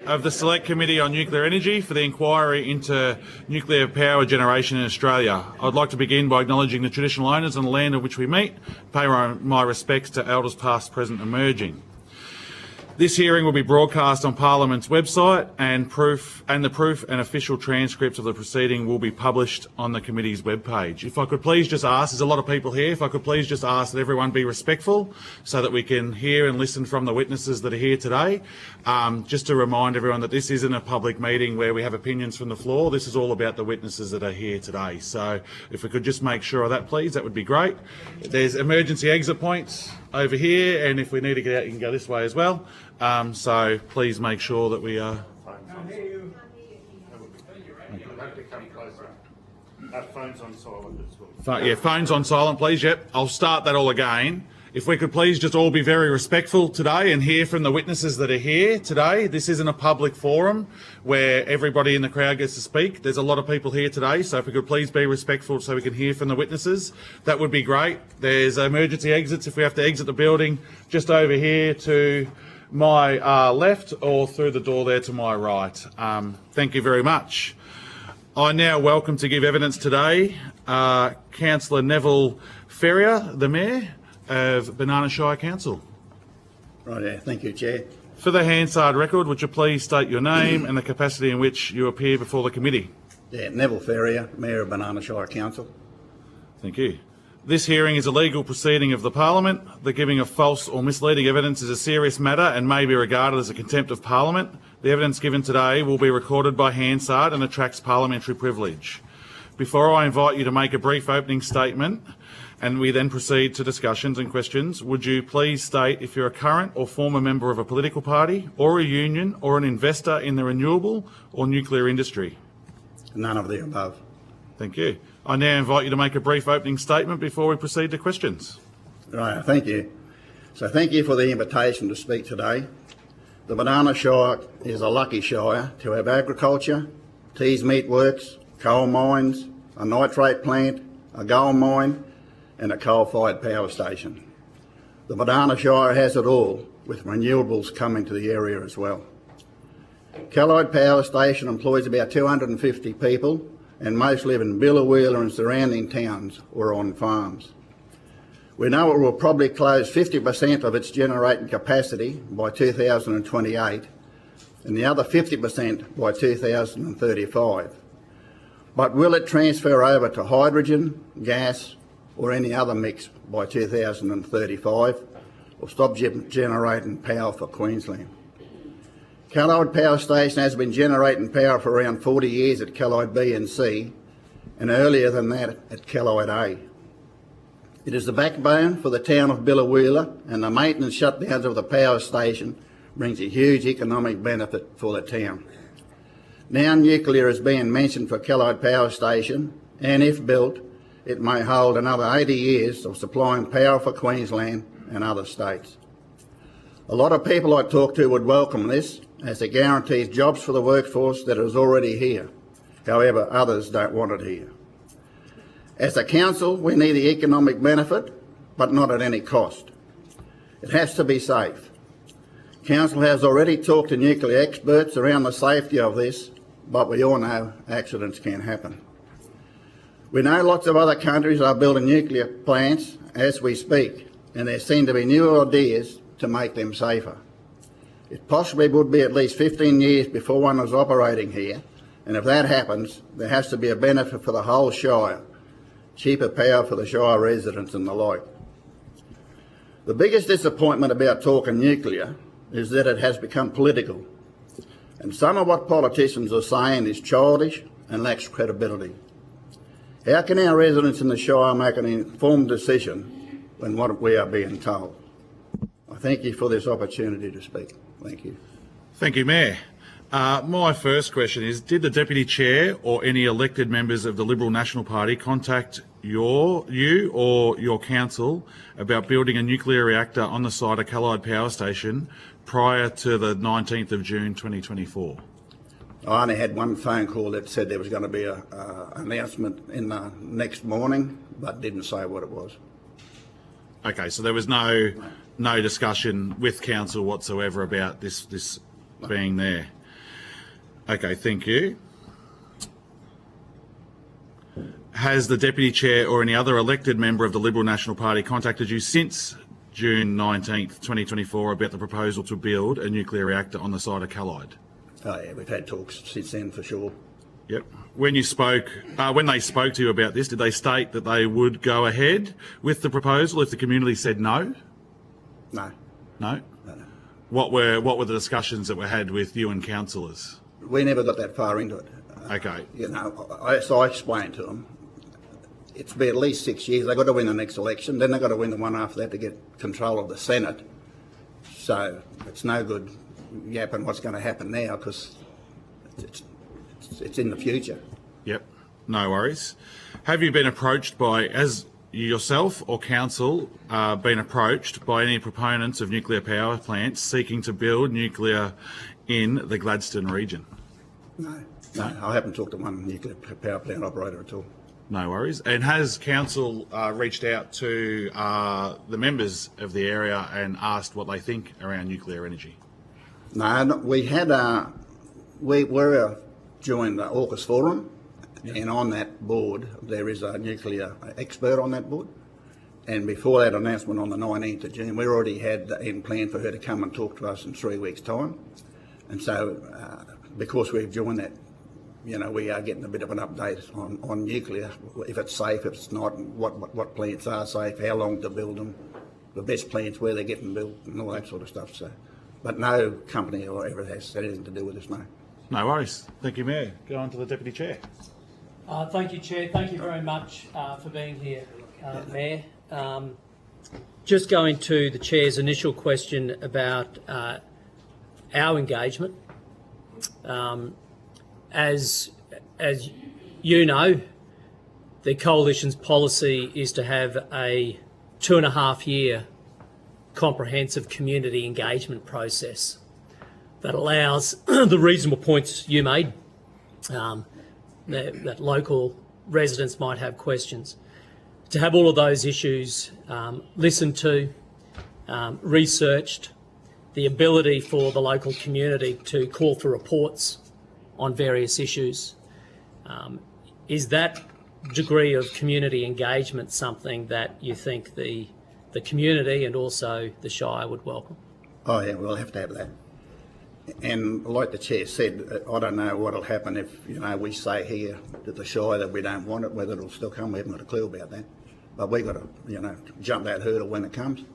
of the Select Committee on Nuclear Energy for the inquiry into nuclear power generation in Australia. I'd like to begin by acknowledging the traditional owners on the land on which we meet, pay my respects to elders past, present and emerging. This hearing will be broadcast on Parliament's website, and the proof and official transcripts of the proceeding will be published on the committee's webpage. If I could please just ask, there's a lot of people here, if I could please just ask that everyone be respectful so that we can hear and listen from the witnesses that are here today. Just to remind everyone that this isn't a public meeting where we have opinions from the floor. This is all about the witnesses that are here today. So if we could just make sure of that, please, that would be great. There's emergency exit points over here, and if we need to get out, you can go this way as well. So please make sure that we are. Phones on silent as well. Yeah, phones on silent, please. Yep, I'll start that all again. If we could please just all be very respectful today and hear from the witnesses that are here today. This isn't a public forum where everybody in the crowd gets to speak. There's a lot of people here today, so if we could please be respectful so we can hear from the witnesses, that would be great. There's emergency exits if we have to exit the building, just over here to my left or through the door there to my right. Thank you very much. I now welcome to give evidence today Councillor Neville Faria, the Mayor of Banana Shire Council. Right, thank you, Chair. For the Hansard record, would you please state your name and the capacity in which you appear before the committee? Yeah, Neville Faria, Mayor of Banana Shire Council. Thank you. This hearing is a legal proceeding of the Parliament. The giving of false or misleading evidence is a serious matter and may be regarded as a contempt of Parliament. The evidence given today will be recorded by Hansard and attracts parliamentary privilege. Before I invite you to make a brief opening statement and we then proceed to discussions and questions, would you please state if you're a current or former member of a political party or a union or an investor in the renewable or nuclear industry? None of the above. Thank you. I now invite you to make a brief opening statement before we proceed to questions. Right, thank you. So thank you for the invitation to speak today. The Banana Shire is a lucky shire to have agriculture, teas meat works, coal mines, a nitrate plant, a gold mine and a coal-fired power station. The Banana Shire has it all, with renewables coming to the area as well. Callide Power Station employs about 250 people and most live in Biloela and surrounding towns or on farms. We know it will probably close 50% of its generating capacity by 2028 and the other 50% by 2035. But will it transfer over to hydrogen, gas or any other mix by 2035 or stop generating power for Queensland? Callide Power Station has been generating power for around 40 years at Callide B and C and earlier than that at Callide A. It is the backbone for the town of Biloela and the maintenance shutdowns of the power station brings a huge economic benefit for the town. Now nuclear is being mentioned for Callide Power Station and if built it may hold another 80 years of supplying power for Queensland and other states. A lot of people I talk to would welcome this as it guarantees jobs for the workforce that is already here. However, others don't want it here. As a council, we need the economic benefit, but not at any cost. It has to be safe. Council has already talked to nuclear experts around the safety of this, but we all know accidents can happen. We know lots of other countries are building nuclear plants as we speak, and there seem to be new ideas to make them safer. It possibly would be at least 15 years before one is operating here, and if that happens, there has to be a benefit for the whole Shire, cheaper power for the Shire residents and the like. The biggest disappointment about talking nuclear is that it has become political, and some of what politicians are saying is childish and lacks credibility. How can our residents in the Shire make an informed decision when what we are being told? I thank you for this opportunity to speak. Thank you. Thank you, Mayor. My first question is, did the Deputy Chair or any elected members of the Liberal National Party contact you or your council about building a nuclear reactor on the site of Callide Power Station prior to the 19th of June 2024? I only had one phone call that said there was going to be an announcement in the next morning, but didn't say what it was. Okay, so there was no discussion with council whatsoever about this being there. Okay, thank you. Has the Deputy Chair or any other elected member of the Liberal National Party contacted you since June 19th, 2024 about the proposal to build a nuclear reactor on the site of Callide? Oh yeah, we've had talks since then for sure. Yep. When they spoke to you about this, did they state that they would go ahead with the proposal if the community said no? No. No? No. What were the discussions that were had with you and councillors? We never got that far into it. Okay. You know, so I explained to them, it's been at least 6 years. They've got to win the next election, then they've got to win the one after that to get control of the Senate. So it's no good yapping what's going to happen now because it's in the future. Yep, no worries. Have you been approached by, as yourself or council, been approached by any proponents of nuclear power plants seeking to build nuclear in the Gladstone region? No, I haven't talked to one nuclear power plant operator at all. No worries. And has council reached out to the members of the area and asked what they think around nuclear energy? No, we had we were joined the AUKUS Forum, and on that board there is a nuclear expert on that board. And before that announcement on the 19th of June, we already had in plan for her to come and talk to us in 3 weeks' time. And so, because we've joined that, you know, we are getting a bit of an update on nuclear, if it's safe, if it's not, what plants are safe, how long to build them, the best plants, where they're getting built, and all that sort of stuff. So, but no company or whatever has anything to do with this, no. No worries. Thank you, Mayor. Go on to the Deputy Chair. Thank you, Chair. Thank you very much for being here, Mayor. Just going to the Chair's initial question about our engagement. As you know, the Coalition's policy is to have a 2.5-year comprehensive community engagement process that allows the reasonable points you made, that local residents might have questions, to have all of those issues listened to, researched, the ability for the local community to call for reports on various issues. Is that degree of community engagement something that you think the community and also the Shire would welcome? Oh yeah, we'll have to have that. And like the Chair said, I don't know what will happen if, you know, we say here to the Shire that we don't want it, whether it'll still come. We haven't got a clue about that. But we've got to, you know, jump that hurdle when it comes.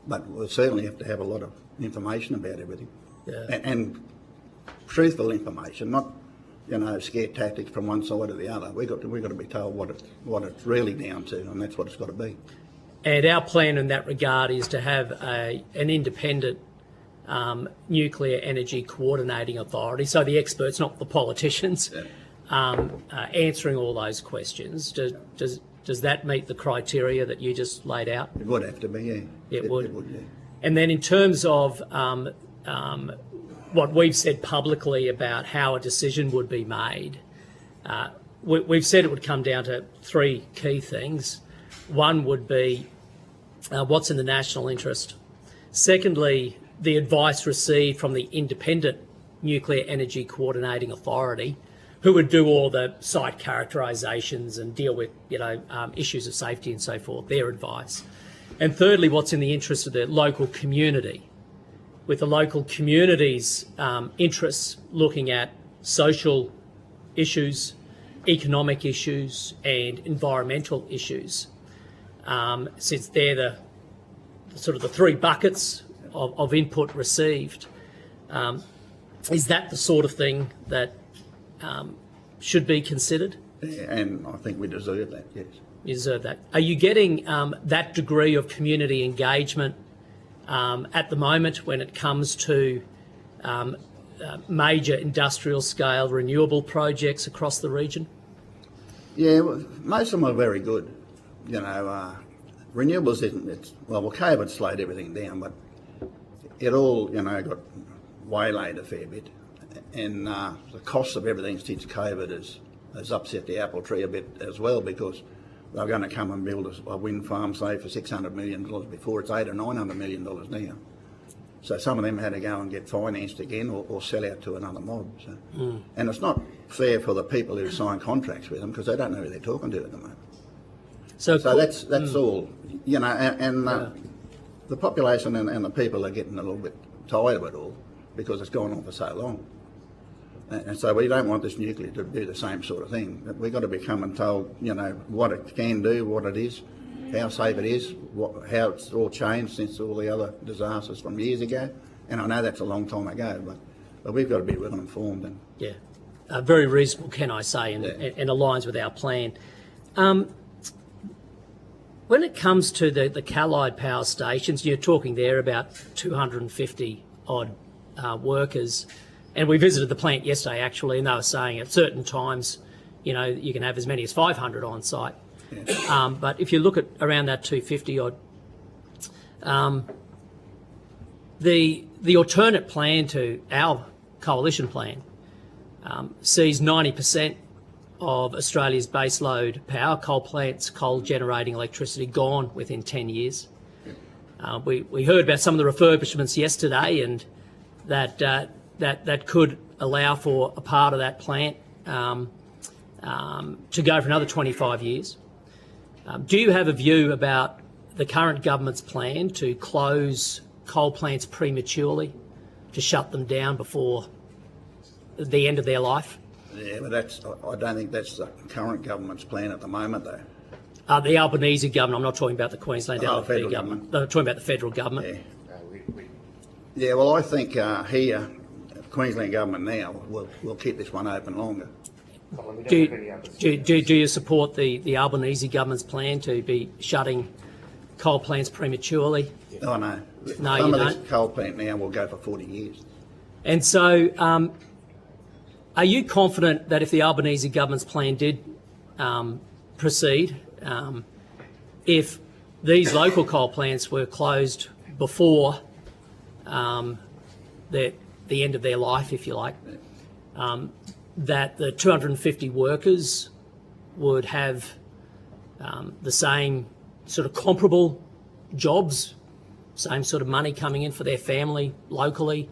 But we'll certainly have to have a lot of information about everything. Yeah. And truthful information, not, you know, scare tactics from one side or the other. We've got to be told what it's really down to, and that's what it's got to be. And our plan in that regard is to have an independent nuclear energy coordinating authority, so the experts, not the politicians, answering all those questions. Does that meet the criteria that you just laid out? It would have to be, yeah. It would, yeah. And then in terms of what we've said publicly about how a decision would be made, we've said it would come down to 3 key things. One would be what's in the national interest. Secondly, the advice received from the independent Nuclear Energy Coordinating Authority, who would do all the site characterisations and deal with, you know, issues of safety and so forth, their advice. And thirdly, what's in the interest of the local community, with the local community's interests looking at social issues, economic issues and environmental issues, since they're the sort of the 3 buckets of input received. Is that the sort of thing that should be considered? Yeah, and I think we deserve that, yes. You deserve that. Are you getting that degree of community engagement at the moment when it comes to major industrial scale renewable projects across the region? Yeah, well, most of them are very good. You know, renewables isn't, well, COVID slowed everything down, but it all, you know, got waylaid a fair bit. And the cost of everything since COVID has upset the apple tree a bit as well, because they're going to come and build a wind farm, say, for $600 million before it's $800 or $900 million now. So some of them had to go and get financed again or sell out to another mob. So. And it's not fair for the people who sign contracts with them because they don't know who they're talking to at the moment. So that's all, you know, and the population and the people are getting a little bit tired of it all because it's gone on for so long. And so we don't want this nuclear to do the same sort of thing. We've got to become and told, you know, what it can do, what it is, how safe it is, how it's all changed since all the other disasters from years ago. And I know that's a long time ago, but we've got to be well informed. And yeah, very reasonable, can I say, and aligns with our plan. When it comes to the Callide power stations, you're talking there about 250 odd workers. And we visited the plant yesterday, actually, and they were saying at certain times, you know, you can have as many as 500 on site. Yeah. But if you look at around that 250 odd, the alternate plan to our coalition plan sees 90% of Australia's baseload power, coal plants, coal generating electricity gone within 10 years. We heard about some of the refurbishments yesterday, and that could allow for a part of that plant to go for another 25 years. Do you have a view about the current government's plan to close coal plants prematurely, to shut them down before the end of their life? Yeah, but I don't think that's the current government's plan at the moment, though. The Albanese government, I'm not talking about the Queensland federal government. I'm talking about the federal government. Yeah, yeah, well, I think here, Queensland government now will keep this one open longer. Do you support the Albanese government's plan to be shutting coal plants prematurely? Oh, no. No, Some you of don't? this coal plant now will go for 40 years. And so are you confident that if the Albanese government's plan did proceed, if these local coal plants were closed before the end of their life, if you like, that the 250 workers would have the same sort of comparable jobs, same sort of money coming in for their family locally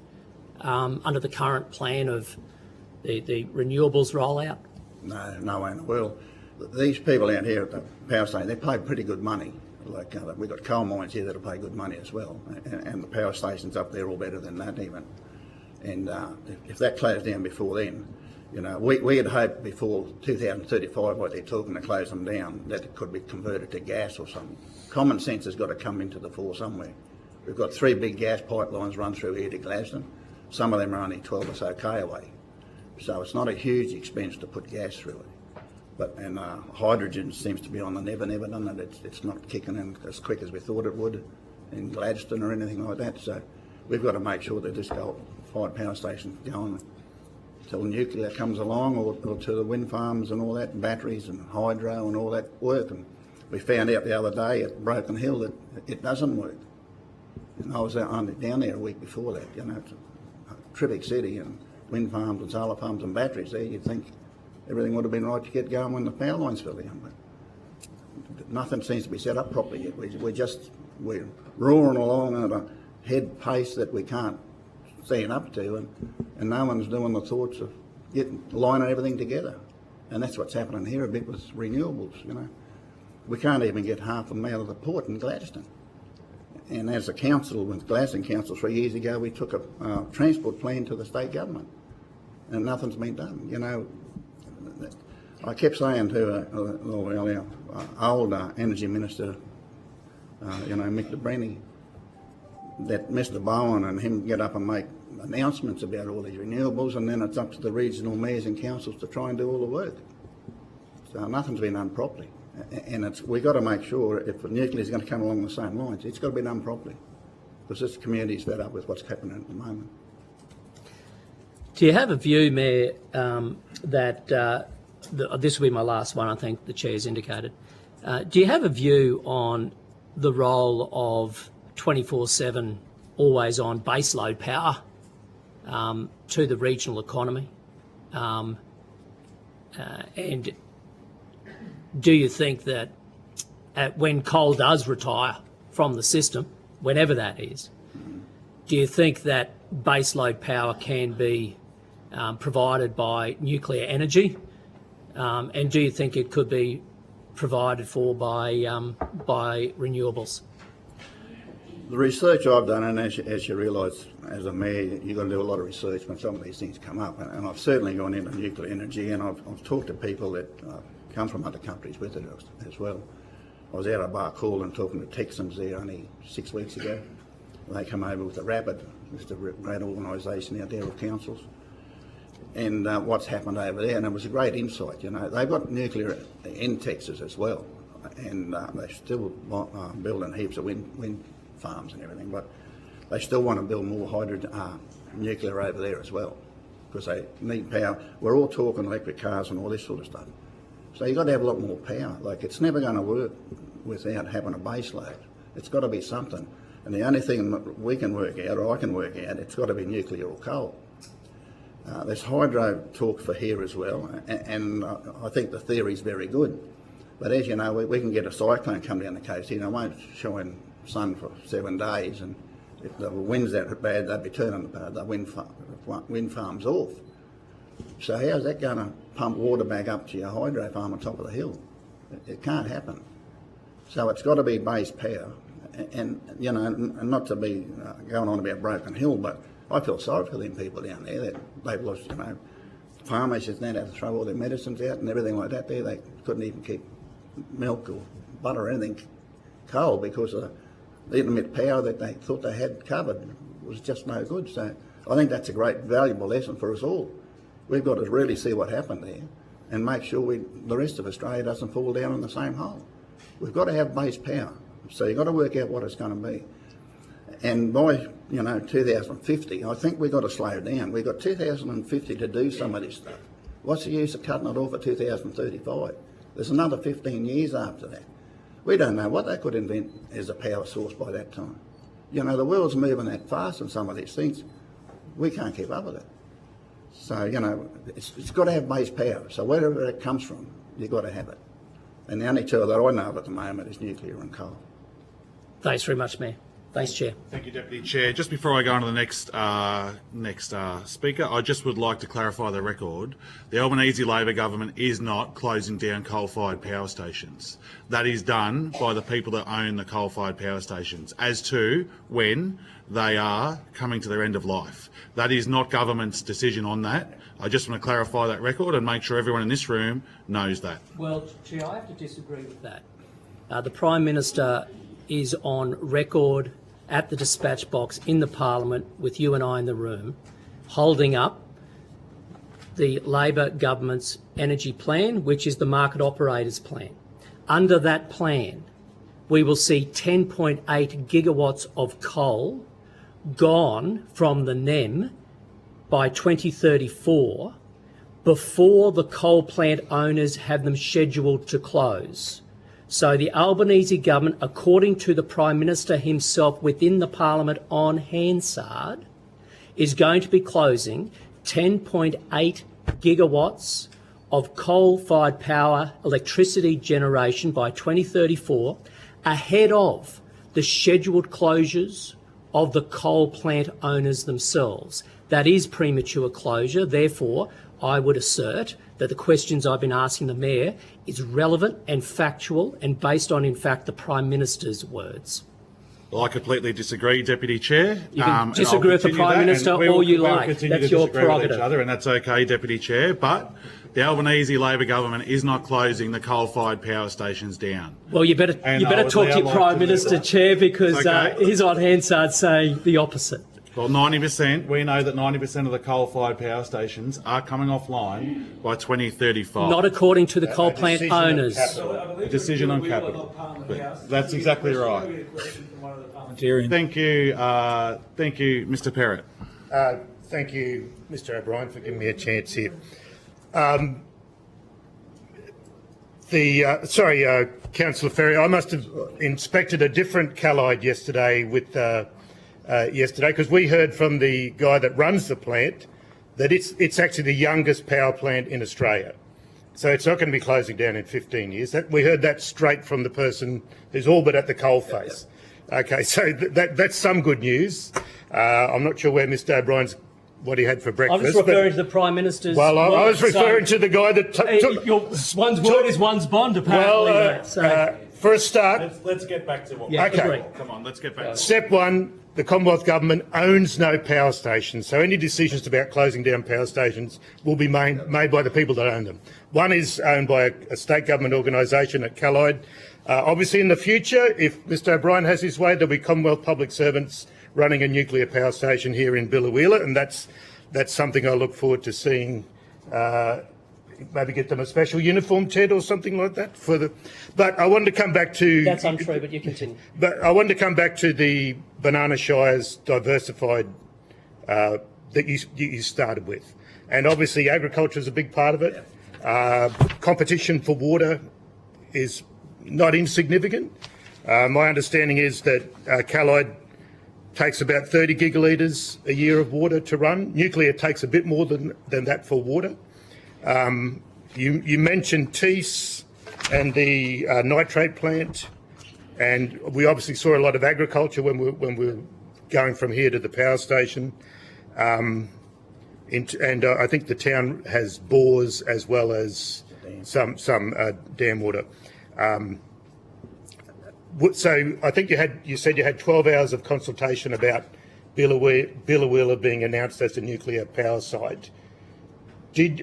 under the current plan of the renewables rollout? No way in the world. These people out here at the power station, they pay pretty good money. Like we've got coal mines here that'll pay good money as well, and the power stations up there are all better than that even. And if that closed down before then, you know, we had hoped before 2035, what they're talking to close them down, that it could be converted to gas or something. Common sense has got to come into the fore somewhere. We've got 3 big gas pipelines run through here to Gladstone. Some of them are only 12 or so K away. So it's not a huge expense to put gas through it. And hydrogen seems to be on the never done it. It's not kicking in as quick as we thought it would in Gladstone or anything like that. So we've got to make sure that this coal-fired power station going till nuclear comes along, or to the wind farms and all that, and batteries and hydro and all that work. And we found out the other day at Broken Hill that it doesn't work. And I was down there a week before that. You know, it's a terrific city, and wind farms and solar farms and batteries there. You'd think everything would have been right to get going when the power lines fell down, but nothing seems to be set up properly yet. We're roaring along at a head pace that we can't stand up to, and no one's doing the thoughts of lining everything together. And that's what's happening here a bit with renewables. You know, we can't even get half of them out of the port in Gladstone. And as a council, with Gladstone Council 3 years ago, we took a transport plan to the state government, and nothing's been done. You know, I kept saying to our old energy minister, you know, Mick DeBrenny, that Mr. Bowen and him get up and make announcements about all these renewables, and then it's up to the regional mayors and councils to try and do all the work. So nothing's been done properly. And we've got to make sure if nuclear is going to come along the same lines, it's got to be done properly, because this community is fed up with what's happening at the moment. Do you have a view, Mayor, that this will be my last one, I think the Chair's indicated. Do you have a view on the role of 24/7, always-on baseload power to the regional economy? And do you think that when coal does retire from the system, whenever that is, do you think that baseload power can be provided by nuclear energy? And do you think it could be provided for by renewables? The research I've done, and as you realise, as a mayor, you've got to do a lot of research when some of these things come up. And I've certainly gone into nuclear energy, and I've talked to people that come from other countries with it as well. I was out at Barcall talking to Texans there only 6 weeks ago. They come over with the RAPID, it's a great organisation out there of councils, and what's happened over there. And it was a great insight. You know, they've got nuclear in Texas as well, and they're still building heaps of wind farms and everything, but they still want to build more nuclear over there as well, because they need power. We're all talking electric cars and all this sort of stuff, so you've got to have a lot more power. Like, it's never going to work without having a base load. It's got to be something, and the only thing we can work out, or I can work out, it's got to be nuclear or coal. There's hydro talk for here as well, and I think the theory's very good, but as you know, we can get a cyclone come down the coast here, and it won't shine sun for 7 days, and if the wind's that bad, they'd be turning the wind farms off. So how's that going to pump water back up to your hydro farm on top of the hill? It can't happen. So it's got to be base power, and you know, and not to be going on about Broken Hill, but I feel sorry for them people down there that they've lost, you know, farmers just now have to throw all their medicines out and everything like that there. They couldn't even keep milk or butter or anything cold because of the intermittent power that they thought they had covered was just no good. So I think that's a great, valuable lesson for us all. We've got to really see what happened there and make sure the rest of Australia doesn't fall down in the same hole. We've got to have base power. So you've got to work out what it's going to be. And by, 2050, I think we've got to slow down. We've got 2050 to do some of this stuff. What's the use of cutting it off at 2035? There's another 15 years after that. We don't know what they could invent as a power source by that time. You know, the world's moving that fast on some of these things. We can't keep up with it. So, it's got to have base power. So wherever it comes from, you've got to have it. And the only two that I know of at the moment is nuclear and coal. Thanks very much, Mayor. Thanks, Chair. Thank you, Deputy Chair. Just before I go on to the next speaker, I just would like to clarify the record. The Albanese Labor government is not closing down coal-fired power stations. That is done by the people that own the coal-fired power stations as to when they are coming to their end of life. That is not government's decision on that. I just want to clarify that record and make sure everyone in this room knows that. Well, Chair, I have to disagree with that. The Prime Minister is on record at the dispatch box in the Parliament with you and I in the room, holding up the Labor government's energy plan, which is the market operators plan. Under that plan, we will see 10.8 gigawatts of coal gone from the NEM by 2034 before the coal plant owners have them scheduled to close. So the Albanese government, according to the Prime Minister himself within the Parliament on Hansard, is going to be closing 10.8 gigawatts of coal-fired power electricity generation by 2034 ahead of the scheduled closures of the coal plant owners themselves. That is premature closure. Therefore, I would assert that the questions I've been asking the Mayor is relevant and factual and based on, in fact, the Prime Minister's words. Well, I completely disagree, Deputy Chair. You can disagree with the Prime Minister all you like. That's your prerogative. And that's okay, Deputy Chair. But the Albanese Labor government is not closing the coal-fired power stations down. Well, you better talk to your Prime Minister, Chair, because he's on Hansard saying the opposite. Well, 90%, we know that 90% of the coal-fired power stations are coming offline by 2035. Not according to the coal plant owners. A decision on capital. That's exactly right. Thank you, Mr. Perrott. Thank you, Mr. O'Brien, for giving me a chance here. Councillor Faria, I must have inspected a different Callide yesterday because we heard from the guy that runs the plant that it's actually the youngest power plant in Australia. So it's not going to be closing down in 15 years. We heard that straight from the person who's all but at the coalface. Okay, so that's some good news. I'm not sure where Mr O'Brien's what he had for breakfast. I'm just referring to the Prime Minister's. Well, I was referring to the guy that took. One's word is one's bond, apparently. Well, for a start, Let's get back to what. Yeah, okay. agree. Come on, let's get back. Step one: the Commonwealth Government owns no power stations, so any decisions about closing down power stations will be made by the people that own them. One is owned by a state government organisation at Callide. Obviously, in the future, if Mr O'Brien has his way, there'll be Commonwealth public servants running a nuclear power station here in Biloela, and that's something I look forward to seeing. Maybe get them a special uniform, Ted, or something like that. But I wanted to come back to. That's untrue, but you continue. But I wanted to come back to the Banana Shire's diversified that you started with, and obviously agriculture is a big part of it. Competition for water is not insignificant. My understanding is that Callide takes about 30 gigalitres a year of water to run. Nuclear takes a bit more than that for water. You mentioned Tees and the nitrate plant, and we obviously saw a lot of agriculture when we were going from here to the power station. And I think the town has bores as well as some dam water. So I think you said you had 12 hours of consultation about Biloela being announced as a nuclear power site.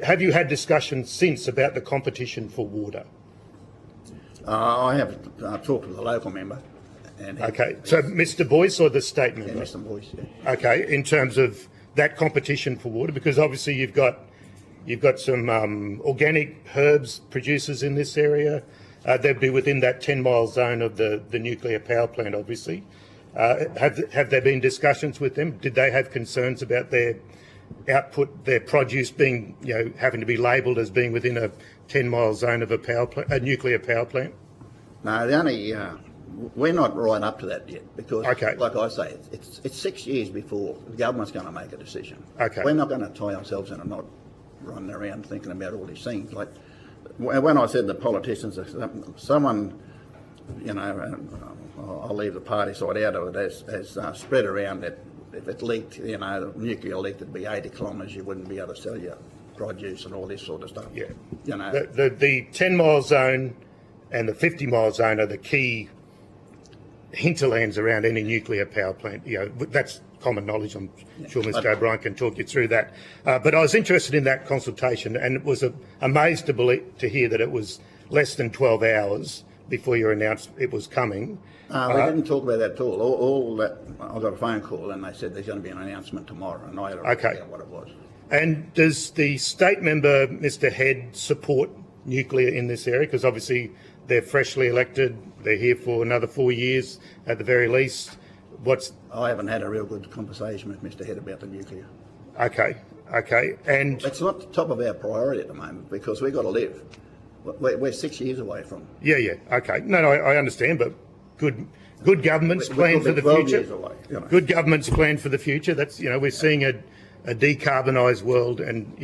Have you had discussions since about the competition for water? I have talked with a local member. And Okay, so Mr Boyce or the state member? Yeah, Mr Boyce, yeah. Okay, in terms of that competition for water, because obviously you've got some organic herbs producers in this area. They'd be within that 10-mile zone of the nuclear power plant, obviously. Have there been discussions with them? Did they have concerns about their output, their produce being, having to be labelled as being within a 10-mile zone of a nuclear power plant? No, we're not right up to that yet because, like I say, it's 6 years before the government's going to make a decision. Okay. We're not going to tie ourselves in a knot running around thinking about all these things. Like when I said the politicians, someone, I'll leave the party side out of it, has spread around that if it leaked, the nuclear leaked, it'd be 80 kilometres, you wouldn't be able to sell your produce and all this sort of stuff. Yeah. The 10-mile zone and the 50-mile zone are the key hinterlands around any nuclear power plant. That's common knowledge. I'm sure Mr O'Brien can talk you through that. But I was interested in that consultation, and it was amazed to hear that it was less than 12 hours before you announced it was coming. We didn't talk about that at all. All that, I got a phone call and they said there's going to be an announcement tomorrow, and I had to figure out what it was. And does the state member, Mr Head, support nuclear in this area? Because obviously they're freshly elected, they're here for another 4 years at the very least. I haven't had a real good conversation with Mr Head about the nuclear. Okay, and it's not the top of our priority at the moment because we've got to live. We're 6 years away from. Yeah, okay. No, I understand, but good governments plan for the future. Years away, Good governments plan for the future. That's we're seeing a decarbonised world, and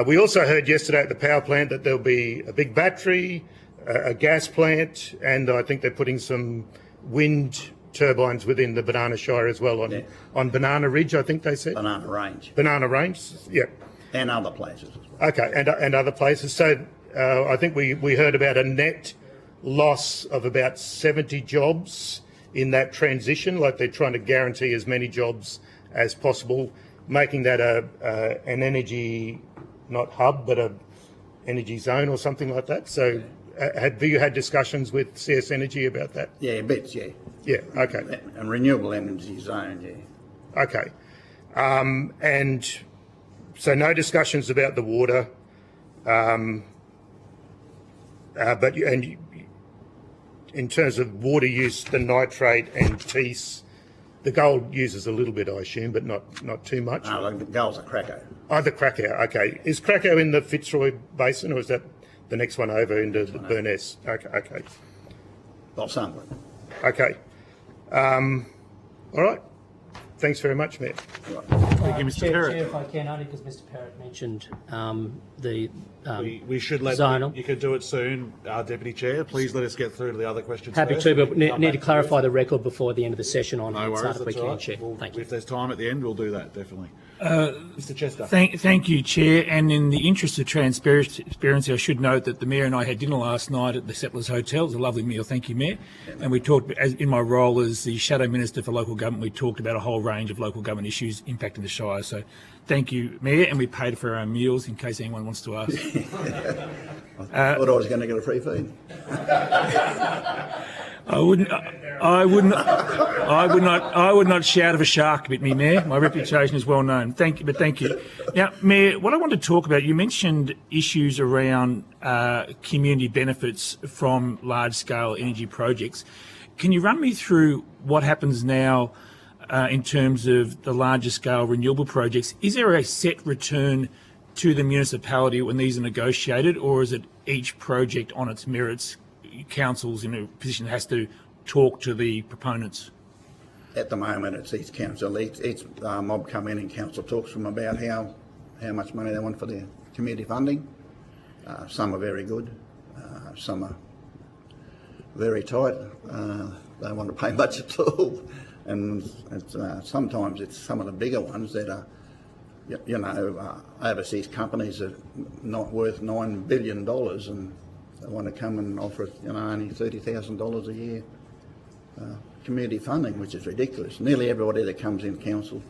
we also heard yesterday at the power plant that there'll be a big battery, a gas plant, and I think they're putting some wind turbines within the Banana Shire as well on Banana Ridge, I think they said. Banana Range. Banana Range, yeah. And other places as well. Okay, and other places. So I think we heard about a net loss of about 70 jobs in that transition, like they're trying to guarantee as many jobs as possible, making that an energy, not hub, but a energy zone or something like that. So have you had discussions with CS Energy about that? Yeah, bits, yeah. Yeah, okay. And renewable energy zone, yeah. Okay. And so no discussions about the water, but in terms of water use, the nitrate and Tees, the gold uses a little bit, I assume, but not too much. No, the gold's a Krakow. Oh, the Krakow, okay. Is Krakow in the Fitzroy Basin, or is that the next one over into the Burness? Okay. Well, somewhat. Okay. All right. Thanks very much, Mayor. Thank you, Mr. Chair, Perrott. if I can, only because Mr. Perrott mentioned the We should let zonal. you can do it soon, Deputy Chair. Please let us get through to the other questions. Happy first. to, but need Come to back to clarify this. the record before the end of the session on No worries, if we that's all can, right. Chair. Thank you. If there's time at the end, we'll do that, definitely. Mr. Chester. Thank you, Chair. And in the interest of transparency, I should note that the Mayor and I had dinner last night at the Settlers Hotel. It was a lovely meal. Thank you, Mayor. And we talked, as in my role as the Shadow Minister for Local Government, we talked about a whole range of local government issues impacting the Shire. So thank you, Mayor. And we paid for our own meals in case anyone wants to ask. I thought I was going to get a free feed. I would not shout of a shark at me, Mayor. My reputation is well known. Thank you. Now, Mayor, what I want to talk about, you mentioned issues around community benefits from large-scale energy projects. Can you run me through what happens now in terms of the larger-scale renewable projects? Is there a set return to the municipality when these are negotiated, or is it each project on its merits? Councils in a position has to talk to the proponents. At the moment, it's each council, each mob come in and council talks to them about how much money they want for their community funding. Some are very good, some are very tight. They don't want to pay much at all, and sometimes it's some of the bigger ones that are, overseas companies are not worth $9 billion, and they want to come and offer only $30,000 a year community funding, which is ridiculous. Nearly everybody that comes in council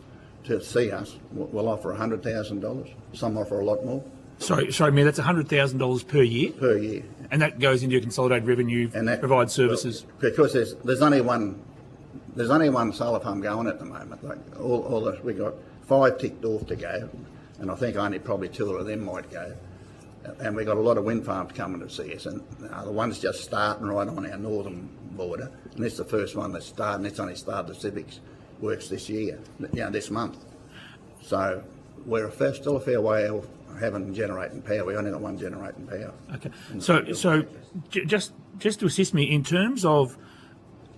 to see us will offer $100,000. Some offer a lot more. Sorry, Mayor, that's $100,000 per year? Per year. And that goes into your consolidated revenue, And that provides services? Well, because there's only one solar farm going at the moment. Like we got 5 ticked off to go, and I think only probably 2 of them might go. And we've got a lot of wind farms coming to see us, and the one's just starting right on our northern border, and it's the first one that's starting. It's only started the civics works this year, this month. So we're still a fair way off having generating power. We only got one generating power. Okay. So just to assist me, in terms of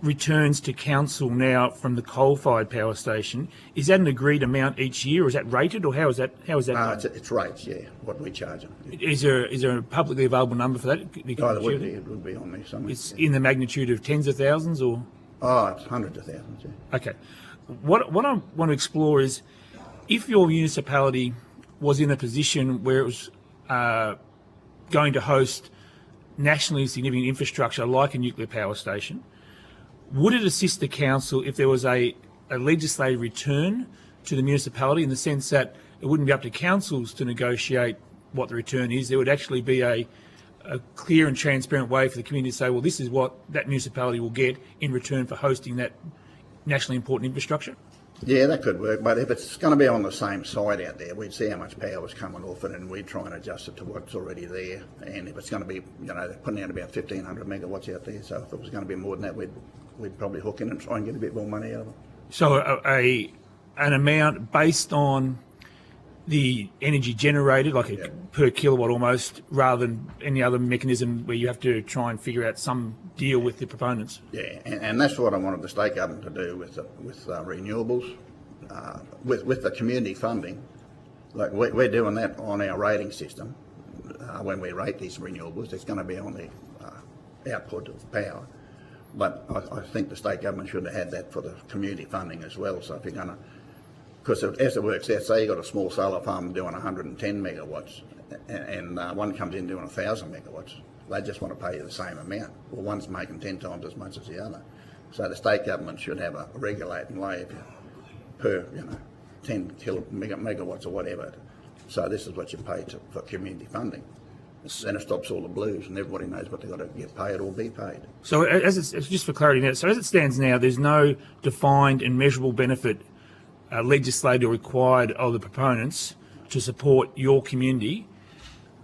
returns to council now from the coal-fired power station, is that an agreed amount each year, or is that rated, or how is that done? It's rates, yeah, what we charge them. Is there a publicly available number for that? It would be on there somewhere. It's in the magnitude of tens of thousands, or? Oh, it's hundreds of thousands, yeah. Okay. What I want to explore is, if your municipality was in a position where it was going to host nationally significant infrastructure like a nuclear power station, would it assist the council if there was a legislative return to the municipality, in the sense that it wouldn't be up to councils to negotiate what the return is? There would actually be a clear and transparent way for the community to say, well, this is what that municipality will get in return for hosting that nationally important infrastructure? Yeah, that could work, but if it's going to be on the same side out there, we'd see how much power was coming off it, and we'd try and adjust it to what's already there. And if it's going to be, they're putting out about 1,500 megawatts out there, so if it was going to be more than that, we'd probably hook in and try and get a bit more money out of it. So an amount based on the energy generated, like per kilowatt almost, rather than any other mechanism where you have to try and figure out some deal with the proponents. Yeah, and that's what I wanted the state government to do with renewables, with the community funding. Like we're doing that on our rating system. When we rate these renewables, it's going to be on the output of power. But I think the state government should have had that for the community funding as well. So if you're going to, because as it works out, say you've got a small solar farm doing 110 megawatts and one comes in doing 1,000 megawatts, they just want to pay you the same amount. Well, one's making 10 times as much as the other. So the state government should have a regulating way per 10 megawatts or whatever. So this is what you pay for community funding. Then it stops all the blues, and everybody knows what they've got to get paid or be paid. So just for clarity now, so as it stands now, there's no defined and measurable benefit legislated or required of the proponents to support your community.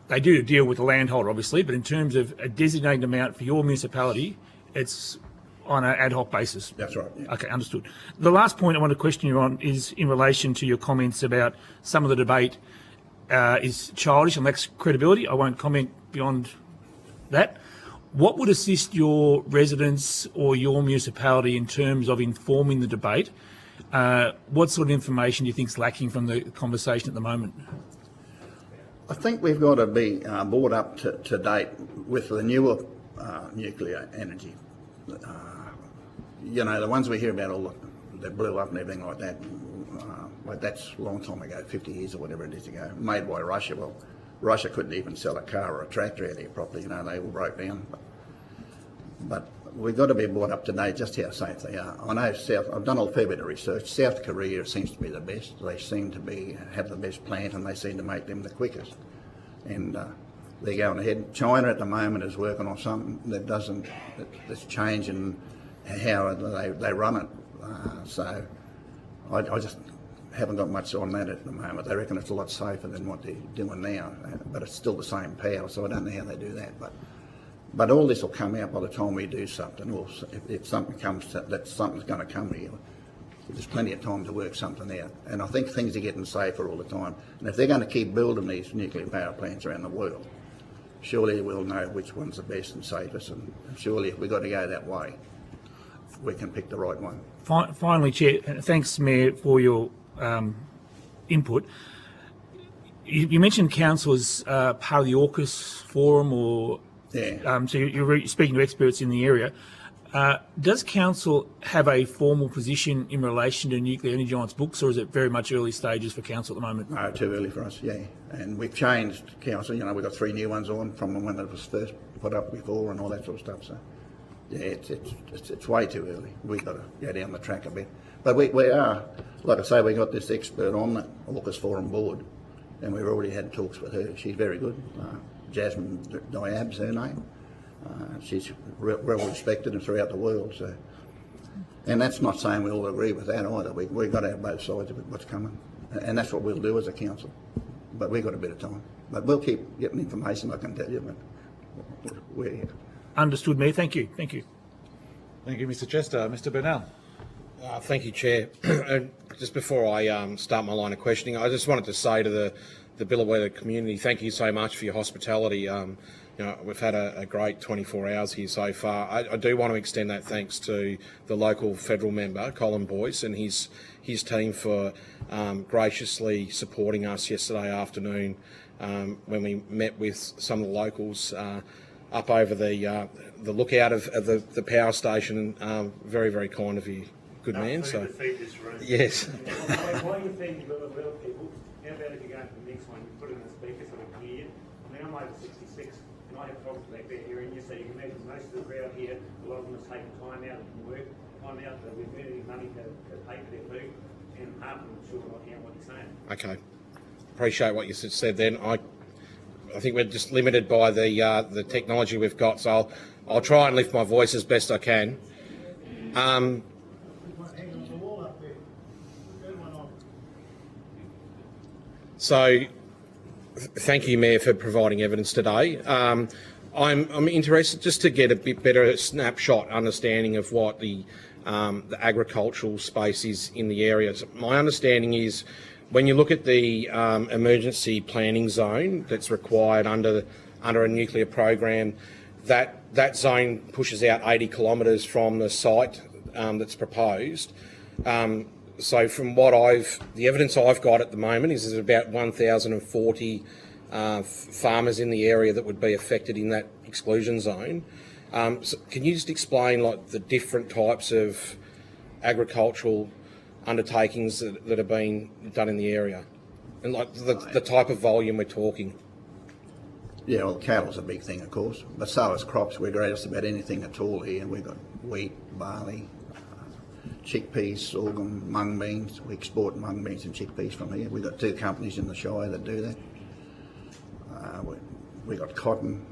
They do deal with the landholder, obviously, but in terms of a designated amount for your municipality, it's on an ad hoc basis. That's right. Yeah. Okay, understood. The last point I want to question you on is in relation to your comments about some of the debate is childish and lacks credibility. I won't comment beyond that. What would assist your residents or your municipality in terms of informing the debate What sort of information do you think is lacking from the conversation at the moment? I think we've got to be brought up to date with the newer nuclear energy. You know, the ones we hear about all that blew up and everything like that, like that's a long time ago, 50 years or whatever it is ago, made by Russia. Well, Russia couldn't even sell a car or a tractor out here properly, you know, they all broke down. But we've got to be brought up to date just how safe they are. I know I've done a fair bit of research. South Korea seems to be the best. They seem to have the best plant, and they seem to make them the quickest. And they're going ahead. China at the moment is working on something that that's changing how they run it. So I just haven't got much on that at the moment. They reckon it's a lot safer than what they're doing now, but it's still the same power, so I don't know how they do that. But all this will come out by the time we do something, or if something comes that something's going to come here. There's plenty of time to work something out. And I think things are getting safer all the time. And if they're going to keep building these nuclear power plants around the world, surely we'll know which one's the best and safest. And surely if we've got to go that way, we can pick the right one. Finally, Chair, thanks, Mayor, for your input. You mentioned council as part of the AUKUS forum, or Yeah. so you're speaking to experts in the area. Does council have a formal position in relation to nuclear energy on its books, or is it very much early stages for council at the moment? No, too early for us, yeah. And we've changed council, you know, we've got 3 new ones on from the one that was first put up before and all that sort of stuff. So, yeah, it's way too early. We've got to go down the track a bit. But we are, like I say, we got this expert on the AUKUS Forum board, and we've already had talks with her. She's very good. Jasmine Diab's her name. She's well respected and throughout the world. So, and that's not saying we all agree with that either. We've got to have both sides of what's coming, and that's what we'll do as a council. But we've got a bit of time. But we'll keep getting information, I can tell you. But we're here. Understood, Mayor. Thank you. Thank you. Thank you, Mr Chester. Mr Burnell. Thank you, Chair. Just before I start my line of questioning, I just wanted to say to the Biloela community, thank you so much for your hospitality. You know, we've had a great 24 hours here so far. I do want to extend that thanks to the local federal member, Colin Boyce, and his team for graciously supporting us yesterday afternoon when we met with some of the locals up over the lookout of the power station. Very, very kind of you, good man. So, yes. While you're feeding the Biloela people, how about if you go to the next one, you put it in the speaker so we can hear you. I mean, I'm over 66. And I have problems back there hearing you, so you can imagine most of the crowd here, a lot of them are taking time out from work, time out with earning money to pay for their food, and half of them are sure not hearing what you're saying. Okay. Appreciate what you said then. I think we're just limited by the technology we've got, so I'll try and lift my voice as best I can. So, thank you, Mayor, for providing evidence today. I'm interested just to get a bit better snapshot understanding of what the agricultural space is in the area. So my understanding is when you look at the emergency planning zone that's required under a nuclear program, that zone pushes out 80 kilometres from the site that's proposed. So from the evidence I've got at the moment is there's about 1,040 farmers in the area that would be affected in that exclusion zone. So can you just explain like the different types of agricultural undertakings that are being done in the area and like the type of volume we're talking? Yeah, well, cattle's a big thing, of course, but so is crops. We grow just about anything at all here. We've got wheat, barley, chickpeas, sorghum, mung beans. We export mung beans and chickpeas from here. We've got 2 companies in the Shire that do that. We've got cotton.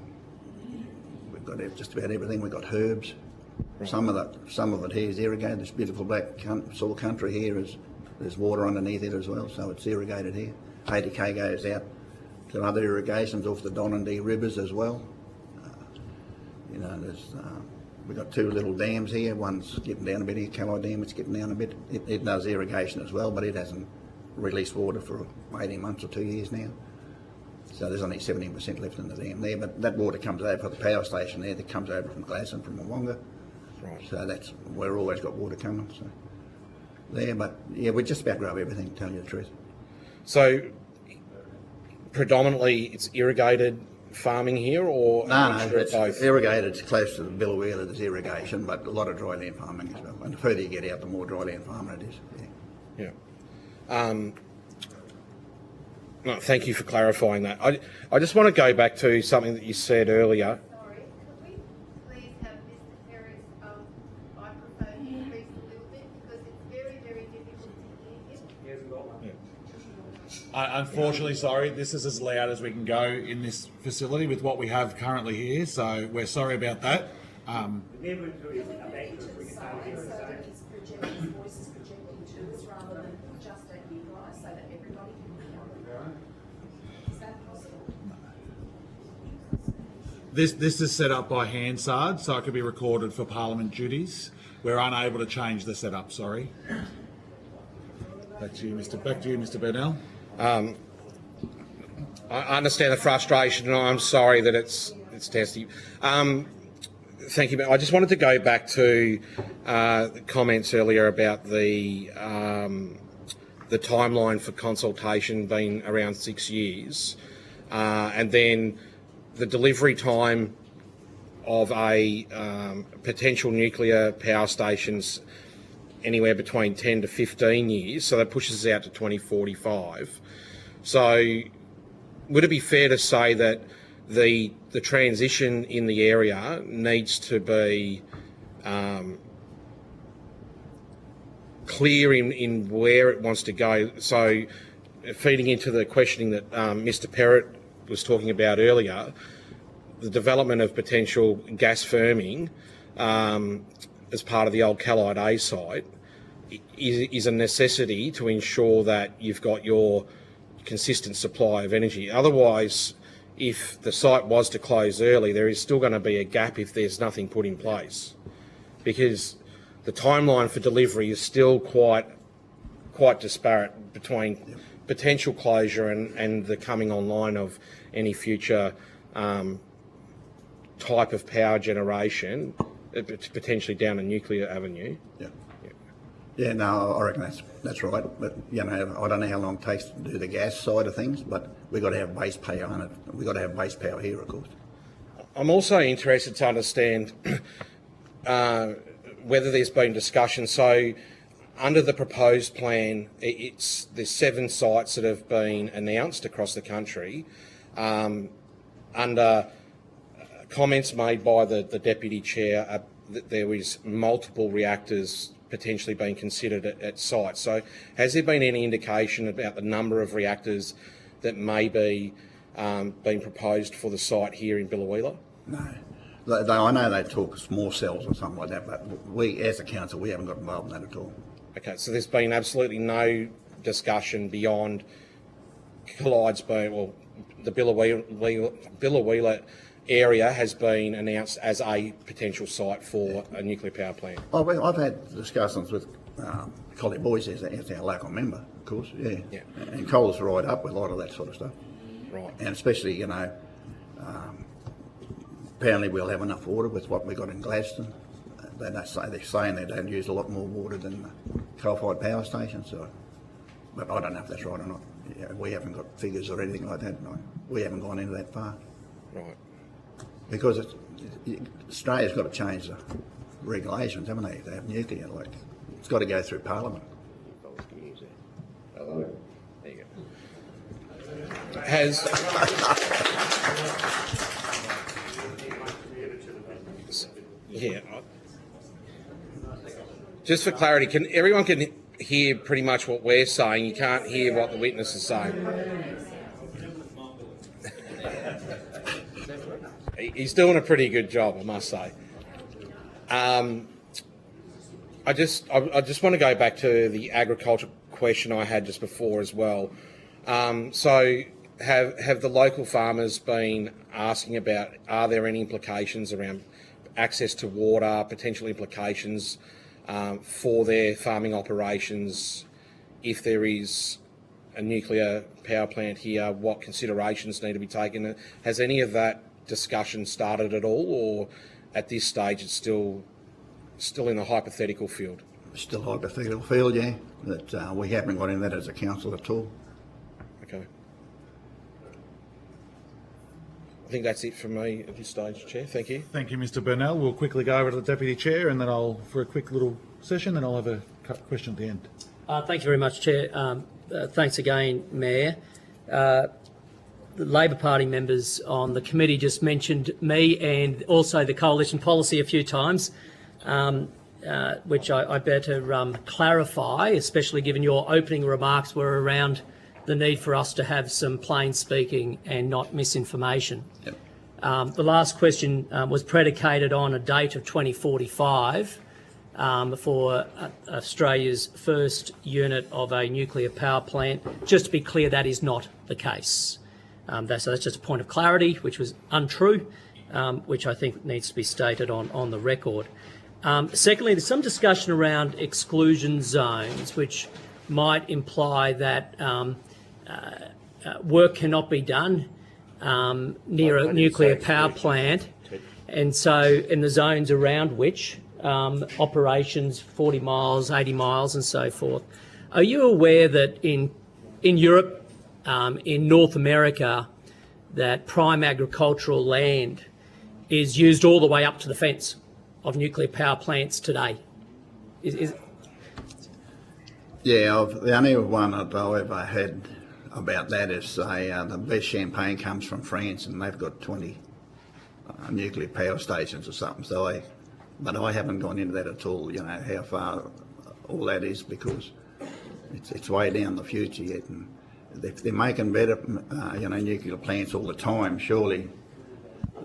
We've got just about everything. We've got herbs. Right. Some of it here is irrigated. This beautiful black soil country here there's water underneath it as well, so it's irrigated here. 80k goes out to other irrigations off the Don and Dee rivers as well. You know, we've got 2 little dams here. One's getting down a bit here, Calais Dam, it's getting down a bit. It does irrigation as well, but it hasn't released water for 18 months or 2 years now. So there's only 17% left in the dam there, but that water comes over for the power station there that comes over from Glasson, from Mwonga. Right. So we've always got water coming. So. there, but yeah, we just about grab everything, to tell you the truth. So predominantly it's irrigated farming here, or No, it's both? it's irrigated. It's close to the Biloela, there's irrigation, but a lot of dry land farming as well. And the further you get out, the more dry land farming it is. Yeah. Yeah. No, thank you for clarifying that. I just want to go back to something that you said earlier. Sorry, could we please have Mr. Ferris' microphone increased a little bit, because it's very, very difficult to hear him. He hasn't got one. Unfortunately, sorry, this is as loud as we can go in this facility with what we have currently here, so we're sorry about that. The neighbourhood who is a bank, we can hardly hear what he's saying. His voice is projecting to us rather than just at you guys, so that everybody can hear. Is that possible? This is set up by Hansard, so it can be recorded for Parliament duties. We're unable to change the setup, sorry. Back to you, Mr. Burnell. I understand the frustration, and I'm sorry that it's testy. Thank you. I just wanted to go back to the comments earlier about the timeline for consultation being around 6 years, and then the delivery time of a potential nuclear power stations anywhere between 10 to 15 years, so that pushes us out to 2045. So would it be fair to say that the transition in the area needs to be clear in where it wants to go? So feeding into the questioning that Mr. Perrott was talking about earlier, the development of potential gas firming as part of the old Callide A site is a necessity to ensure that you've got your consistent supply of energy. Otherwise, if the site was to close early, there is still going to be a gap if there's nothing put in place, because the timeline for delivery is still quite disparate between potential closure and the coming online of any future type of power generation, potentially down a nuclear avenue. Yeah, no, I reckon that's right. But you know, I don't know how long it takes to do the gas side of things, but we've got to have base power on it. We've got to have base power here, of course. I'm also interested to understand whether there's been discussion. So, under the proposed plan, there's 7 sites that have been announced across the country. Under comments made by the Deputy Chair, that there is multiple reactors potentially being considered at sites. So has there been any indication about the number of reactors that may be being proposed for the site here in Biloela? No. I know they talk small cells or something like that, but we, as a council, we haven't got involved in that at all. Okay, so there's been absolutely no discussion beyond Collide's being, well, the Biloela area has been announced as a potential site for a nuclear power plant. Oh, well, I've had discussions with Collie Boys as our local member, of course, yeah. And Cole's right up with a lot of that sort of stuff. Right. And especially, you know, apparently we'll have enough water with what we got in Gladstone. They're saying they don't use a lot more water than the coal-fired power stations. So, but I don't know if that's right or not. Yeah, we haven't got figures or anything like that. No. We haven't gone into that far. Right. Because Australia's got to change the regulations, haven't they? They have nuclear, like it's got to go through Parliament. There you go. Has yeah. Just for clarity, everyone can hear pretty much what we're saying? You can't hear what the witness is saying. He's doing a pretty good job, I must say. I just want to go back to the agriculture question I had just before as well. So have the local farmers been asking about, are there any implications around access to water, potential implications for their farming operations if there is a nuclear power plant here? What considerations need to be taken? Has any of that discussion started at all, or at this stage it's still in the hypothetical field? Still hypothetical field, yeah, that we haven't got in that as a council at all. Okay. I think that's it from me at this stage, Chair. Thank you. Thank you, Mr. Burnell. We'll quickly go over to the Deputy Chair and then for a quick little session, then I'll have a question at the end. Thank you very much, Chair. Thanks again, Mayor. The Labor Party members on the committee just mentioned me and also the coalition policy a few times, which I better clarify, especially given your opening remarks were around the need for us to have some plain speaking and not misinformation. Yep. The last question was predicated on a date of 2045 for Australia's first unit of a nuclear power plant. Just to be clear, that is not the case. So that's just a point of clarity, which was untrue, which I think needs to be stated on the record. Secondly, there's some discussion around exclusion zones, which might imply that work cannot be done near a nuclear power plant, and so in the zones around which operations 40 miles, 80 miles and so forth. Are you aware that in Europe, in North America, that prime agricultural land is used all the way up to the fence of nuclear power plants today? Yeah, the only one that I've ever had about that is the best champagne comes from France, and they've got 20 nuclear power stations or something. So but I haven't gone into that at all. You know how far all that is, because it's way down the future yet. And if they're making better, nuclear plants all the time, surely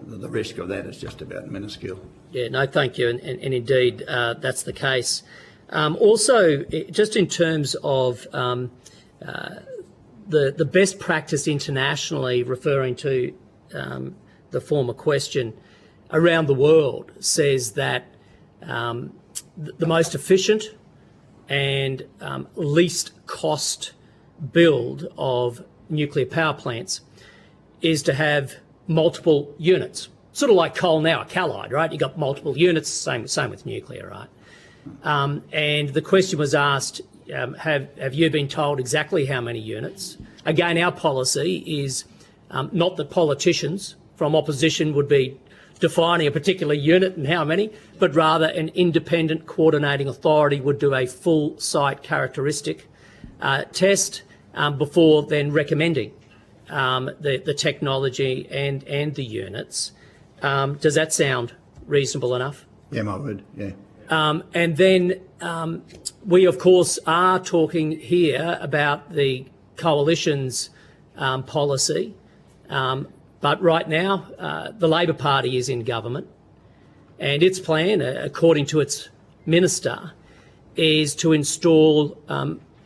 the risk of that is just about minuscule. Yeah, no, thank you, and indeed that's the case. Also, just in terms of the best practice internationally, referring to the former question, around the world says that the most efficient and least cost build of nuclear power plants is to have multiple units, sort of like coal now, a halide, right? You've got multiple units, same with nuclear, right? And the question was asked, have you been told exactly how many units? Again, our policy is not that politicians from opposition would be defining a particular unit and how many, but rather an independent coordinating authority would do a full site characteristic test before then recommending the technology and the units. Does that sound reasonable enough? Yeah, I would, yeah. And then we, of course, are talking here about the coalition's policy, but right now the Labor Party is in government, and its plan, according to its minister, is to install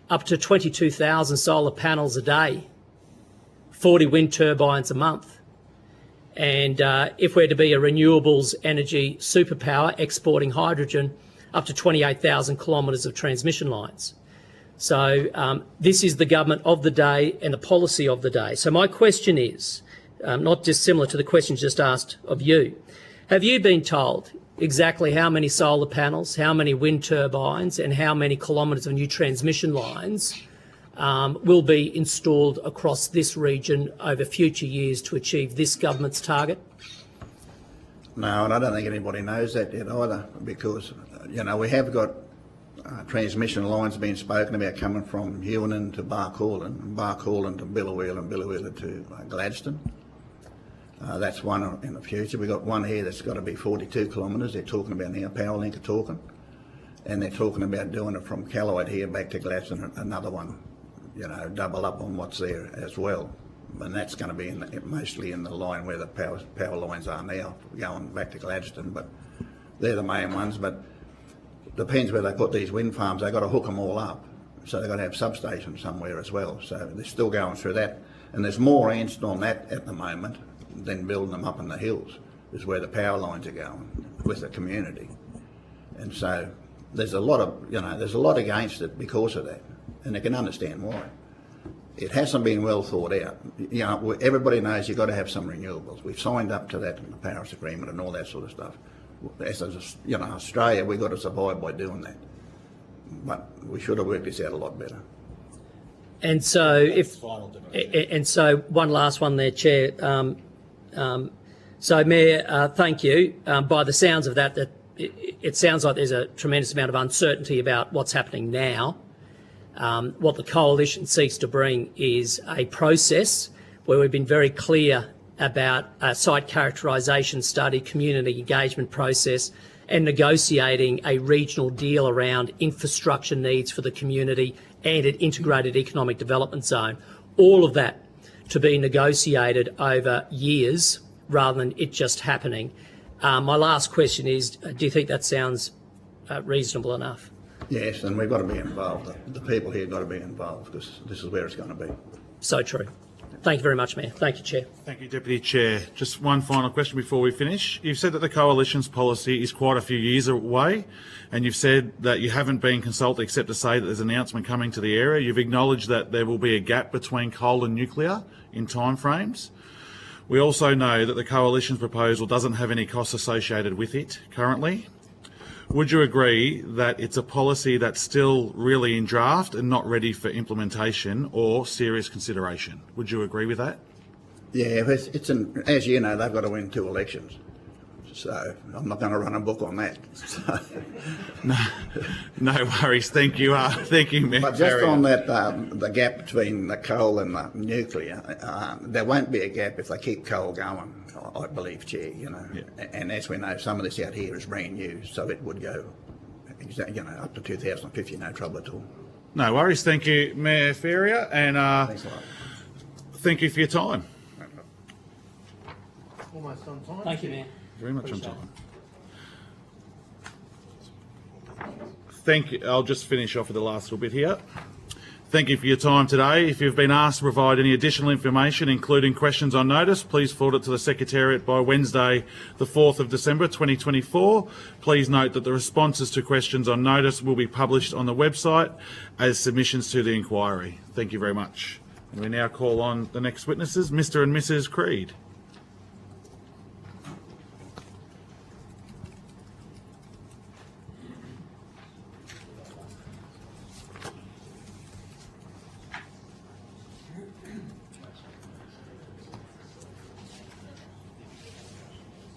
up to 22,000 solar panels a day, 40 wind turbines a month. And if we're to be a renewables energy superpower exporting hydrogen, up to 28,000 kilometres of transmission lines. So this is the government of the day and the policy of the day. So my question is, not dissimilar to the questions just asked of you, have you been told exactly how many solar panels, how many wind turbines and how many kilometres of new transmission lines will be installed across this region over future years to achieve this government's target? No, and I don't think anybody knows that yet either, because, we have got transmission lines being spoken about coming from Hewnan to Barcaldine, and Barcaldine to Biloela, and Biloela to Gladstone. That's one in the future. We've got one here that's got to be 42 kilometres. They're talking about now, Powerlink are talking. And they're talking about doing it from Calloway here back to Gladstone, another one, double up on what's there as well. And that's going to be mostly in the line where the power lines are now, going back to Gladstone. But they're the main ones. But depends where they put these wind farms. They've got to hook them all up. So they've got to have substations somewhere as well. So they're still going through that. And there's more answered on that at the moment than building them up in the hills, is where the power lines are going with the community. And so there's a lot of, there's a lot against it because of that. And I can understand why. It hasn't been well thought out. Everybody knows you've got to have some renewables. We've signed up to that in the Paris Agreement and all that sort of stuff. As Australia, we've got to survive by doing that. but we should have worked this out a lot better. And so, one last one there, Chair. So, Mayor, thank you. By the sounds of that, it sounds like there's a tremendous amount of uncertainty about what's happening now. What the Coalition seeks to bring is a process where we've been very clear about a site characterisation study, community engagement process, and negotiating a regional deal around infrastructure needs for the community and an integrated economic development zone. All of that to be negotiated over years rather than it just happening. My last question is, do you think that sounds reasonable enough? Yes, and we've got to be involved. The people here have got to be involved because this is where it's going to be. So true. Thank you very much, Mayor. Thank you, Chair. Thank you, Deputy Chair. Just one final question before we finish. You've said that the Coalition's policy is quite a few years away, and you've said that you haven't been consulted except to say that there's an announcement coming to the area. You've acknowledged that there will be a gap between coal and nuclear in timeframes. We also know that the Coalition's proposal doesn't have any costs associated with it currently. Would you agree that it's a policy that's still really in draft and not ready for implementation or serious consideration? Would you agree with that? Yeah, as you know, they've got to win 2 elections. So I'm not going to run a book on that. So. No worries. Thank you. Thank you, Mayor. But just on that, the gap between the coal and the nuclear, there won't be a gap if they keep coal going, I believe, Chair, you know. Yeah. And as we know, some of this out here is brand new, so it would go, you know, up to 2050, no trouble at all. No worries. Thank you, Mayor Faria, and Thanks a lot. thank you for your time. Almost on time. Thank you, Mayor. Very much on time. Thank you. I'll just finish off with the last little bit here. Thank you for your time today. If you've been asked to provide any additional information, including questions on notice, please forward it to the Secretariat by Wednesday, the 4th of December 2024. Please note that the responses to questions on notice will be published on the website as submissions to the inquiry. Thank you very much. And we now call on the next witnesses, Mr. and Mrs. Creed.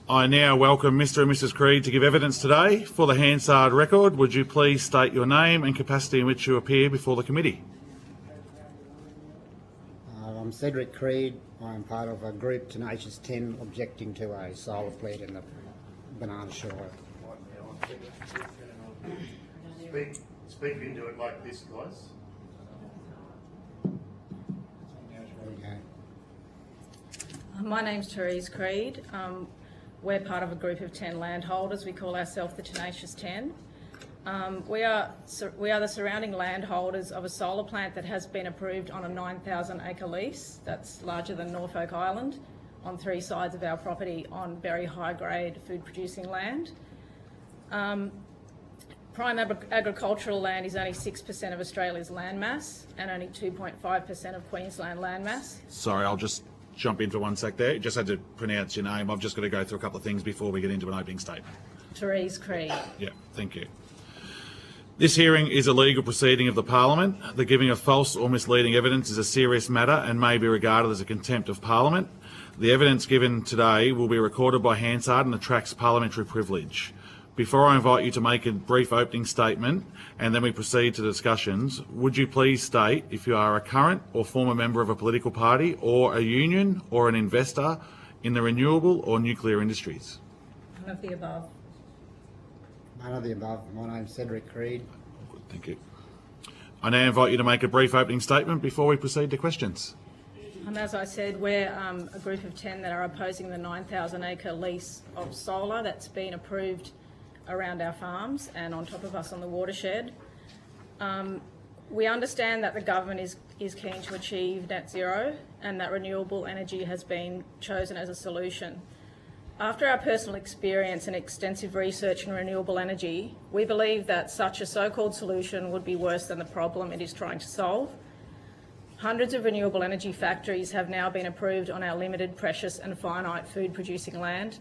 I now welcome Mr. and Mrs. Creed to give evidence today. For the Hansard record, would you please state your name and capacity in which you appear before the committee? I'm Cedric Creed. I'm part of a group, Tenacious 10, objecting to a solar plant in the Banana Shire. Speak into it like this, guys. Okay. My name's Therese Creed. We're part of a group of 10 landholders. We call ourselves the Tenacious 10. We are the surrounding landholders of a solar plant that has been approved on a 9,000 acre lease that's larger than Norfolk Island on 3 sides of our property on very high grade food producing land. Prime agricultural land is only 6% of Australia's landmass and only 2.5% of Queensland landmass. Sorry, I'll just jump in for 1 sec there. You just had to pronounce your name. I've just got to go through a couple of things before we get into an opening statement. Therese Creed. Yeah, thank you. This hearing is a legal proceeding of the Parliament. The giving of false or misleading evidence is a serious matter and may be regarded as a contempt of Parliament. The evidence given today will be recorded by Hansard and attracts parliamentary privilege. Before I invite you to make a brief opening statement and then we proceed to discussions, would you please state if you are a current or former member of a political party or a union or an investor in the renewable or nuclear industries? None of the above. None of the above. My name's Cedric Creed. Good, thank you. I now invite you to make a brief opening statement before we proceed to questions. As I said, we're a group of 10 that are opposing the 9,000 acre lease of solar that's been approved around our farms and on top of us on the watershed. We understand that the government is keen to achieve net zero and that renewable energy has been chosen as a solution. After our personal experience and extensive research in renewable energy, we believe that such a so-called solution would be worse than the problem it is trying to solve. Hundreds of renewable energy factories have now been approved on our limited, precious and finite food producing land.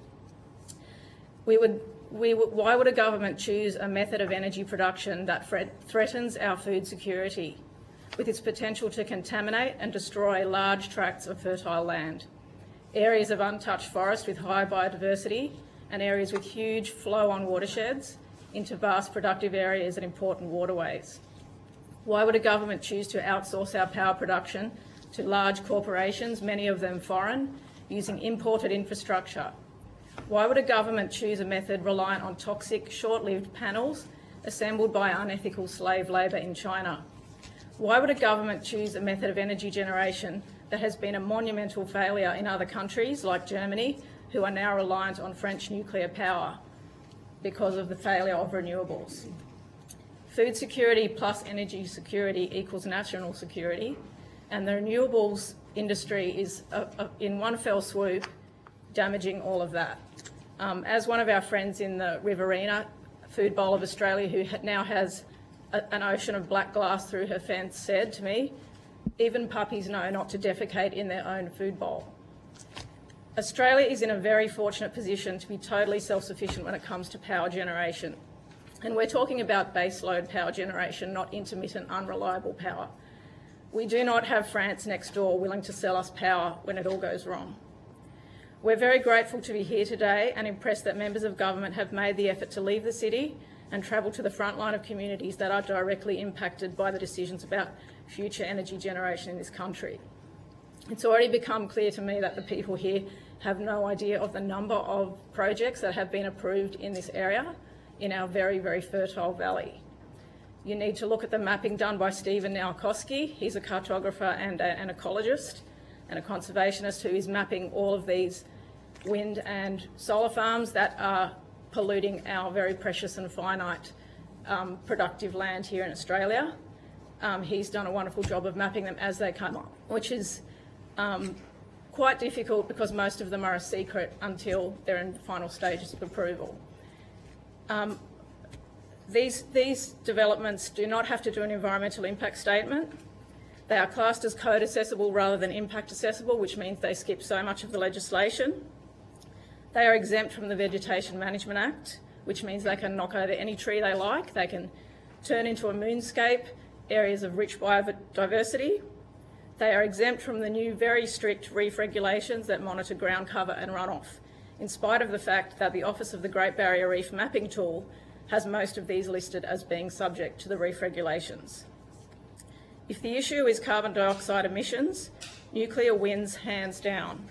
Why would a government choose a method of energy production that threatens our food security, with its potential to contaminate and destroy large tracts of fertile land, areas of untouched forest with high biodiversity, and areas with huge flow-on watersheds into vast productive areas and important waterways? Why would a government choose to outsource our power production to large corporations, many of them foreign, using imported infrastructure? Why would a government choose a method reliant on toxic, short-lived panels assembled by unethical slave labour in China? Why would a government choose a method of energy generation that has been a monumental failure in other countries like Germany, who are now reliant on French nuclear power because of the failure of renewables? Food security plus energy security equals national security, and the renewables industry is, in one fell swoop, damaging all of that. As one of our friends in the Riverina Food Bowl of Australia, who now has an ocean of black glass through her fence, said to me, even puppies know not to defecate in their own food bowl. Australia is in a very fortunate position to be totally self-sufficient when it comes to power generation. And we're talking about baseload power generation, not intermittent, unreliable power. We do not have France next door willing to sell us power when it all goes wrong. We're very grateful to be here today and impressed that members of government have made the effort to leave the city and travel to the front line of communities that are directly impacted by the decisions about future energy generation in this country. It's already become clear to me that the people here have no idea of the number of projects that have been approved in this area, in our very, very fertile valley. You need to look at the mapping done by Stephen Nowakowski. He's a cartographer and an ecologist and a conservationist who is mapping all of these wind and solar farms that are polluting our very precious and finite productive land here in Australia. He's done a wonderful job of mapping them as they come up, which is quite difficult because most of them are a secret until they're in the final stages of approval. These developments do not have to do an environmental impact statement. They are classed as code accessible rather than impact accessible, which means they skip so much of the legislation. They are exempt from the Vegetation Management Act, which means they can knock over any tree they like. They can turn into a moonscape, areas of rich biodiversity. They are exempt from the new very strict reef regulations that monitor ground cover and runoff, in spite of the fact that the Office of the Great Barrier Reef Mapping Tool has most of these listed as being subject to the reef regulations. If the issue is carbon dioxide emissions, nuclear wins hands down.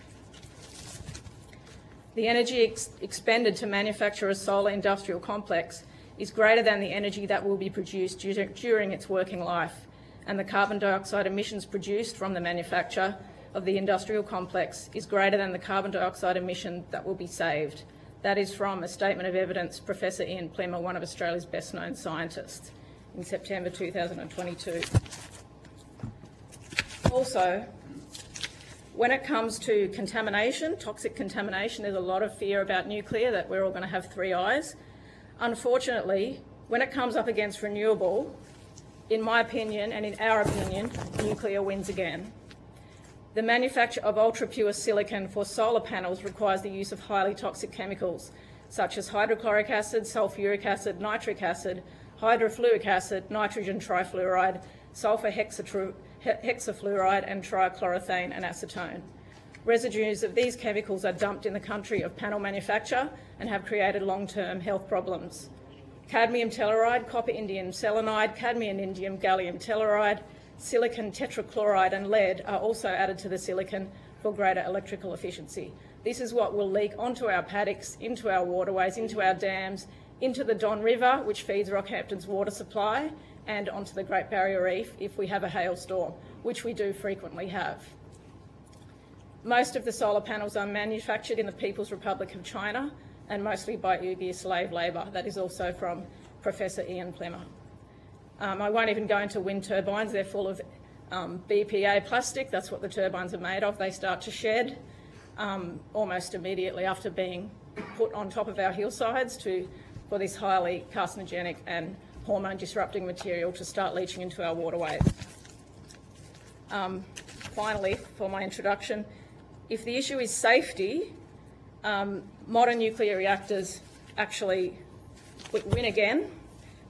The energy expended to manufacture a solar industrial complex is greater than the energy that will be produced during its working life, and the carbon dioxide emissions produced from the manufacture of the industrial complex is greater than the carbon dioxide emission that will be saved. That is from a statement of evidence, Professor Ian Plimmer, one of Australia's best-known scientists, in September 2022. Also, when it comes to contamination, toxic contamination, there's a lot of fear about nuclear, that we're all going to have three eyes. Unfortunately, when it comes up against renewable, in my opinion and in our opinion, nuclear wins again. The manufacture of ultra-pure silicon for solar panels requires the use of highly toxic chemicals such as hydrochloric acid, sulfuric acid, nitric acid, hydrofluoric acid, nitrogen trifluoride, sulfur hexafluoride and trichloroethane and acetone. Residues of these chemicals are dumped in the country of panel manufacture and have created long-term health problems. Cadmium telluride, copper indium selenide, cadmium indium gallium telluride, silicon tetrachloride and lead are also added to the silicon for greater electrical efficiency. This is what will leak onto our paddocks, into our waterways, into our dams, into the Don River, which feeds Rockhampton's water supply, and onto the Great Barrier Reef if we have a hailstorm, which we do frequently have. Most of the solar panels are manufactured in the People's Republic of China and mostly by Uyghur slave labour. That is also from Professor Ian Plimmer. I won't even go into wind turbines. They're full of BPA plastic. That's what the turbines are made of. They start to shed almost immediately after being put on top of our hillsides for this highly carcinogenic and hormone-disrupting material to start leaching into our waterways. Finally, for my introduction, if the issue is safety, modern nuclear reactors actually win again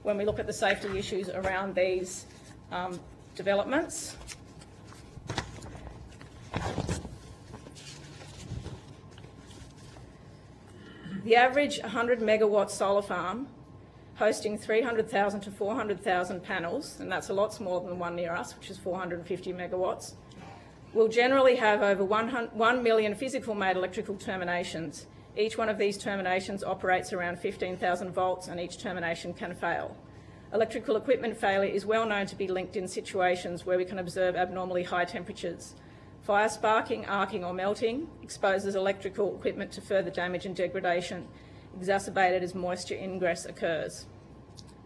when we look at the safety issues around these developments. The average 100 megawatt solar farm hosting 300,000 to 400,000 panels, and that's a lot smaller than the one near us, which is 450 megawatts, will generally have over 1 million physical made electrical terminations. Each one of these terminations operates around 15,000 volts, and each termination can fail. Electrical equipment failure is well known to be linked in situations where we can observe abnormally high temperatures. Fire sparking, arcing or melting exposes electrical equipment to further damage and degradation, exacerbated as moisture ingress occurs.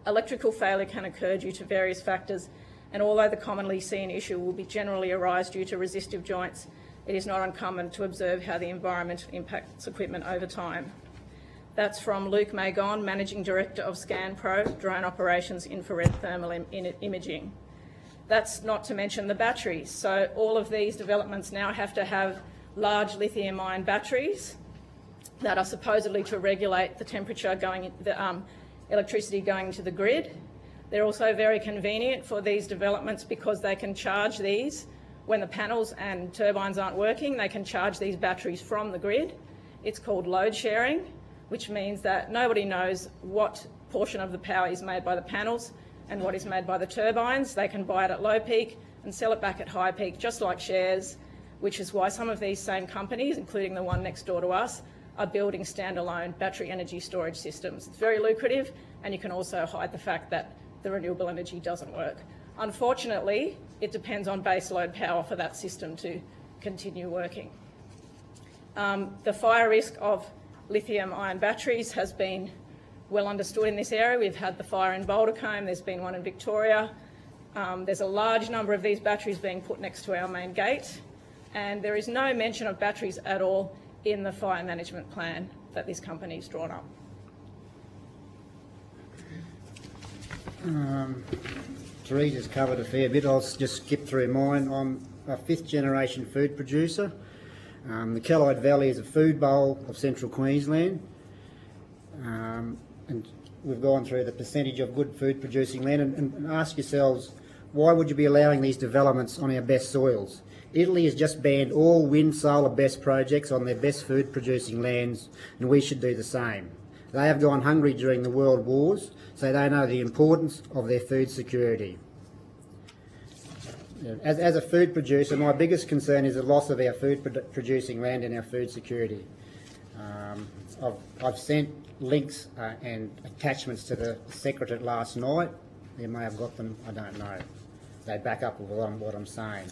Electrical failure can occur due to various factors, and although the commonly seen issue will be generally arise due to resistive joints, it is not uncommon to observe how the environment impacts equipment over time. That's from Luke Magon, Managing Director of ScanPro, Drone Operations Infrared Thermal Imaging. That's not to mention the batteries. So all of these developments now have to have large lithium-ion batteries that are supposedly to regulate the temperature going, the electricity going to the grid. They're also very convenient for these developments because they can charge these when the panels and turbines aren't working. They can charge these batteries from the grid. It's called load sharing, which means that nobody knows what portion of the power is made by the panels and what is made by the turbines. They can buy it at low peak and sell it back at high peak, just like shares, which is why some of these same companies, including the one next door to us, are building standalone battery energy storage systems. It's very lucrative, and you can also hide the fact that the renewable energy doesn't work. Unfortunately, it depends on baseload power for that system to continue working. The fire risk of lithium-ion batteries has been well understood in this area. We've had the fire in Bouldercombe, there's been one in Victoria. There's a large number of these batteries being put next to our main gate, and there is no mention of batteries at all in the fire management plan that this company's drawn up. Teresa's covered a fair bit. I'll just skip through mine. I'm a fifth-generation food producer. The Callide Valley is a food bowl of central Queensland, and we've gone through the percentage of good food-producing land, and ask yourselves, why would you be allowing these developments on our best soils? Italy has just banned all wind, solar, BESS projects on their best food-producing lands, and we should do the same. They have gone hungry during the world wars, so they know the importance of their food security. As a food producer, my biggest concern is the loss of our food-producing land and our food security. I've sent links and attachments to the Secretariat last night. They may have got them, I don't know. They back up with what I'm saying.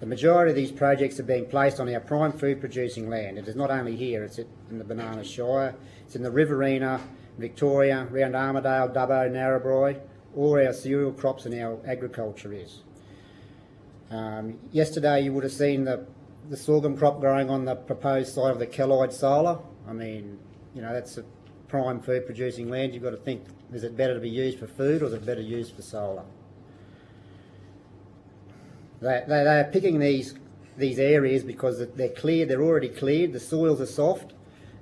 The majority of these projects are being placed on our prime food-producing land. It is not only here, it's in the Banana Shire, it's in the Riverina, Victoria, around Armidale, Dubbo, Narrabri, all our cereal crops and our agriculture is. Yesterday you would have seen the sorghum crop growing on the proposed site of the Callide Solar. I mean, you know, that's a prime food-producing land. You've got to think, is it better to be used for food or is it better used for solar? They are picking these areas because they're cleared, they're already cleared, the soils are soft,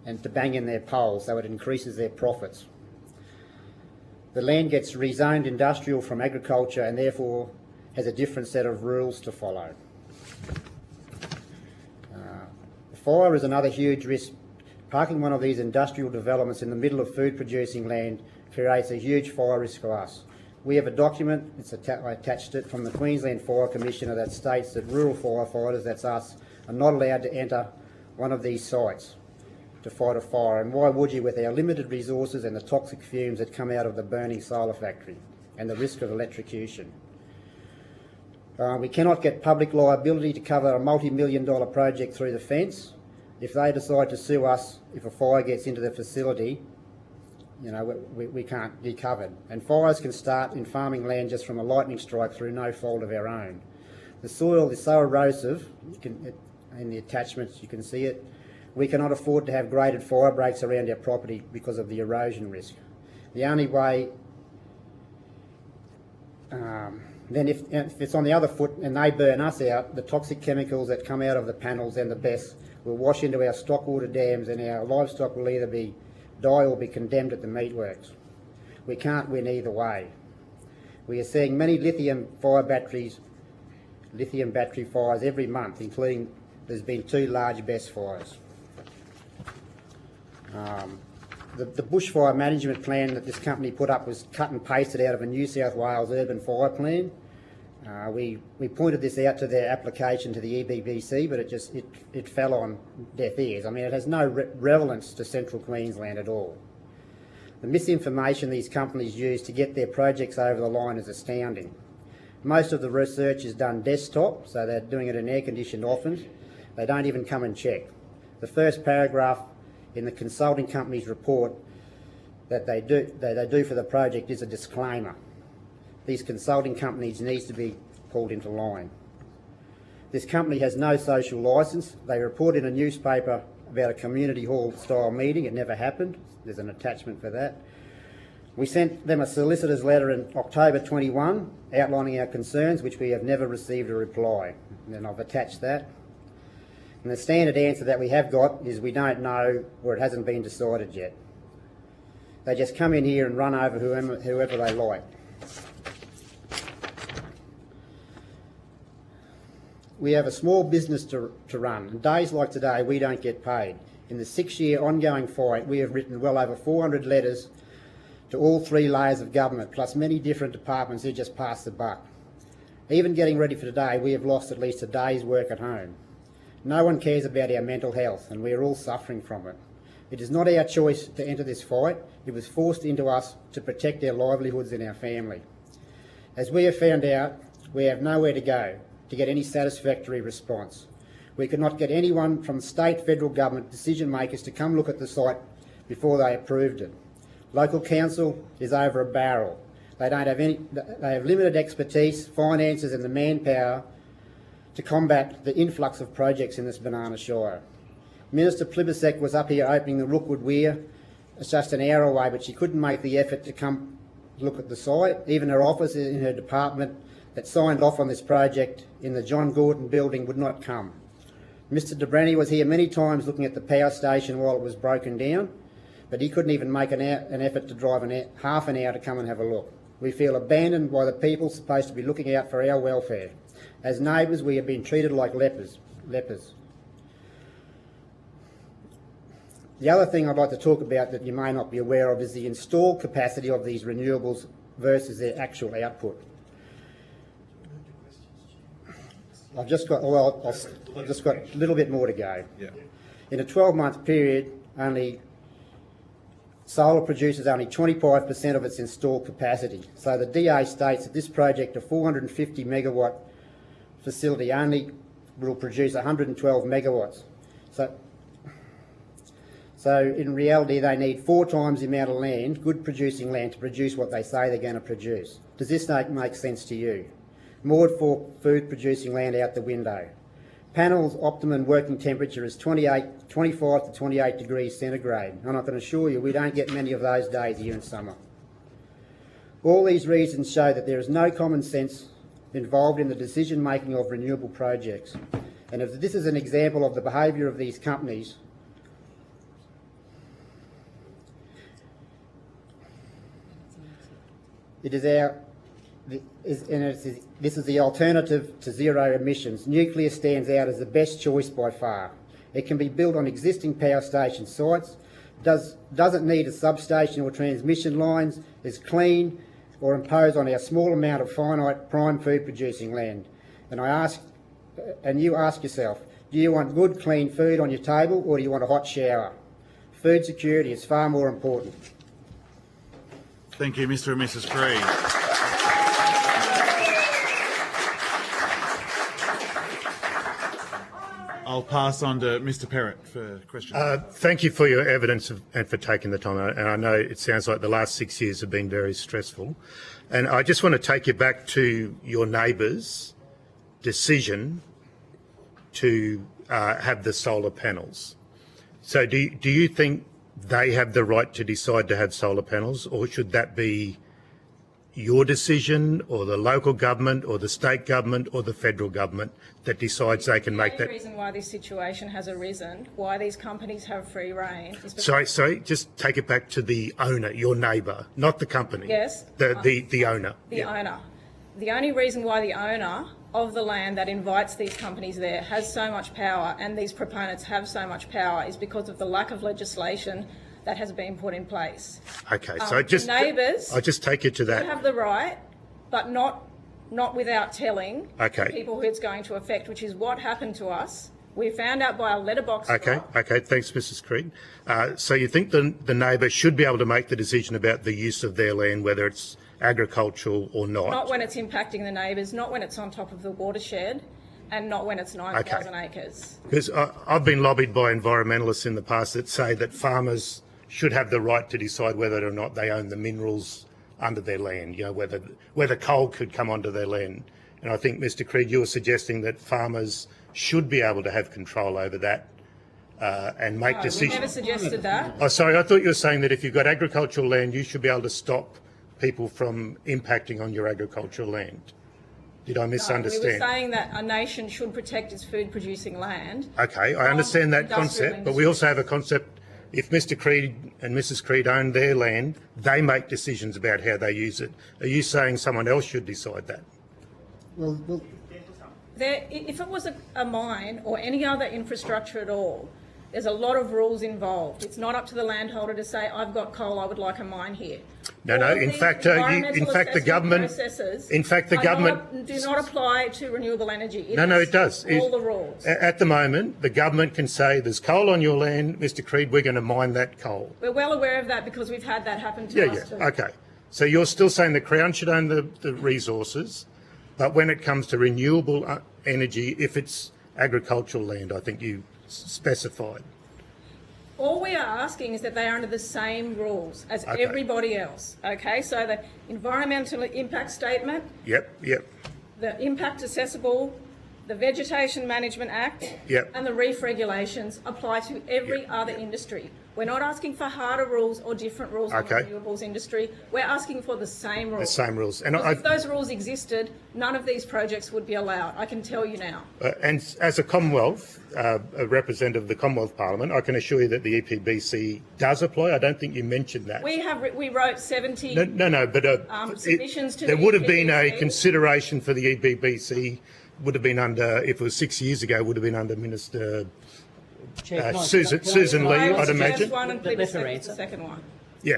and to bang in their poles, so it increases their profits. The land gets rezoned industrial from agriculture and therefore has a different set of rules to follow. Fire is another huge risk. Parking one of these industrial developments in the middle of food-producing land creates a huge fire risk for us. We have a document, I attached it, from the Queensland Fire Commissioner that states that rural firefighters, that's us, are not allowed to enter one of these sites to fight a fire. And why would you, with our limited resources and the toxic fumes that come out of the burning solar factory and the risk of electrocution? We cannot get public liability to cover a multi-million-dollar project through the fence. If they decide to sue us, if a fire gets into the facility, you know, we can't be covered. And fires can start in farming land just from a lightning strike through no fault of our own. The soil is so erosive, in the attachments you can see it, we cannot afford to have graded fire breaks around our property because of the erosion risk. The only way, then if it's on the other foot and they burn us out, the toxic chemicals that come out of the panels and the BESS will wash into our stockwater dams and our livestock will either be die or be condemned at the meatworks. We can't win either way. We are seeing many lithium battery fires every month, including there's been 2 large BESS fires. The bushfire management plan that this company put up was cut and pasted out of a New South Wales urban fire plan. We pointed this out to their application to the EBBC, but it fell on deaf ears. I mean, it has no relevance to central Queensland at all. The misinformation these companies use to get their projects over the line is astounding. Most of the research is done desktop, so they're doing it in air-conditioned offices. They don't even come and check. The first paragraph in the consulting company's report that they do for the project is a disclaimer. These consulting companies need to be pulled into line. This company has no social licence. They report in a newspaper about a community hall style meeting. It never happened. There's an attachment for that. We sent them a solicitor's letter in October 21 outlining our concerns, which we have never received a reply. And I've attached that. And the standard answer that we have got is we don't know, or it hasn't been decided yet. They just come in here and run over whoever they like. We have a small business to run, and days like today we don't get paid. In the 6-year ongoing fight, we have written well over 400 letters to all 3 layers of government, plus many different departments who just pass the buck. Even getting ready for today, we have lost at least a day's work at home. No one cares about our mental health, and we are all suffering from it. It is not our choice to enter this fight. It was forced into us to protect our livelihoods and our family. As we have found out, we have nowhere to go to get any satisfactory response. We could not get anyone from state, federal government decision makers to come look at the site before they approved it. Local council is over a barrel. They have limited expertise, finances and the manpower to combat the influx of projects in this banana shire. Minister Plibersek was up here opening the Rookwood Weir. It's just an hour away, but she couldn't make the effort to come look at the site. Even her office in her department that signed off on this project in the John Gordon building would not come. Mr Debrani was here many times looking at the power station while it was broken down, but he couldn't even make an effort to drive half an hour to come and have a look. We feel abandoned by the people supposed to be looking out for our welfare. As neighbours, we have been treated like lepers. The other thing I'd like to talk about that you may not be aware of is the installed capacity of these renewables versus their actual output. I've just got a little bit more to go. Yeah. In a 12-month period, solar produces only 25% of its installed capacity. So the DA states that this project, a 450 megawatt facility, only will produce 112 megawatts. So in reality, they need 4 times the amount of land, good producing land, to produce what they say they're going to produce. Does this make sense to you? Moored for food producing land out the window. Panel's optimum working temperature is 25 to 28 degrees centigrade, and I can assure you we don't get many of those days here in summer. All these reasons show that there is no common sense involved in the decision making of renewable projects, and if this is an example of the behaviour of these companies, this is the alternative to zero emissions. Nuclear stands out as the best choice by far. It can be built on existing power station sites, doesn't need a substation or transmission lines, is clean, or imposed on our small amount of finite prime food producing land. And you ask yourself, do you want good, clean food on your table, or do you want a hot shower? Food security is far more important. Thank you, Mr and Mrs Cree. I'll pass on to Mr Perrott for questions. Thank you for your evidence and for taking the time. And I know it sounds like the last 6 years have been very stressful. And I just want to take you back to your neighbour's decision to have the solar panels. So do you think they have the right to decide to have solar panels, or should that be your decision or the local government or the state government or the federal government that decides they can make The that? reason why this situation has arisen, why these companies have free rein, is because Sorry, just take it back to the owner, your neighbour, not the company. Yes. The owner. the owner. The only reason why the owner of the land that invites these companies there has so much power, and these proponents have so much power, is because of the lack of legislation that has been put in place. Okay, so neighbours I just take you to They that. have the right, but not without telling Okay. the people who it's going to affect, which is what happened to us. We found out by a letterbox drop. Okay, thanks, Mrs. Creed. So you think the neighbour should be able to make the decision about the use of their land, whether it's agricultural or not? Not when it's impacting the neighbours, not when it's on top of the watershed, and not when it's 9,000 acres. Because I've been lobbied by environmentalists in the past that say that farmers should have the right to decide whether or not they own the minerals under their land, you know, whether coal could come onto their land. And I think, Mr. Creed, you were suggesting that farmers should be able to have control over that and make We decisions. never suggested that. Oh, sorry, I thought you were saying that if you've got agricultural land, you should be able to stop people from impacting on your agricultural land. Did I We were misunderstand? saying that a nation should protect its food-producing land. Okay, I understand that industrial concept, but we also have a concept, if Mr. Creed and Mrs. Creed own their land, they make decisions about how they use it. Are you saying someone else should decide that? If it was a mine or any other infrastructure at all, there's a lot of rules involved. It's not up to the landholder to say, I've got coal, I would like a mine here. No, All no. of In these fact, environmental the assessment government. processes In fact, the are government. do not apply to renewable energy. No, it does. All the rules. At the moment, the government can say, "There's coal on your land, Mr. Creed. We're going to mine that coal." We're well aware of that because we've had that happen to us too. Okay. So you're still saying the Crown should own the resources, but when it comes to renewable energy, if it's agricultural land, I think you specified. All we are asking is that they are under the same rules as Okay. everybody else. Okay, so the environmental impact statement, Yep. the impact assessable, the Vegetation Management Act, Yep. and the reef regulations apply to every other industry. We're not asking for harder rules or different rules in the Okay. renewables industry. We're asking for the same rules. The same rules. And Because if those rules existed, none of these projects would be allowed. I can tell you now. And as a Commonwealth, a representative of the Commonwealth Parliament, I can assure you that the EPBC does apply. I don't think you mentioned that. We wrote 70 No, but submissions to there the would have been a EPBC. consideration for the EPBC, would have been under, if it was 6 years ago, would have been under Minister Susan Lee, I was I'd the imagine. first one and Plebiscite was the second one. Yeah.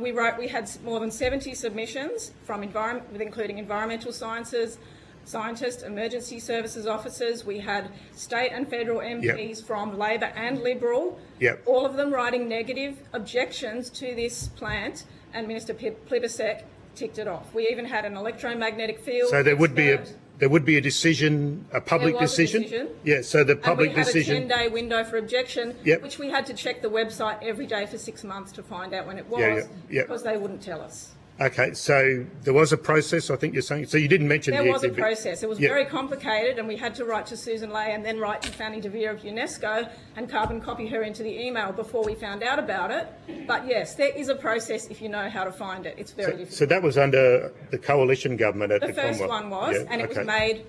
We had more than 70 submissions from including environmental sciences, scientists, emergency services officers. We had state and federal MPs from Labor and Liberal, Yep. all of them writing negative objections to this plant, and Minister Plebiscite ticked it off. We even had an electromagnetic field. So there would be expert. there would be a decision, a public There was a decision? decision. Yeah, so the public and we had decision. a 10-day window for objection, Yep. which we had to check the website every day for 6 months to find out when it was, Yeah. because they wouldn't tell us. Okay, so there was a process, I think you're saying. So you didn't mention There the was a EPB. process. It was Yeah. very complicated, and we had to write to Susan Lay and then write to Fanny De Vere of UNESCO and carbon copy her into the email before we found out about it. But yes, there is a process if you know how to find it. It's very difficult. So that was under the coalition government at the The first Commonwealth? one was, Yeah, and it okay. was made.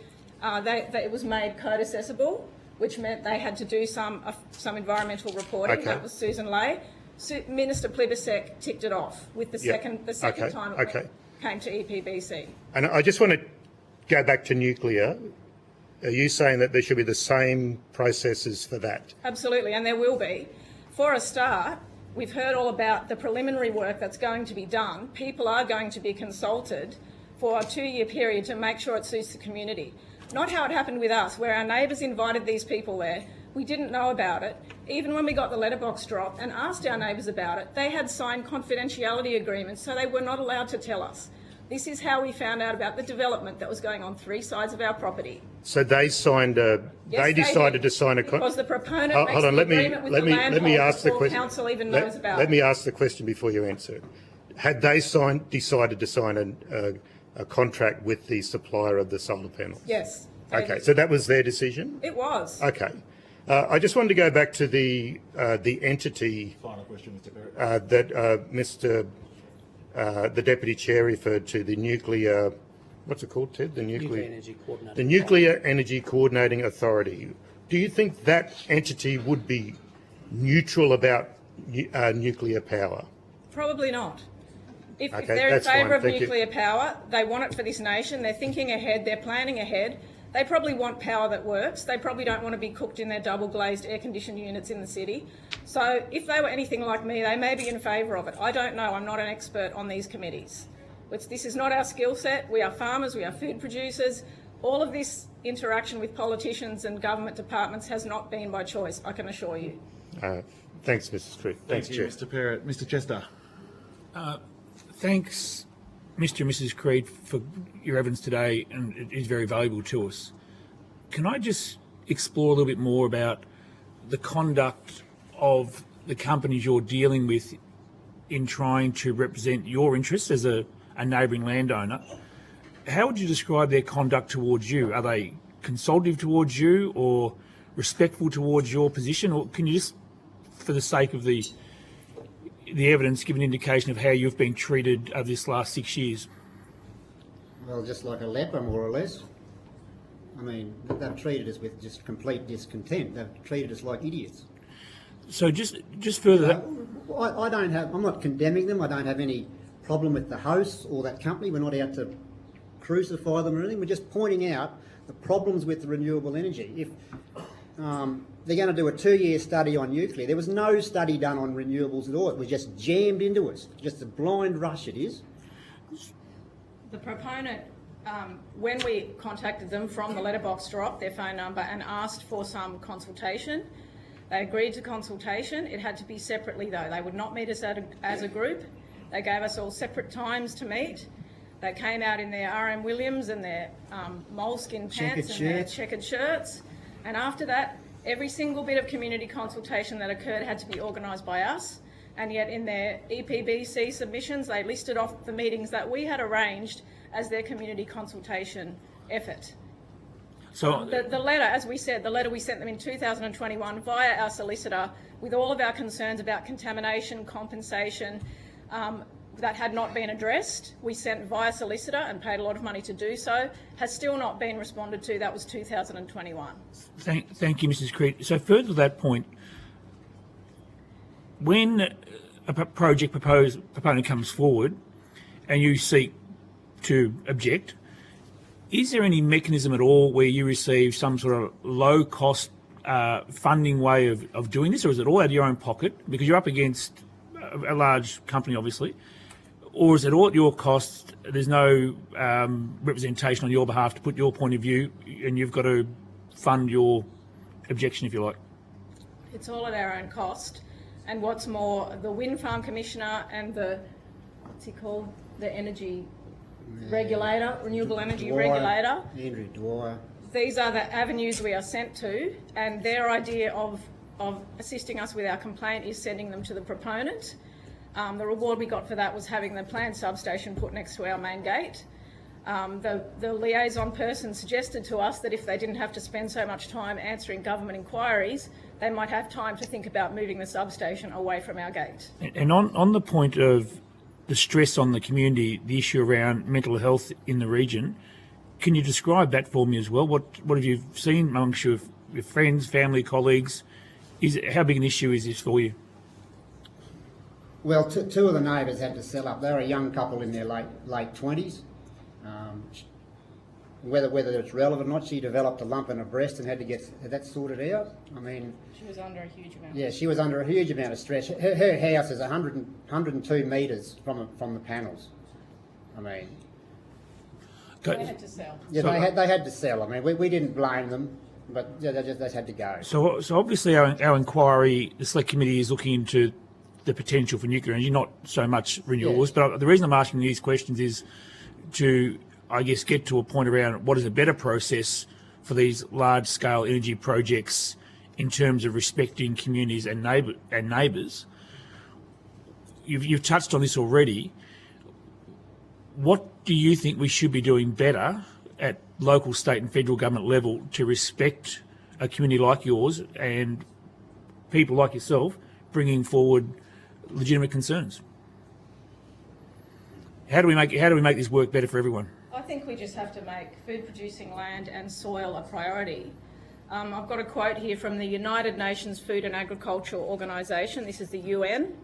It was made code accessible, which meant they had to do some environmental reporting. Okay. That was Susan Lay. Minister Plebiscite ticked it off with the Yeah. second Okay, time okay. it came to EPBC. And I just want to go back to nuclear. Are you saying that there should be the same processes for that? Absolutely, and there will be. For a start, we've heard all about the preliminary work that's going to be done. People are going to be consulted for a 2-year period to make sure it suits the community. Not how it happened with us, where our neighbours invited these people there. We didn't know about it. Even when we got the letterbox drop and asked our neighbours about it, they had signed confidentiality agreements, so they were not allowed to tell us. This is how we found out about the development that was going on 3 sides of our property. So they signed a. Yes, they decided did, to sign a. because the proponent Hold makes on, the let me agreement with the landholder ask the before question. council even knows about Let it. me ask the question before you answer it. Had they decided to sign a contract with the supplier of the solar panels? Yes. Okay, so that was their decision? It was. Okay. I just wanted to go back to the entity Final question, Mr. Barrett. that Mr. the Deputy Chair referred to the nuclear, what's it called, Ted? Nuclear Energy Coordinating The Nuclear Energy Coordinating Authority. Do you think that entity would be neutral about nuclear power? Probably not. If Okay, they're in that's fine, favour of thank you. nuclear power, they want it for this nation, they're thinking ahead, they're planning ahead, they probably want power that works, they probably don't want to be cooked in their double-glazed air-conditioned units in the city. So if they were anything like me, they may be in favour of it. I don't know, I'm not an expert on these committees. This is not our skill set. We are farmers, we are food producers. All of this interaction with politicians and government departments has not been by choice, I can assure you. Thanks, Mrs. Creed. Thanks, Thank you, Chair. Mr. Perrott. Mr. Chester. Thanks, Mr. and Mrs. Creed, for your evidence today, and it is very valuable to us. Can I just explore a little bit more about the conduct of the companies you're dealing with in trying to represent your interests as a neighbouring landowner? How would you describe their conduct towards you? Are they consultative towards you or respectful towards your position? Or can you just, for the sake of the evidence, give an indication of how you've been treated over this last 6 years? Well, just like a leper, more or less. I mean, they've treated us with just complete discontent. They've treated us like idiots. So just further that, I don't have, I'm not condemning them. I don't have any problem with the hosts or that company. We're not out to crucify them or anything. We're just pointing out the problems with renewable energy. If they're going to do a 2-year study on nuclear, there was no study done on renewables at all. It was just jammed into us. Just a blind rush it is. The proponent, when we contacted them from the letterbox drop, their phone number, and asked for some consultation, they agreed to consultation. It had to be separately though. They would not meet us as a group. They gave us all separate times to meet. They came out in their R.M. Williams and their moleskin pants and their checkered shirts. And after that, every single bit of community consultation that occurred had to be organised by us. And yet in their EPBC submissions, they listed off the meetings that we had arranged as their community consultation effort. so The letter, as we said, the letter we sent them in 2021 via our solicitor with all of our concerns about contamination, compensation, that had not been addressed. We sent via solicitor and paid a lot of money to do so, has still not been responded to. That was 2021. thank you, Mrs. Creed. So further to that point, when a project proponent comes forward and you seek to object, is there any mechanism at all where you receive some sort of low-cost funding way of doing this, or is it all out of your own pocket because you're up against a large company, obviously, or is it all at your cost? There's no representation on your behalf to put your point of view, and you've got to fund your objection, if you like? It's all at our own cost. And what's more, the Wind Farm Commissioner and the, what's he called, the energy regulator, renewable energy regulator, Andrew Dwyer. These are the avenues we are sent to, and their idea of assisting us with our complaint is sending them to the proponent. The reward we got for that was having the planned substation put next to our main gate. The liaison person suggested to us that if they didn't have to spend so much time answering government inquiries, they might have time to think about moving the substation away from our gate. And on the point of the stress on the community, the issue around mental health in the region, can you describe that for me as well? What have you seen amongst your friends, family, colleagues? How big an issue is this for you? Well, two of the neighbours had to sell up. They were a young couple in their late 20s. Whether it's relevant or not, she developed a lump in her breast and had to get that sorted out. I mean, She was under a huge amount. yeah, she was under a huge amount of stress. Her house is 102 metres from the panels. I mean, They had to sell. yeah, they had to sell. I mean, we didn't blame them, but yeah, they just had to go. So obviously our inquiry, the Select Committee is looking into the potential for nuclear energy, not so much renewables. Yeah. But the reason I'm asking these questions is to, I guess, get to a point around what is a better process for these large-scale energy projects in terms of respecting communities and neighbours. You've touched on this already. What do you think we should be doing better at local, state and federal government level to respect a community like yours and people like yourself bringing forward legitimate concerns? How do we make this work better for everyone? I think we just have to make food-producing land and soil a priority. I've got a quote here from the United Nations Food and Agriculture Organisation. This is the UN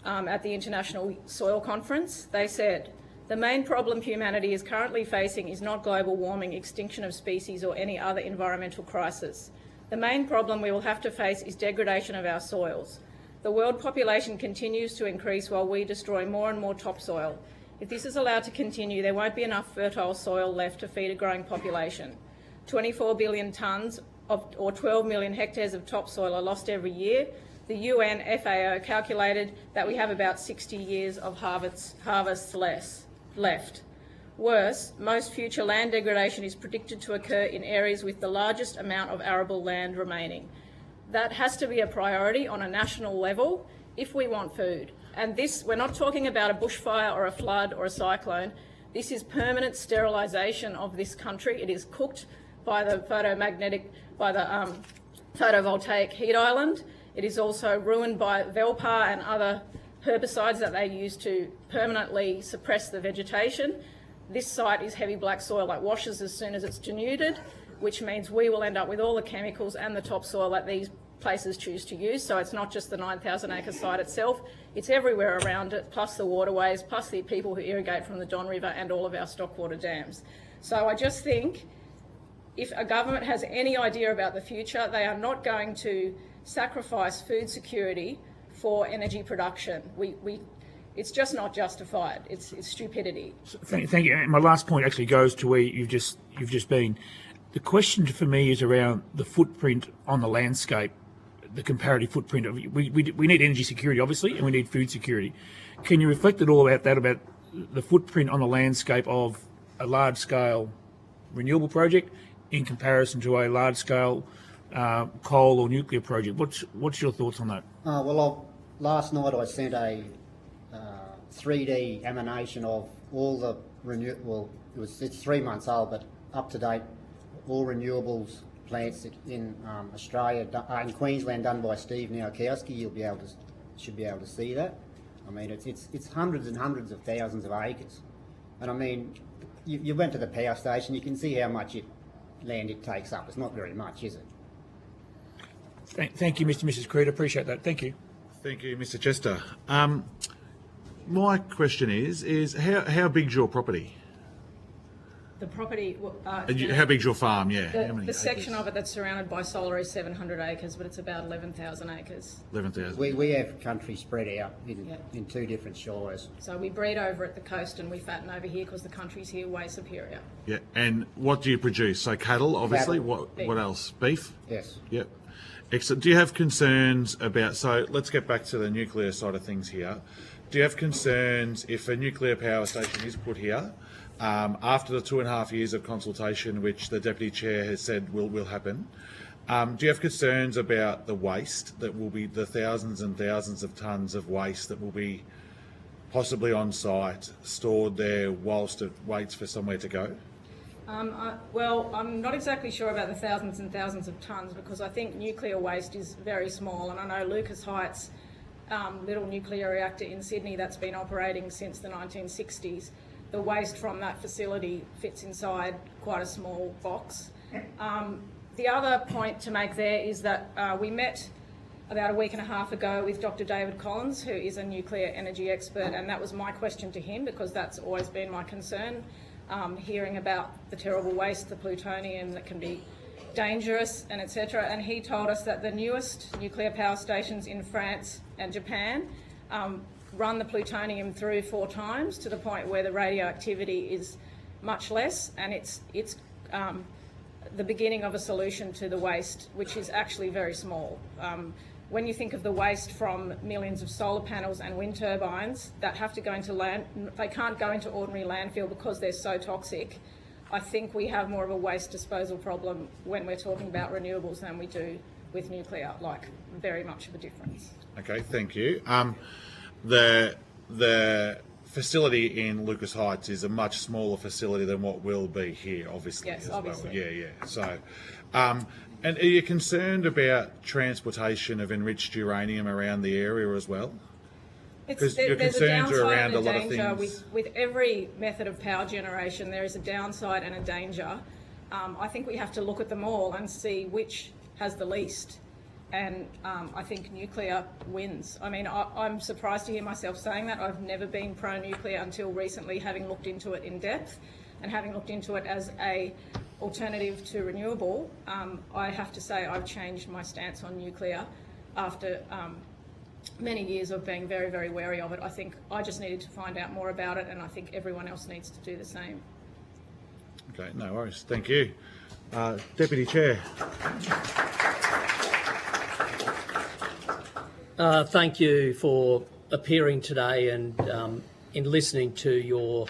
at the International Soil Conference. They said, "The main problem humanity is currently facing is not global warming, extinction of species or any other environmental crisis. The main problem we will have to face is degradation of our soils. The world population continues to increase while we destroy more and more topsoil. If this is allowed to continue, there won't be enough fertile soil left to feed a growing population. 24 billion tonnes or 12 million hectares of topsoil are lost every year. The UN FAO calculated that we have about 60 years of harvests left. Worse, most future land degradation is predicted to occur in areas with the largest amount of arable land remaining. That has to be a priority on a national level if we want food. And this, we're not talking about a bushfire or a flood or a cyclone. This is permanent sterilisation of this country. It is cooked by the photovoltaic heat island. It is also ruined by Velpar and other herbicides that they use to permanently suppress the vegetation. This site is heavy black soil that washes as soon as it's denuded, which means we will end up with all the chemicals and the topsoil that these places choose to use. So it's not just the 9,000 acre site itself, it's everywhere around it, plus the waterways, plus the people who irrigate from the Don River and all of our stockwater dams. So I just think if a government has any idea about the future, they are not going to sacrifice food security for energy production. It's just not justified. It's stupidity. Thank you. And my last point actually goes to where you've just been. The question for me is around the footprint on the landscape, the comparative footprint of we need energy security, obviously, and we need food security. Can you reflect at all about that, about the footprint on the landscape of a large-scale renewable project in comparison to a large-scale coal or nuclear project? What's your thoughts on that? Last night I sent a 3D emanation of all the it's 3 months old, but up to date, all renewables plants in Australia, in Queensland, done by Steve Nowakowski. Should be able to see that. I mean, it's hundreds and hundreds of thousands of acres, and I mean, you went to the power station. You can see how much land it takes up. It's not very much, is it? Thank you, Mr. and Mrs. Creed. Appreciate that. Thank you. Thank you, Mr. Chester. My question is how big's your property? The property... how big's your farm, yeah? The section of it that's surrounded by solar is 700 acres, but it's about 11,000 acres. 11,000. We have country spread out in two different shires. So we breed over at the coast and we fatten over here because the country's here way superior. Yeah, and what do you produce? So cattle, obviously. Cattle. What else? Beef? Yes. Yep. Excellent. Do you have concerns about... So let's get back to the nuclear side of things here. Do you have concerns if a nuclear power station is put here, after the 2.5 years of consultation, which the Deputy Chair has said will happen, do you have concerns about the waste that will be, the thousands and thousands of tonnes of waste that will be possibly on site, stored there whilst it waits for somewhere to go? Well, I'm not exactly sure about the thousands and thousands of tonnes because I think nuclear waste is very small, and I know Lucas Heights, little nuclear reactor in Sydney that's been operating since the 1960s, the waste from that facility fits inside quite a small box. The other point to make there is that we met about a week and a half ago with Dr. David Collins, who is a nuclear energy expert, and that was my question to him because that's always been my concern, hearing about the terrible waste, the plutonium that can be dangerous and etc. And he told us that the newest nuclear power stations in France and Japan run the plutonium through 4 times to the point where the radioactivity is much less, and it's the beginning of a solution to the waste, which is actually very small. When you think of the waste from millions of solar panels and wind turbines that have to go into land, they can't go into ordinary landfill because they're so toxic. I think we have more of a waste disposal problem when we're talking about renewables than we do with nuclear, like very much of a difference. Okay, thank you. The facility in Lucas Heights is a much smaller facility than what will be here, obviously. Yes, as obviously. Well. Yeah. So, and are you concerned about transportation of enriched uranium around the area as well? Because your There's a concerns are downside around and a lot of danger things. with every method of power generation. There is a downside and a danger. I think we have to look at them all and see which has the least. And I think nuclear wins. I mean, I'm surprised to hear myself saying that. I've never been pro-nuclear until recently, having looked into it in depth and having looked into it as a alternative to renewable. I have to say I've changed my stance on nuclear after many years of being very, very wary of it. I think I just needed to find out more about it, and I think everyone else needs to do the same. Okay, no worries. Thank you. Deputy Chair. Thank you for appearing today and in listening to your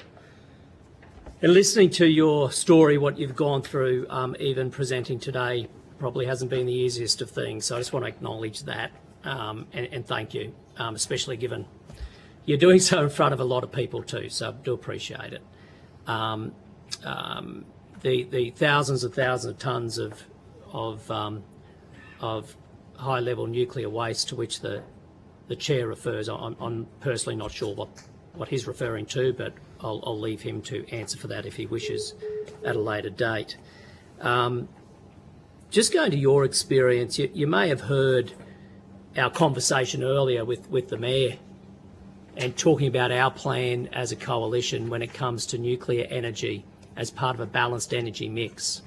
story, what you've gone through. Even presenting today probably hasn't been the easiest of things. So I just want to acknowledge that and thank you, especially given you're doing so in front of a lot of people too. So I do appreciate it. The thousands and thousands of tonnes of high-level nuclear waste to which the chair refers, I'm personally not sure what he's referring to, but I'll leave him to answer for that if he wishes at a later date. Just going to your experience, you may have heard our conversation earlier with the Mayor and talking about our plan as a coalition when it comes to nuclear energy as part of a balanced energy mix,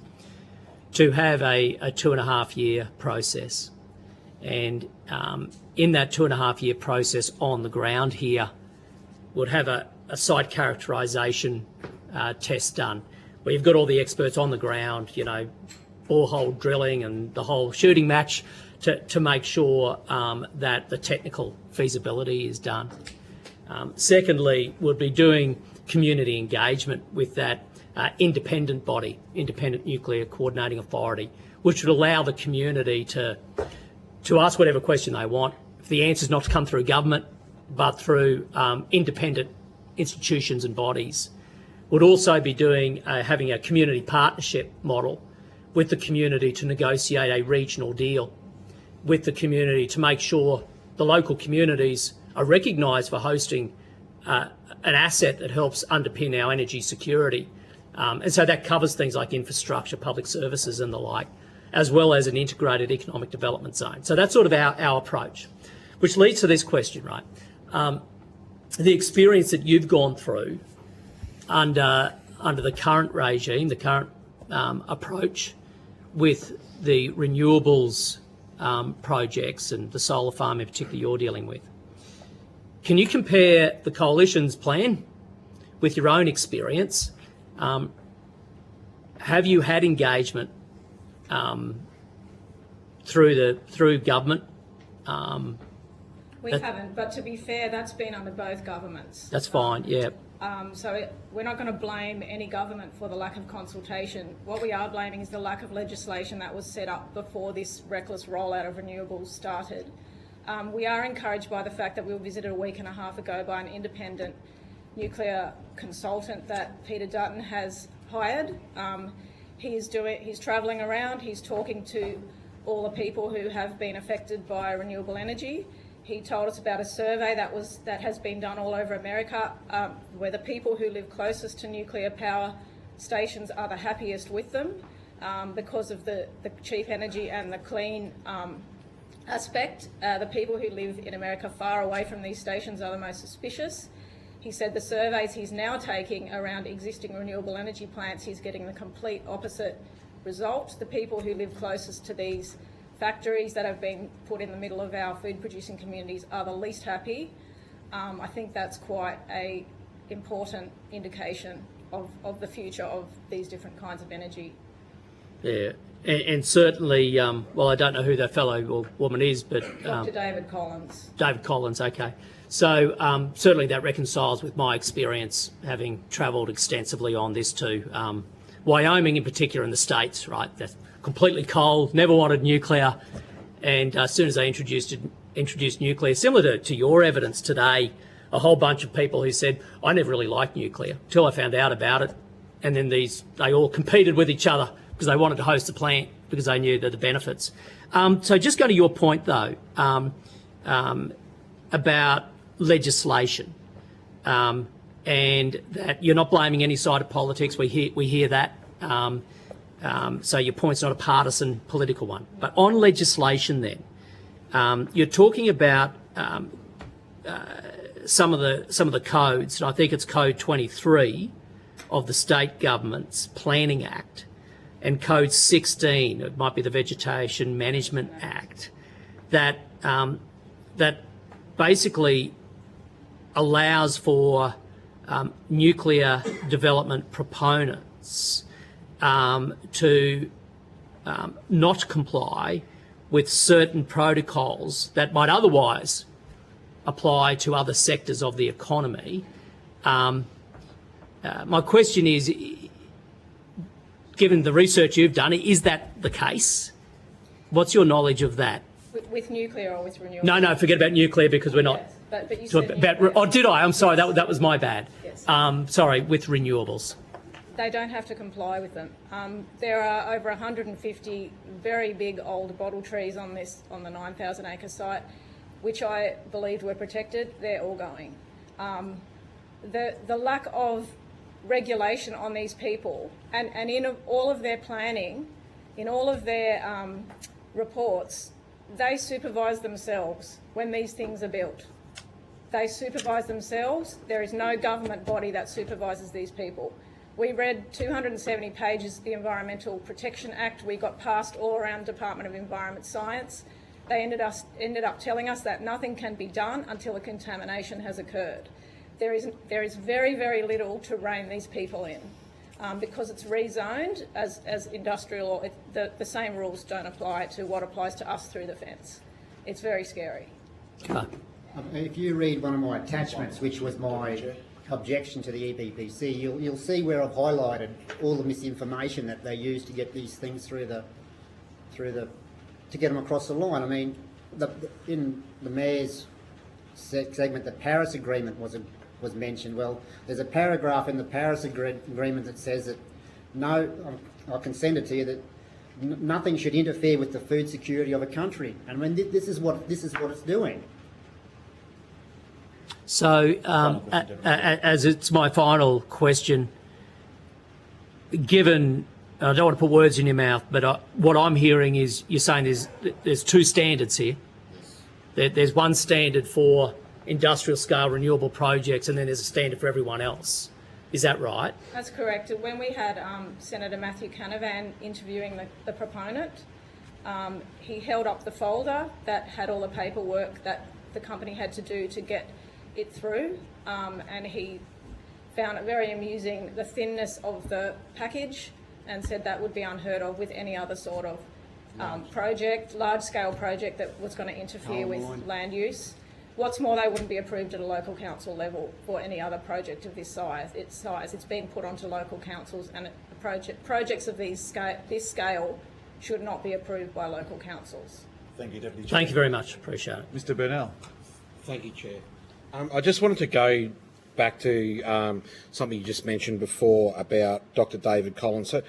to have a 2.5-year process. And in that 2.5-year process on the ground here, we'll have a site characterisation test done, where you've got all the experts on the ground, you know, borehole drilling and the whole shooting match to make sure that the technical feasibility is done. Secondly, we'll be doing community engagement with that independent body, Independent Nuclear Coordinating Authority, which would allow the community to ask whatever question they want. If the answer is not to come through government, but through independent institutions and bodies. Would also be doing having a community partnership model with the community to negotiate a regional deal with the community to make sure the local communities are recognised for hosting an asset that helps underpin our energy security. And so that covers things like infrastructure, public services and the like, as well as an integrated economic development zone. So that's sort of our approach, which leads to this question, right? The experience that you've gone through under the current regime, the current approach with the renewables projects and the solar farm in particular you're dealing with. Can you compare the Coalition's plan with your own experience? Have you had engagement through government? We haven't, but to be fair, that's been under both governments. That's fine, yeah. So we're not going to blame any government for the lack of consultation. What we are blaming is the lack of legislation that was set up before this reckless rollout of renewables started. We are encouraged by the fact that we were visited a week and a half ago by an independent nuclear consultant that Peter Dutton has hired. He's travelling around, he's talking to all the people who have been affected by renewable energy. He told us about a survey that has been done all over America, where the people who live closest to nuclear power stations are the happiest with them because of the cheap energy and the clean aspect. The people who live in America far away from these stations are the most suspicious. He said the surveys he's now taking around existing renewable energy plants, he's getting the complete opposite result. The people who live closest to these factories that have been put in the middle of our food producing communities are the least happy. I think that's quite an important indication of the future of these different kinds of energy. Yeah, and certainly, well, I don't know who that fellow or woman is, but... Dr. David Collins. David Collins, okay. So certainly that reconciles with my experience, having travelled extensively on this too. Wyoming in particular in the States, right? That's completely cold, never wanted nuclear, and as soon as they introduced nuclear, similar to your evidence today, a whole bunch of people who said, I never really liked nuclear until I found out about it, and then they all competed with each other because they wanted to host the plant because they knew the benefits. So just going to your point though, about legislation, and that you're not blaming any side of politics. We hear that. So your point's not a partisan political one. But on legislation, then you're talking about some of the codes. And I think it's Code 23 of the State Government's Planning Act, and Code 16, it might be the Vegetation Management Act, that that basically allows for nuclear development proponents to not comply with certain protocols that might otherwise apply to other sectors of the economy. My question is, given the research you've done, is that the case? What's your knowledge of that? With nuclear or with renewables? No, forget about nuclear because we're not. Yes, but you said Oh, did I? I'm sorry, that was my bad. Yes. Sorry, with renewables. They don't have to comply with them. There are over 150 very big old bottle trees on the 9,000 acre site, which I believed were protected. They're all going. The lack of regulation on these people, and in all of their planning, in all of their reports, they supervise themselves when these things are built. They supervise themselves. There is no government body that supervises these people. We read 270 pages of the Environmental Protection Act. We got passed all around Department of Environment Science. They ended up telling us that nothing can be done until a contamination has occurred. There is very, very little to rein these people in because it's rezoned as industrial. The same rules don't apply to what applies to us through the fence. It's very scary. If you read one of my attachments, which was my objection to the EPPC, you'll see where I've highlighted all the misinformation that they use to get these things to get them across the line. I mean, in the Mayor's segment, the Paris Agreement was mentioned. Well, there's a paragraph in the Paris Agreement that says that I can send it to you, that nothing should interfere with the food security of a country. And I mean, this is what it's doing. So, as it's my final question, given, I don't want to put words in your mouth, but what I'm hearing is you're saying there's two standards here. There's one standard for industrial scale renewable projects, and then there's a standard for everyone else. Is that right? That's correct. When we had Senator Matthew Canavan interviewing the proponent, he held up the folder that had all the paperwork that the company had to do to get it through, and he found it very amusing, the thinness of the package, and said that would be unheard of with any other sort of large-scale project that was going to interfere with land use. What's more, they wouldn't be approved at a local council level for any other project of this size. It's been put onto local councils, and projects of this scale should not be approved by local councils. Thank you, Deputy Chair. Thank you very much. Appreciate it. Mr. Burnell. Thank you, Chair. I just wanted to go back to something you just mentioned before about Dr. David Collins. So,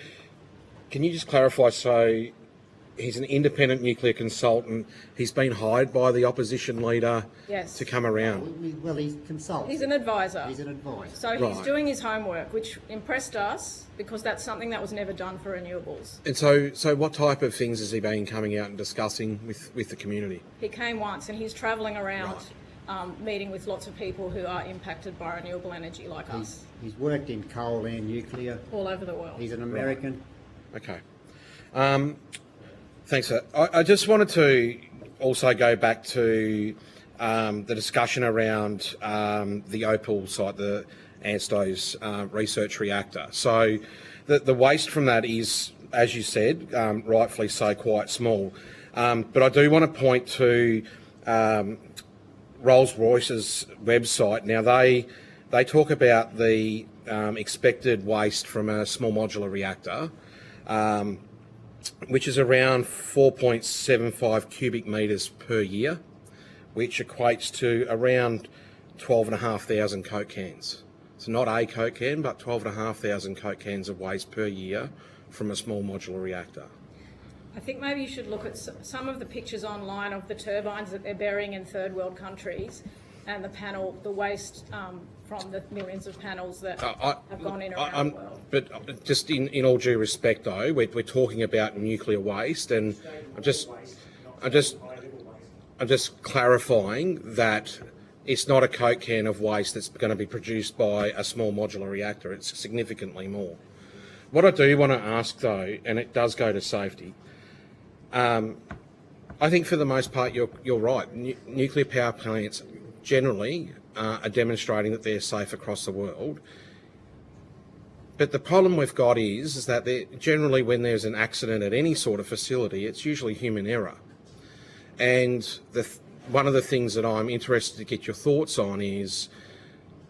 can you just clarify? So, he's an independent nuclear consultant. He's been hired by the opposition leader to come around. Well, he's consultant. He's an advisor. He's an advisor. So he's doing his homework, which impressed us because that's something that was never done for renewables. And so what type of things has he been coming out and discussing with the community? He came once, and he's travelling around meeting with lots of people who are impacted by renewable energy like us. He's worked in coal and nuclear. All over the world. He's an American. Okay. Thanks for that. I just wanted to also go back to the discussion around the Opal site, the Ansto's research reactor. So the waste from that is, as you said, rightfully so, quite small. But I do want to point to Rolls-Royce's website. Now, they talk about the expected waste from a small modular reactor, which is around 4.75 cubic metres per year, which equates to around 12,500 Coke cans. So not a Coke can, but 12,500 Coke cans of waste per year from a small modular reactor. I think maybe you should look at some of the pictures online of the turbines that they're burying in third world countries. and the waste from the millions of panels that have gone in around the world. But just in all due respect, though, we're talking about nuclear waste, and I'm just clarifying that it's not a Coke can of waste that's going to be produced by a small modular reactor. It's significantly more. What I do want to ask, though, and it does go to safety, I think for the most part you're right. Nuclear power plants generally are demonstrating that they're safe across the world. But the problem we've got is that generally when there's an accident at any sort of facility, it's usually human error. And one of the things that I'm interested to get your thoughts on is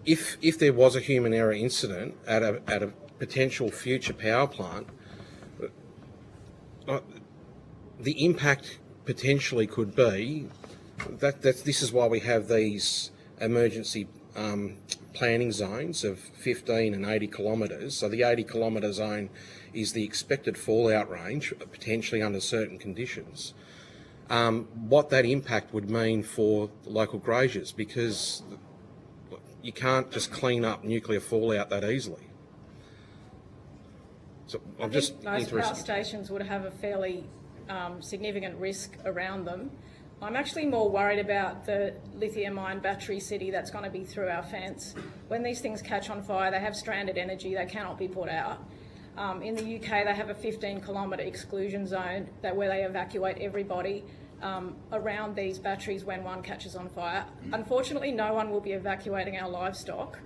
if there was a human error incident at a potential future power plant, the impact potentially could be that this is why we have these emergency planning zones of 15 and 80 kilometres. So the 80 kilometre zone is the expected fallout range, potentially under certain conditions. What that impact would mean for the local graziers, because you can't just clean up nuclear fallout that easily. So I'm just most power stations would have a fairly significant risk around them. I'm actually more worried about the lithium-ion battery city that's going to be through our fence. When these things catch on fire, they have stranded energy, they cannot be put out. In the UK, they have a 15-kilometre exclusion zone where they evacuate everybody around these batteries when one catches on fire. Unfortunately, no one will be evacuating our livestock.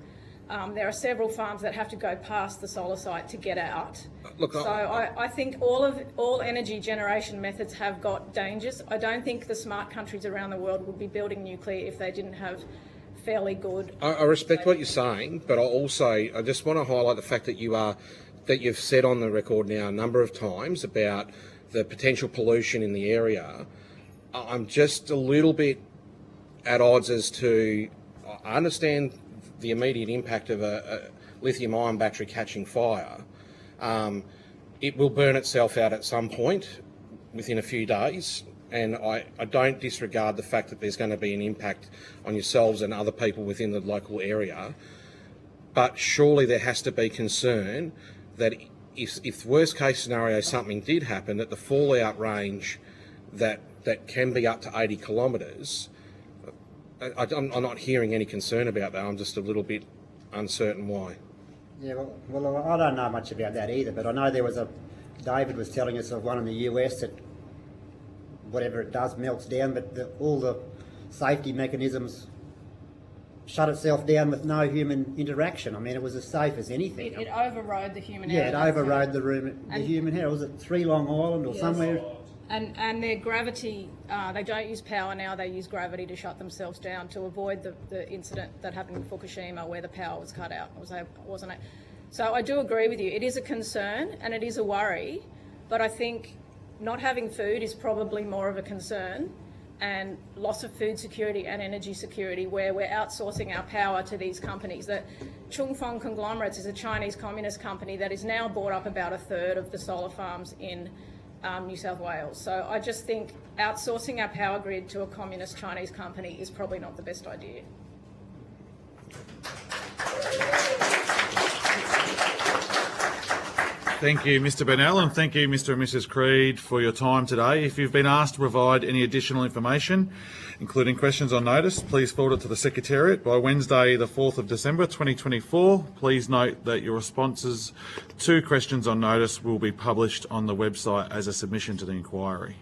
There are several farms that have to go past the solar site to get out. Look, so I think all energy generation methods have got dangers. I don't think the smart countries around the world would be building nuclear if they didn't have fairly good... I respect what you're saying, but I just want to highlight the fact that you've said on the record now a number of times about the potential pollution in the area. I'm just a little bit at odds as to... I understand the immediate impact of a lithium-ion battery catching fire. It will burn itself out at some point within a few days, and I don't disregard the fact that there's going to be an impact on yourselves and other people within the local area. But surely there has to be concern that if worst case scenario something did happen, that the fallout range that can be up to 80 kilometres, I'm not hearing any concern about that. I'm just a little bit uncertain why. Yeah, well, I don't know much about that either, but I know there was David was telling us of one in the US that whatever it does melts down, but all the safety mechanisms shut itself down with no human interaction. I mean, it was as safe as anything. It overrode the human error. Yeah, it overrode the human error. Was it Three Long Island or somewhere? And their gravity, they don't use power now, they use gravity to shut themselves down to avoid the incident that happened in Fukushima where the power was cut out, wasn't it? So I do agree with you. It is a concern and it is a worry, but I think not having food is probably more of a concern, and loss of food security and energy security where we're outsourcing our power to these companies. The Chungfeng Conglomerates is a Chinese communist company that is now bought up about a third of the solar farms in New South Wales. So I just think outsourcing our power grid to a communist Chinese company is probably not the best idea. Thank you, Mr. Bennell, and thank you, Mr. and Mrs. Creed, for your time today. If you've been asked to provide any additional information, including questions on notice, please forward it to the Secretariat by Wednesday, the 4th of December 2024. Please note that your responses to questions on notice will be published on the website as a submission to the inquiry.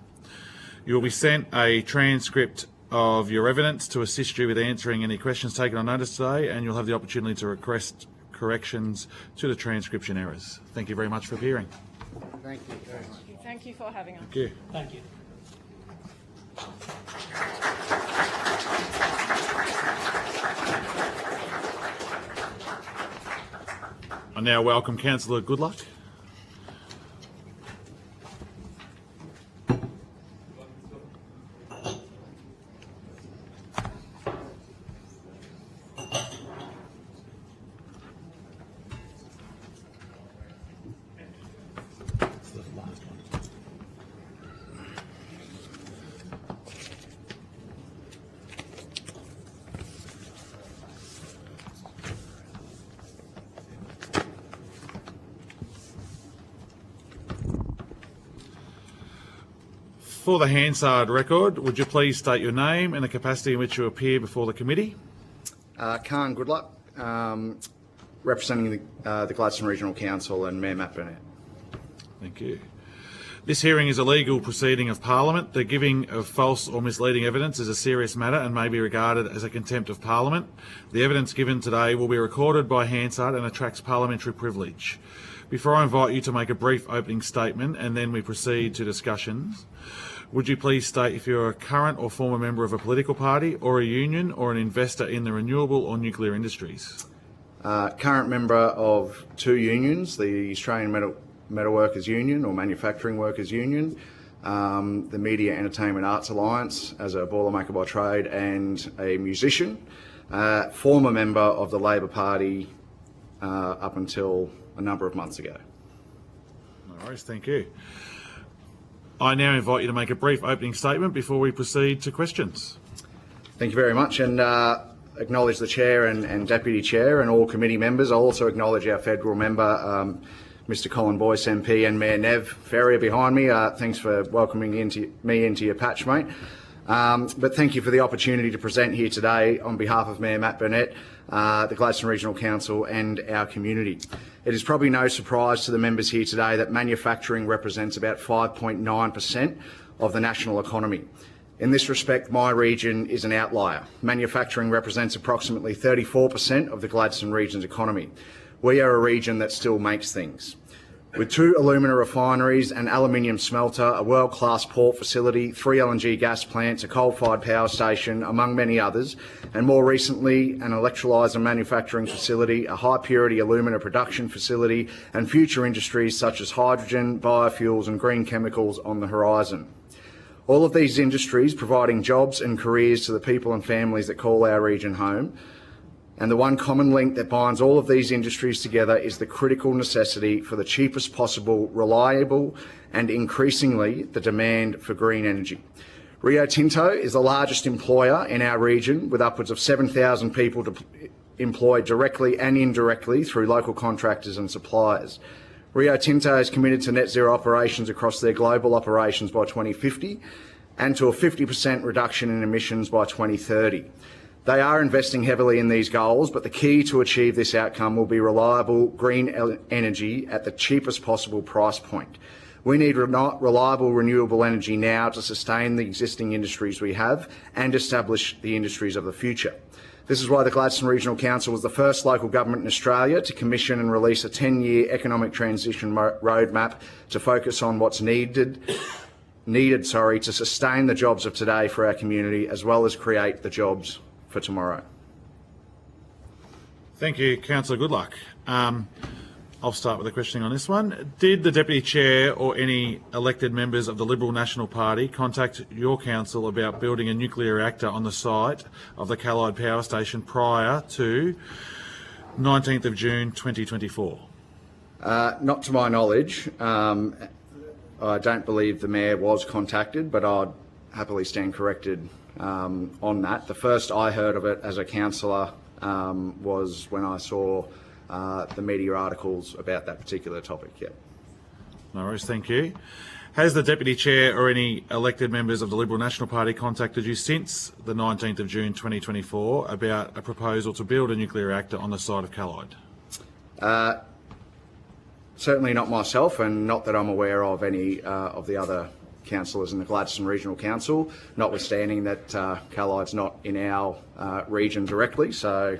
You will be sent a transcript of your evidence to assist you with answering any questions taken on notice today, and you'll have the opportunity to request corrections to the transcription errors. Thank you very much for appearing. Thank you very much. Thank you for having us. Thank you. Thank you. I now welcome Councillor Goodluck. For the Hansard record, would you please state your name and the capacity in which you appear before the committee? Councillor Goodluck, representing the Gladstone Regional Council and Mayor Matt Burnett. Thank you. This hearing is a legal proceeding of Parliament. The giving of false or misleading evidence is a serious matter and may be regarded as a contempt of Parliament. The evidence given today will be recorded by Hansard and attracts parliamentary privilege. Before I invite you to make a brief opening statement and then we proceed to discussions, would you please state if you're a current or former member of a political party or a union or an investor in the renewable or nuclear industries? Current member of 2 unions, the Australian Metal Workers Union or Manufacturing Workers Union, the Media Entertainment Arts Alliance as a boilermaker by trade and a musician, former member of the Labor Party up until a number of months ago. No worries, thank you. I now invite you to make a brief opening statement before we proceed to questions. Thank you very much, and acknowledge the Chair and Deputy Chair and all committee members. I'll also acknowledge our federal member, Mr Colin Boyce MP, and Mayor Nev Faria behind me. Thanks for welcoming me into your patch, mate. But thank you for the opportunity to present here today on behalf of Mayor Matt Burnett, the Gladstone Regional Council and our community. It is probably no surprise to the members here today that manufacturing represents about 5.9% of the national economy. In this respect, my region is an outlier. Manufacturing represents approximately 34% of the Gladstone region's economy. We are a region that still makes things. With 2 alumina refineries, an aluminium smelter, a world-class port facility, 3 LNG gas plants, a coal-fired power station, among many others, and more recently an electrolyser manufacturing facility, a high-purity alumina production facility, and future industries such as hydrogen, biofuels and green chemicals on the horizon. All of these industries providing jobs and careers to the people and families that call our region home. And the one common link that binds all of these industries together is the critical necessity for the cheapest possible, reliable and increasingly the demand for green energy. Rio Tinto is the largest employer in our region with upwards of 7,000 people employed directly and indirectly through local contractors and suppliers. Rio Tinto is committed to net zero operations across their global operations by 2050 and to a 50% reduction in emissions by 2030. They are investing heavily in these goals, but the key to achieve this outcome will be reliable green energy at the cheapest possible price point. We need reliable renewable energy now to sustain the existing industries we have and establish the industries of the future. This is why the Gladstone Regional Council was the first local government in Australia to commission and release a 10-year economic transition roadmap to focus on what's needed to sustain the jobs of today for our community as well as create the jobs for tomorrow. Thank you, Councillor Goodluck. I'll start with a question on this one. Did the Deputy Chair or any elected members of the Liberal National Party contact your council about building a nuclear reactor on the site of the Callide Power Station prior to 19th of June 2024? Not to my knowledge. I don't believe the Mayor was contacted, but I'd happily stand corrected on that. The first I heard of it as a councillor was when I saw the media articles about that particular topic. Yeah. No worries, thank you. Has the Deputy Chair or any elected members of the Liberal National Party contacted you since the 19th of June 2024 about a proposal to build a nuclear reactor on the site of Callide? Certainly not myself, and not that I'm aware of any of the other councillors in the Gladstone Regional Council, notwithstanding that Callide's not in our region directly, so...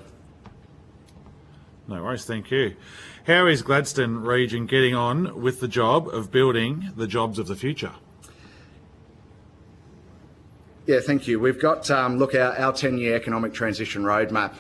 No worries, thank you. How is Gladstone region getting on with the job of building the jobs of the future? Yeah, thank you. We've got, look, our 10-year economic transition roadmap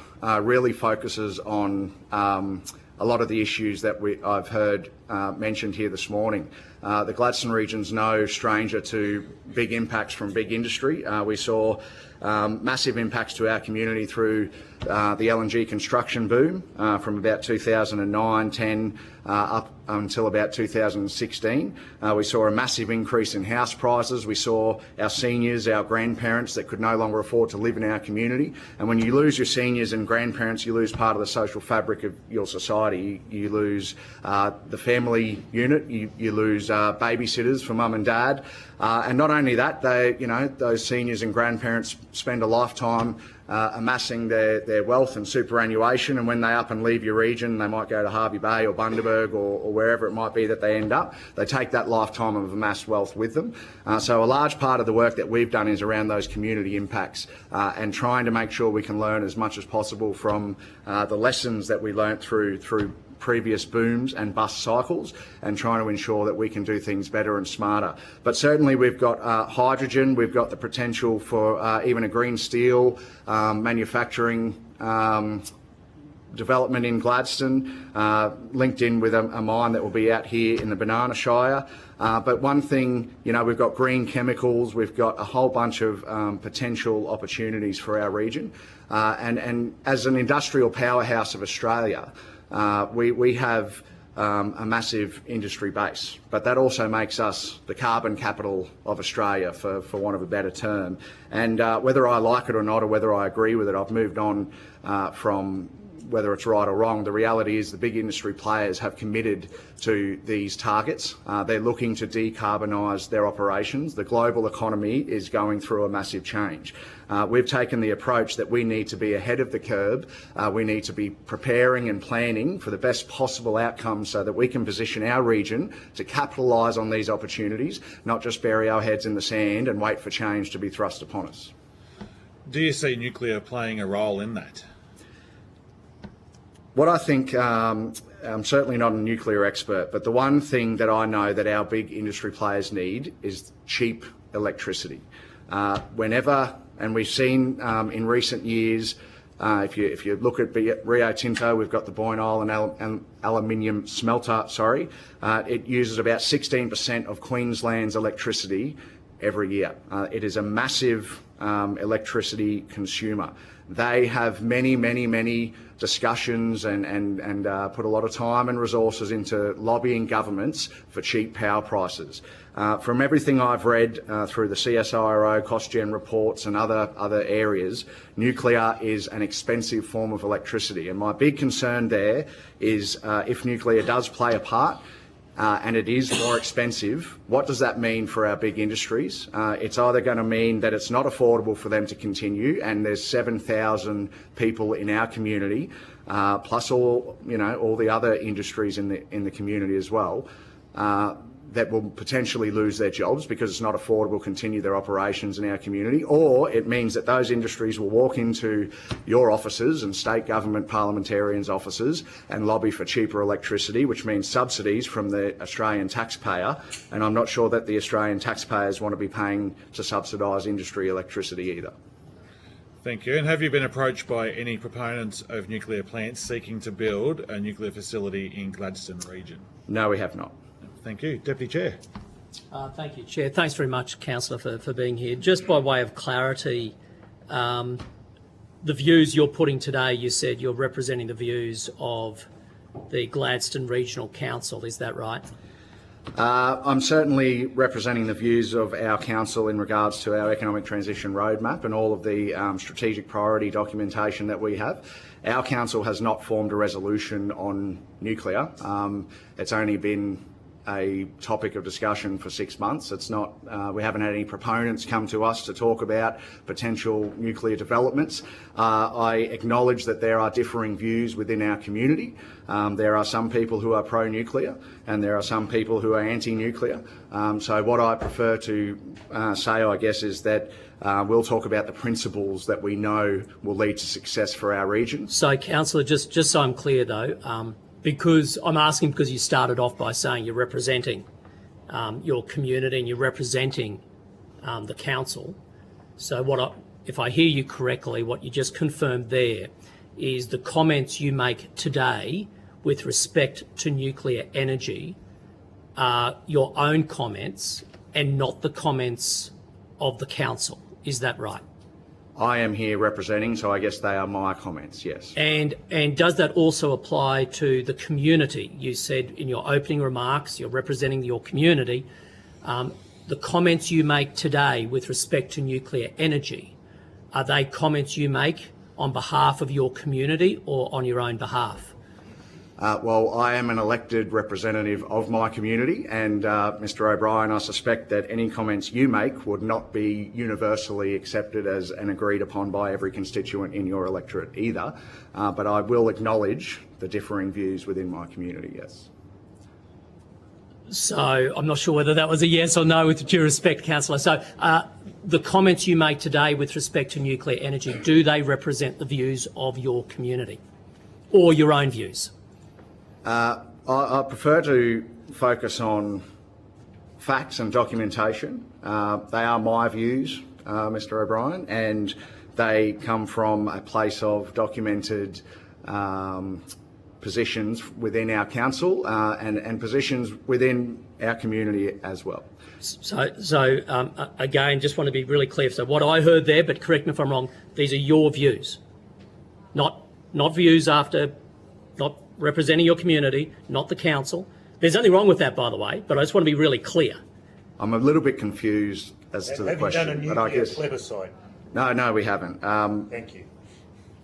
really focuses on a lot of the issues that I've heard mentioned here this morning. The Gladstone region's no stranger to big impacts from big industry. We saw massive impacts to our community through the LNG construction boom from about 2009-10 up until about 2016. We saw a massive increase in house prices. We saw our seniors, our grandparents that could no longer afford to live in our community. And when you lose your seniors and grandparents, you lose part of the social fabric of your society. You lose the family unit, you lose as babysitters for mum and dad. And not only that, those seniors and grandparents spend a lifetime amassing their wealth and superannuation, and when they up and leave your region, they might go to Hervey Bay or Bundaberg or wherever it might be that they end up. They take that lifetime of amassed wealth with them. So a large part of the work that we've done is around those community impacts and trying to make sure we can learn as much as possible from the lessons that we learnt through previous booms and bust cycles, and trying to ensure that we can do things better and smarter. But certainly we've got hydrogen, we've got the potential for even a green steel manufacturing development in Gladstone, linked in with a mine that will be out here in the Banana Shire. But one thing, we've got green chemicals, we've got a whole bunch of potential opportunities for our region. And as an industrial powerhouse of Australia, we have a massive industry base, but that also makes us the carbon capital of Australia, for want of a better term. And whether I like it or not, or whether I agree with it, I've moved on from whether it's right or wrong. The reality is the big industry players have committed to these targets. They're looking to decarbonise their operations. The global economy is going through a massive change. We've taken the approach that we need to be ahead of the curve. We need to be preparing and planning for the best possible outcomes so that we can position our region to capitalise on these opportunities, not just bury our heads in the sand and wait for change to be thrust upon us. Do you see nuclear playing a role in that? What I think, I'm certainly not a nuclear expert, but the one thing that I know that our big industry players need is cheap electricity. Whenever, and we've seen in recent years, if you look at Rio Tinto, we've got the Boyne and aluminium smelter, it uses about 16% of Queensland's electricity every year. It is a massive electricity consumer. They have many discussions and put a lot of time and resources into lobbying governments for cheap power prices. From everything I've read through the CSIRO, CostGen reports and other areas, nuclear is an expensive form of electricity. And my big concern there is if nuclear does play a part, and it is more expensive, what does that mean for our big industries? It's either going to mean that it's not affordable for them to continue, and there's 7,000 people in our community, plus all the other industries in the community as well, that will potentially lose their jobs because it's not affordable to continue their operations in our community, or it means that those industries will walk into your offices and state government parliamentarians' offices and lobby for cheaper electricity, which means subsidies from the Australian taxpayer, and I'm not sure that the Australian taxpayers want to be paying to subsidise industry electricity either. Thank you. And have you been approached by any proponents of nuclear plants seeking to build a nuclear facility in Gladstone region? No, we have not. Thank you. Deputy Chair. Thank you, Chair. Thanks very much, Councillor, for being here. Just by way of clarity, the views you're putting today, you said you're representing the views of the Gladstone Regional Council, is that right? I'm certainly representing the views of our council in regards to our economic transition roadmap and all of the strategic priority documentation that we have. Our council has not formed a resolution on nuclear. It's only been a topic of discussion for 6 months. It's not. We haven't had any proponents come to us to talk about potential nuclear developments. I acknowledge that there are differing views within our community. There are some people who are pro-nuclear and there are some people who are anti-nuclear. So what I prefer to say, I guess, is that we'll talk about the principles that we know will lead to success for our region. So, Councillor, just so I'm clear though, because I'm asking because you started off by saying you're representing your community and you're representing the council. So if I hear you correctly, what you just confirmed there is the comments you make today with respect to nuclear energy are your own comments and not the comments of the council. Is that right? I am here representing, so I guess they are my comments, yes. And does that also apply to the community? You said in your opening remarks you're representing your community. The comments you make today with respect to nuclear energy, are they comments you make on behalf of your community or on your own behalf? Well, I am an elected representative of my community, and Mr O'Brien, I suspect that any comments you make would not be universally accepted as and agreed upon by every constituent in your electorate either, but I will acknowledge the differing views within my community, yes. So I'm not sure whether that was a yes or no, with due respect, Councillor. So the comments you make today with respect to nuclear energy, do they represent the views of your community or your own views? I prefer to focus on facts and documentation. They are my views, Mr O'Brien, and they come from a place of documented positions within our council and positions within our community as well. So again, just want to be really clear. So what I heard there, but correct me if I'm wrong, these are your views, not views after, not representing your community, not the council. There's nothing wrong with that, by the way, but I just want to be really clear. I'm a little bit confused as to the question. Have you done a nuclear plebiscite? No, we haven't. Thank you.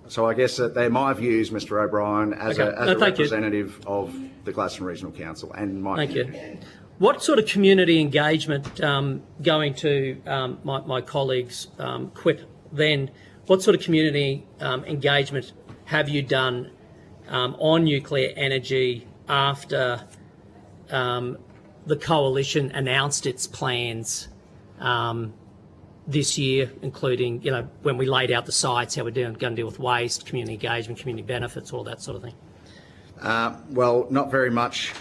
So I guess that they're my views, Mr O'Brien, as a representative of the Gladstone Regional Council and my community. Thank you. What sort of community engagement, going to my colleagues' quip then, what sort of community engagement have you done on nuclear energy after the coalition announced its plans this year, including, you know, when we laid out the sites, how we're going to deal with waste, community engagement, community benefits, all that sort of thing? Well, not very much,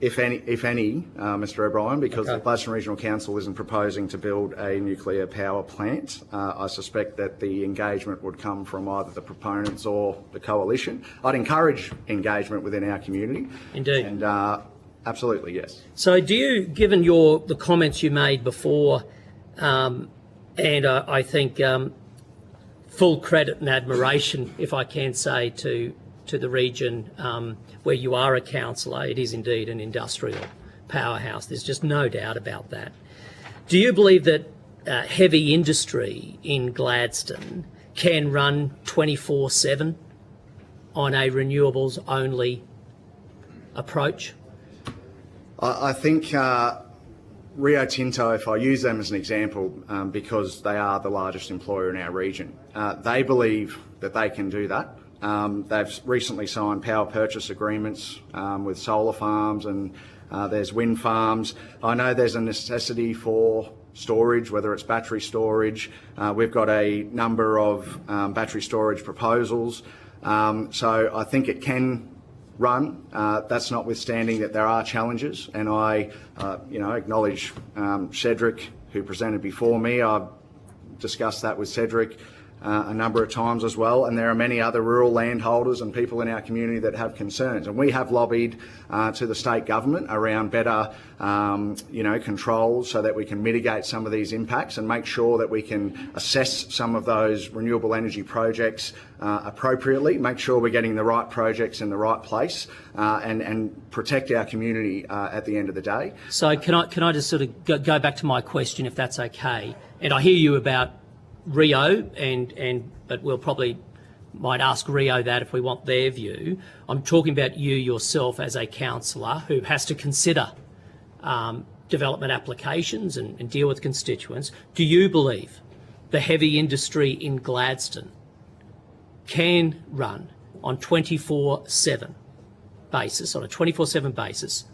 if any, Mr O'Brien, because the Gladstone Regional Council isn't proposing to build a nuclear power plant. I suspect that the engagement would come from either the proponents or the coalition. I'd encourage engagement within our community. Indeed. And absolutely, yes. So do you, given the comments you made before, and I think full credit and admiration, if I can say, to the region where you are a councillor, it is indeed an industrial powerhouse. There's just no doubt about that. Do you believe that heavy industry in Gladstone can run 24/7 on a renewables-only approach? I think Rio Tinto, if I use them as an example, because they are the largest employer in our region, they believe that they can do that. They've recently signed power purchase agreements with solar farms, and there's wind farms. I know there's a necessity for storage, whether it's battery storage. We've got a number of battery storage proposals. So I think it can run. That's notwithstanding that there are challenges, and I acknowledge Cedric, who presented before me. I've discussed that with Cedric a number of times as well, and there are many other rural landholders and people in our community that have concerns, and we have lobbied to the state government around better controls so that we can mitigate some of these impacts and make sure that we can assess some of those renewable energy projects appropriately, make sure we're getting the right projects in the right place, and protect our community at the end of the day. So can I just sort of go back to my question, if that's okay? And I hear you about Rio, but we'll probably might ask Rio that if we want their view. I'm talking about you yourself as a councillor who has to consider development applications and deal with constituents. Do you believe the heavy industry in Gladstone can run on 24/7 basis, on a 24/7 basis,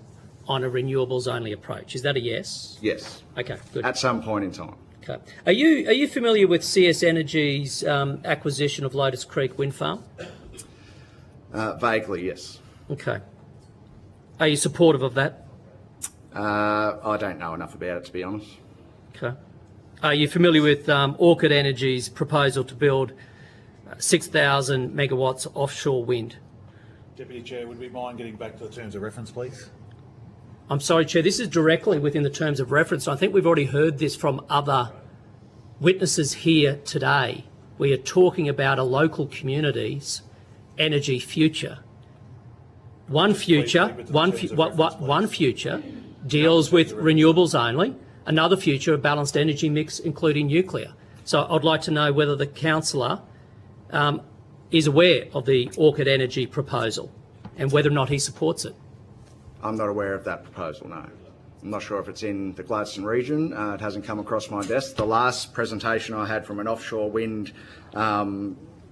on a renewables-only approach? Is that a yes? Yes. Okay, good. At some point in time. Okay. Are you familiar with CS Energy's acquisition of Lotus Creek Wind Farm? Vaguely, yes. Okay. Are you supportive of that? I don't know enough about it, to be honest. Okay. Are you familiar with Orchid Energy's proposal to build 6,000 megawatts offshore wind? Deputy Chair, would we mind getting back to the terms of reference, please? I'm sorry, Chair, this is directly within the terms of reference. I think we've already heard this from other witnesses here today. We are talking about a local community's energy future. One future deals with renewables only, another future a balanced energy mix including nuclear. So I'd like to know whether the councillor is aware of the Orchid Energy proposal. and whether or not he supports it. I'm not aware of that proposal, no. I'm not sure if it's in the Gladstone region. It hasn't come across my desk. The last presentation I had from an offshore wind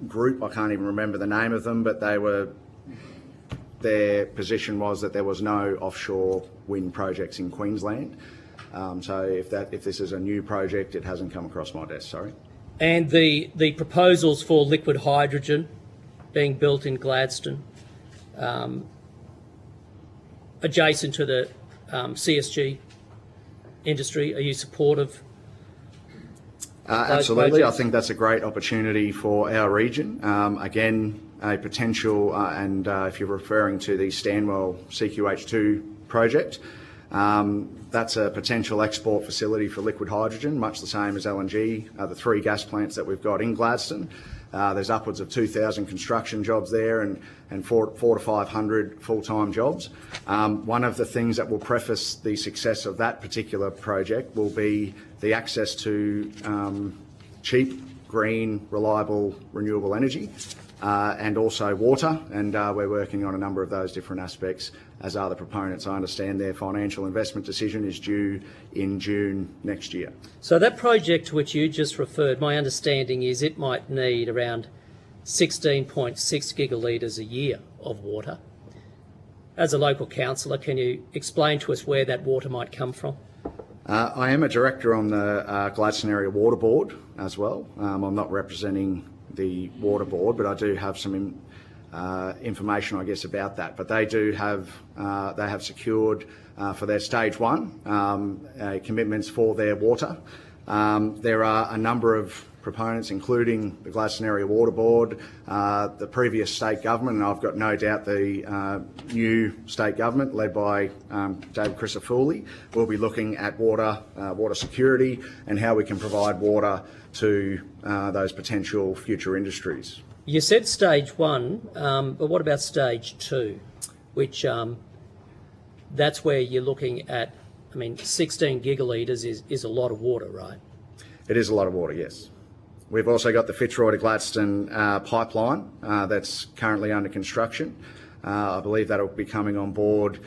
group, I can't even remember the name of them, but their position was that there was no offshore wind projects in Queensland. So if this is a new project, it hasn't come across my desk, sorry. And the proposals for liquid hydrogen being built in Gladstone, adjacent to the CSG industry, are you supportive? Absolutely. I think that's a great opportunity for our region. Again, a potential, and if you're referring to the Stanwell CQH2 project, that's a potential export facility for liquid hydrogen, much the same as LNG, the 3 gas plants that we've got in Gladstone. There's upwards of 2,000 construction jobs there and 400 to 500 full-time jobs. One of the things that will preface the success of that particular project will be the access to cheap, green, reliable, renewable energy and also water, and we're working on a number of those different aspects, as are the proponents. I understand their financial investment decision is due in June next year. So that project to which you just referred, my understanding is it might need around 16.6 gigalitres a year of water. As a local councillor, can you explain to us where that water might come from? I am a director on the Gladstone Area Water Board as well. I'm not representing the Water Board, but I do have some information, I guess, about that. But they have secured for their stage 1 commitments for their water. There are a number of proponents, including the Gladstone Area Water Board, the previous state government, and I've got no doubt the new state government, led by David Crisafulli, will be looking at water security and how we can provide water to those potential future industries. You said stage 1, but what about stage 2, which that's where you're looking at, 16 gigalitres is a lot of water, right? It is a lot of water, yes. We've also got the Fitzroy to Gladstone pipeline that's currently under construction. I believe that will be coming on board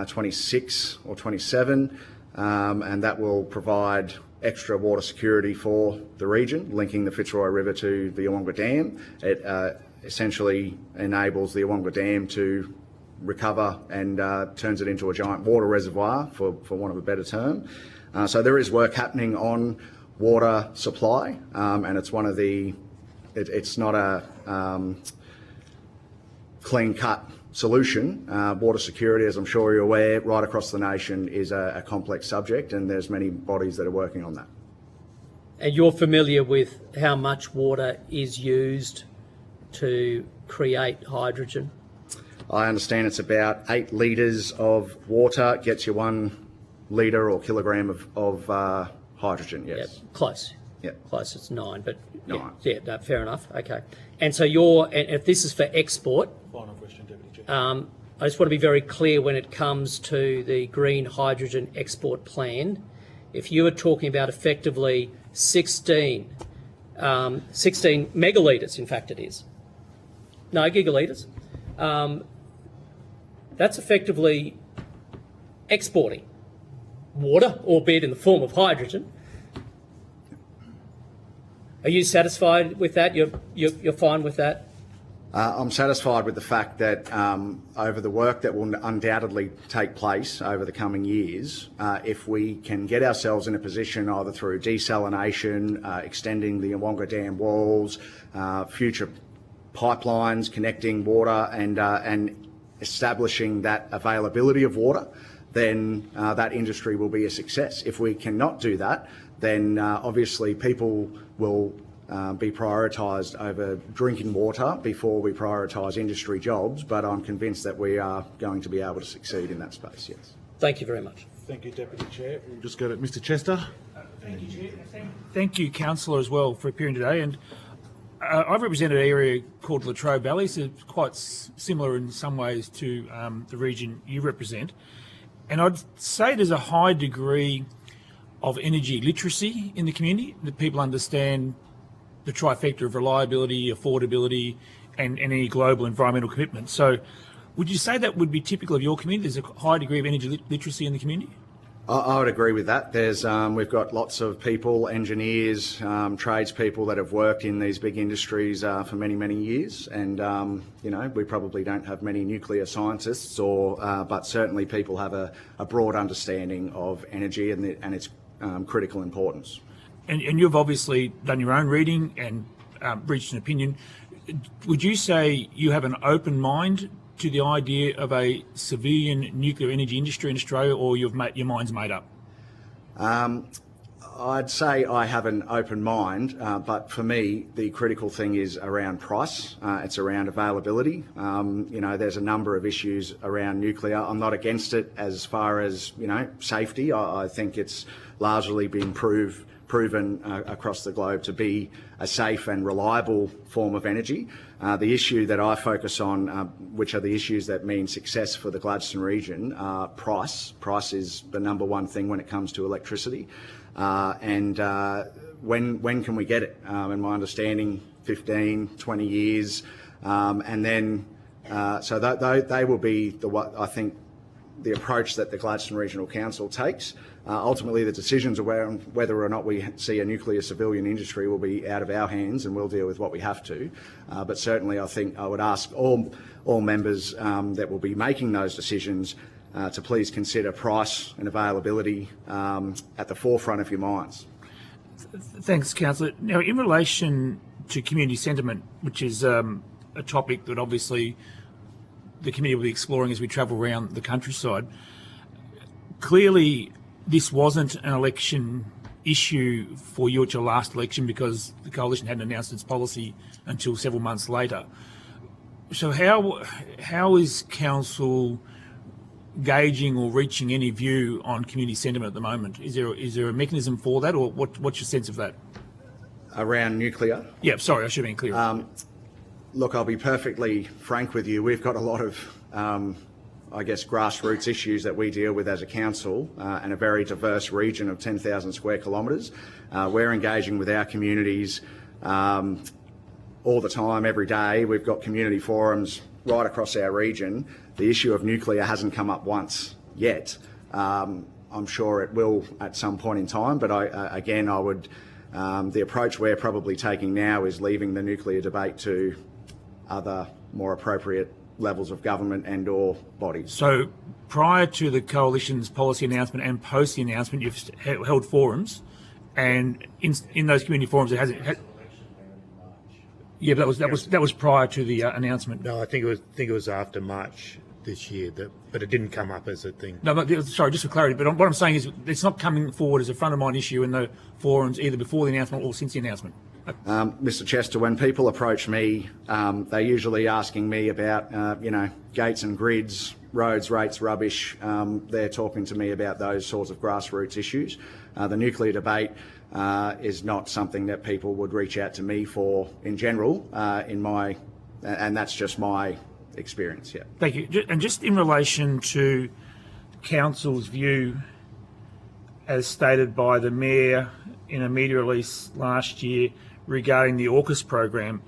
26 or 27, and that will provide extra water security for the region, linking the Fitzroy River to the Awonga Dam. It essentially enables the Awonga Dam to recover and turns it into a giant water reservoir, for want of a better term. So there is work happening on water supply, and it's one of the, it's not a clean-cut solution. Water security, as I'm sure you're aware, right across the nation is a complex subject, and there's many bodies that are working on that. And you're familiar with how much water is used to create hydrogen? I understand it's about 8 litres of water gets you 1 litre or kilogram of hydrogen, yes. Yeah, close. Yeah. Close, it's 9, but 9. Yeah, no, fair enough. Okay. And so and if this is for export, Final question, Deputy Chair. I just want to be very clear when it comes to the green hydrogen export plan. If you are talking about effectively 16 megalitres, in fact it is. No, gigalitres. That's effectively exporting water, albeit in the form of hydrogen. Are you satisfied with that? You're fine with that? I'm satisfied with the fact that over the work that will undoubtedly take place over the coming years, if we can get ourselves in a position either through desalination, extending the Awonga Dam walls, future pipelines connecting water and establishing that availability of water, then that industry will be a success. If we cannot do that, then obviously people will be prioritised over drinking water before we prioritise industry jobs, but I'm convinced that we are going to be able to succeed in that space, yes. Thank you very much. Thank you, Deputy Chair. We'll just go to Mr Chester. Thank you, Chair. Thank you, Councillor, as well, for appearing today. And I've represented an area called Latrobe Valley, so it's quite similar in some ways to the region you represent. And I'd say there's a high degree of energy literacy in the community, that people understand the trifecta of reliability, affordability, and any global environmental commitment. So Would you say that would be typical of your community? There's a high degree of energy literacy in the community? I would agree with that. We've got lots of people, engineers, tradespeople that have worked in these big industries for many, many years, and we probably don't have many nuclear scientists, but certainly people have a broad understanding of energy and its critical importance. And you've obviously done your own reading and reached an opinion. Would you say you have an open mind to the idea of a civilian nuclear energy industry in Australia, or your mind's made up? I'd say I have an open mind, but for me, the critical thing is around price. It's around availability. There's a number of issues around nuclear. I'm not against it as far as, safety. I think it's largely been proven across the globe to be a safe and reliable form of energy. The issue that I focus on, which are the issues that mean success for the Gladstone region, are price. Price is the number one thing when it comes to electricity. And when can we get it? In my understanding, 15, 20 years. And then, so they will be I think the approach that the Gladstone Regional Council takes. Ultimately, the decisions around whether or not we see a nuclear civilian industry will be out of our hands, and we'll deal with what we have to. But certainly, I think I would ask all members that will be making those decisions to please consider price and availability at the forefront of your minds. Thanks, Councillor. Now, in relation to community sentiment, which is a topic that obviously the committee will be exploring as we travel around the countryside, clearly this wasn't an election issue for you at your last election because the coalition hadn't announced its policy until several months later. So how is council gauging or reaching any view on community sentiment at the moment? Is there a mechanism for that, or what's your sense of that? Around nuclear? Yeah, sorry, I should have been clear. Look, I'll be perfectly frank with you. We've got a lot of grassroots issues that we deal with as a council and a very diverse region of 10,000 square kilometres. We're engaging with our communities all the time, every day. We've got community forums right across our region. The issue of nuclear hasn't come up once yet. I'm sure it will at some point in time, but the approach we're probably taking now is leaving the nuclear debate to other more appropriate levels of government and or bodies. So prior to the coalition's policy announcement and post the announcement, you've held forums, and in those community forums it hasn't. Yeah, but that was prior to the announcement. No, I think it was after March this year, but it didn't come up as a thing. No, but sorry, just for clarity. But what I'm saying is, it's not coming forward as a front of mind issue in the forums either before the announcement or since the announcement. Mr. Chester, when people approach me, they're usually asking me about, gates and grids, roads, rates, rubbish. They're talking to me about those sorts of grassroots issues. The nuclear debate is not something that people would reach out to me for in general, and that's just my experience. Yeah. Thank you. And just in relation to council's view, as stated by the Mayor in a media release last year regarding the AUKUS program,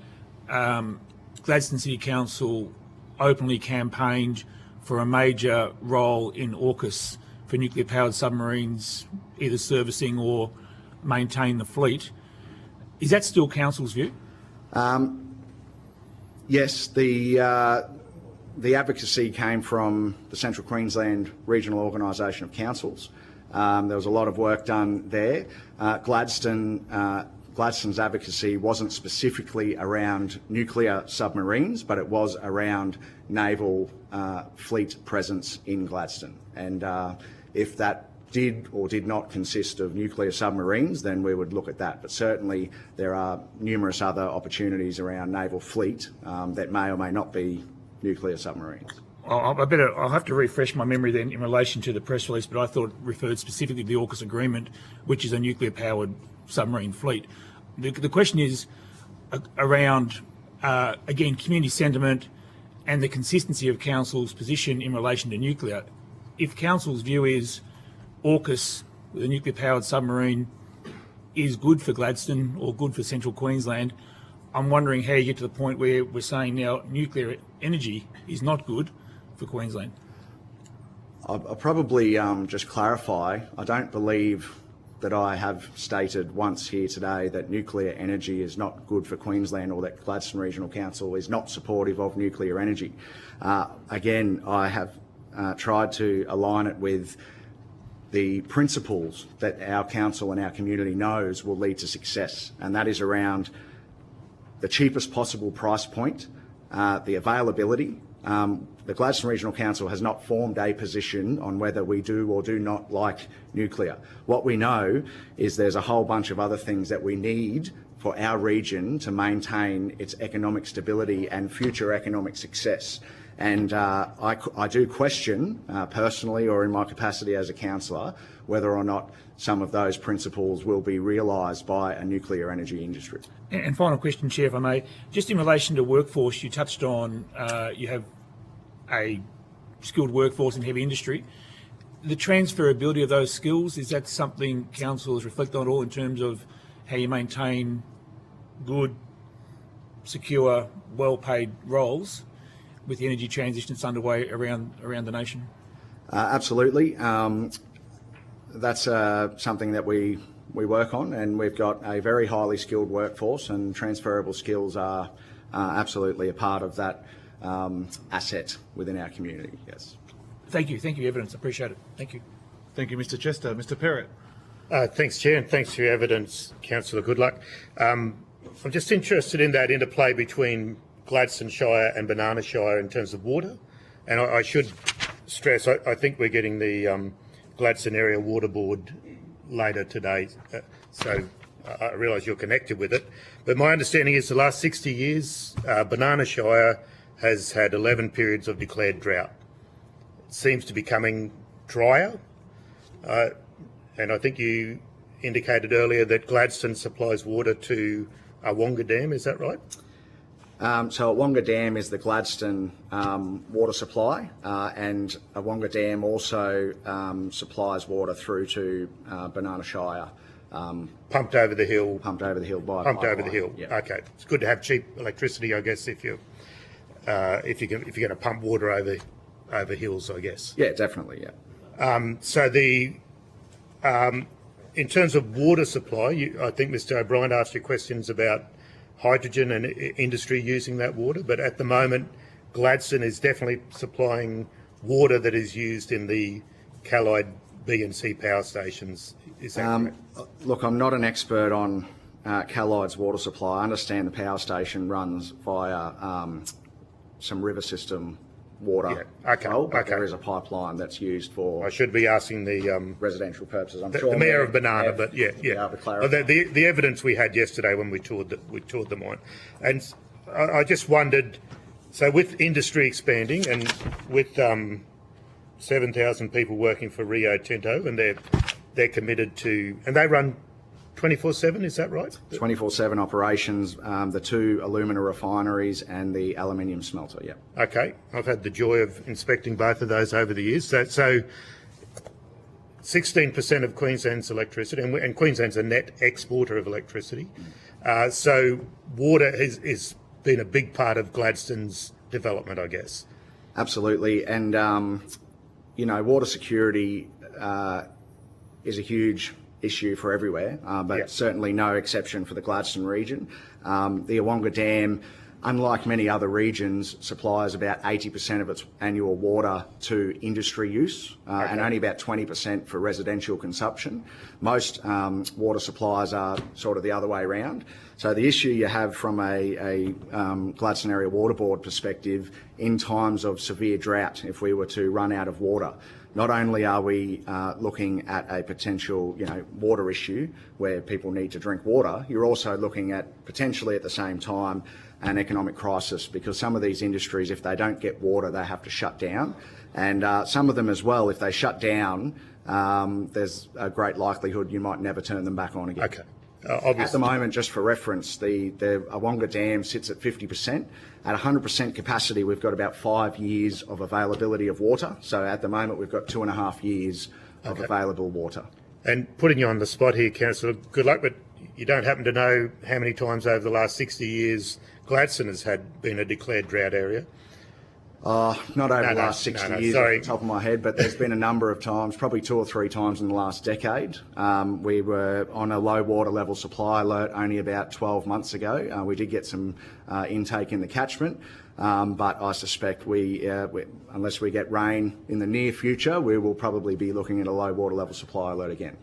Gladstone City Council openly campaigned for a major role in AUKUS for nuclear-powered submarines, either servicing or maintain the fleet. Is that still council's view? Yes, the advocacy came from the Central Queensland Regional Organisation of Councils. There was a lot of work done there. Gladstone's advocacy wasn't specifically around nuclear submarines, but it was around naval fleet presence in Gladstone. And if that did or did not consist of nuclear submarines, then we would look at that. But certainly there are numerous other opportunities around naval fleet that may or may not be nuclear submarines. I'll have to refresh my memory then in relation to the press release, but I thought it referred specifically to the AUKUS agreement, which is a nuclear-powered submarine fleet. The question is around, again, community sentiment and the consistency of council's position in relation to nuclear. If council's view is AUKUS with a nuclear-powered submarine is good for Gladstone or good for Central Queensland, I'm wondering how you get to the point where we're saying now nuclear energy is not good for Queensland? I'll probably just clarify. I don't believe that I have stated once here today that nuclear energy is not good for Queensland or that Gladstone Regional Council is not supportive of nuclear energy. Again, I have tried to align it with the principles that our council and our community knows will lead to success, and that is around the cheapest possible price point, the availability. The Gladstone Regional Council has not formed a position on whether we do or do not like nuclear. What we know is there's a whole bunch of other things that we need for our region to maintain its economic stability and future economic success. And I do question, personally or in my capacity as a councillor, whether or not some of those principles will be realised by a nuclear energy industry. And final question, Chair, if I may. Just in relation to workforce, you touched on you have a skilled workforce in heavy industry. The transferability of those skills, is that something councils reflect on at all in terms of how you maintain good, secure, well-paid roles with the energy transition that's underway around the nation? Absolutely. That's something that we work on, and we've got a very highly skilled workforce, and transferable skills are absolutely a part of that asset within our community, yes. Thank you. Thank you, evidence. I appreciate it. Thank you. Thank you, Mr Chester. Mr Perrott. Thanks, Chair, and thanks for your evidence, Councillor Goodluck. I'm just interested in that interplay between Gladstone Shire and Banana Shire in terms of water. And I should stress, I think we're getting the Gladstone Area Water Board later today, so I realise you're connected with it. But my understanding is the last 60 years, Banana Shire has had 11 periods of declared drought. It seems to be becoming drier. And I think you indicated earlier that Gladstone supplies water to Awonga Dam, is that right? So Awonga Dam is the Gladstone water supply, and Awonga Dam also supplies water through to Banana Shire. Pumped over the hill. Pumped over the hill by Pumped pipeline. over the hill. Yeah. Okay, it's good to have cheap electricity, I guess, if you're going to pump water over hills, I guess. Yeah, definitely. Yeah. So in terms of water supply, I think Mr O'Brien asked you questions about hydrogen and industry using that water, but at the moment Gladstone is definitely supplying water that is used in the Callide B and C power stations. Is that correct? Look, I'm not an expert on Callide's water supply. I understand the power station runs via some river system water. Yeah. Okay. But there is a pipeline that's used for. I should be asking the residential purposes. I'm the sure Mayor of Banana, but yeah. The evidence we had yesterday when we toured the mine, and I just wondered. So with industry expanding and with 7,000 people working for Rio Tinto, and they're committed to, and they run 24/7, is that right? 24/7 operations, the two alumina refineries and the aluminium smelter, yeah. Okay, I've had the joy of inspecting both of those over the years. So 16% of Queensland's electricity, and Queensland's a net exporter of electricity. So water has been a big part of Gladstone's development, I guess. Absolutely, and water security is a huge issue for everywhere, but certainly no exception for the Gladstone region. The Awonga Dam, unlike many other regions, supplies about 80% of its annual water to industry use and only about 20% for residential consumption. Most water supplies are sort of the other way around. So the issue you have from a Gladstone Area Water Board perspective in times of severe drought, if we were to run out of water, not only are we looking at a potential, water issue where people need to drink water, you're also looking at potentially at the same time an economic crisis, because some of these industries, if they don't get water, they have to shut down. And some of them as well, if they shut down, there's a great likelihood you might never turn them back on again. Okay. Obviously. At the moment, just for reference, the Awonga Dam sits at 50%. At 100% capacity, we've got about 5 years of availability of water. So at the moment, we've got 2.5 years of available water. And putting you on the spot here, Councillor Goodluck, but you don't happen to know how many times over the last 60 years Gladstone has been a declared drought area. Not over the last 60 years off the top of my head, but there's been a number of times, probably 2 or 3 times in the last decade. We were on a low water level supply alert only about 12 months ago. We did get some intake in the catchment, but I suspect unless we get rain in the near future, we will probably be looking at a low water level supply alert again.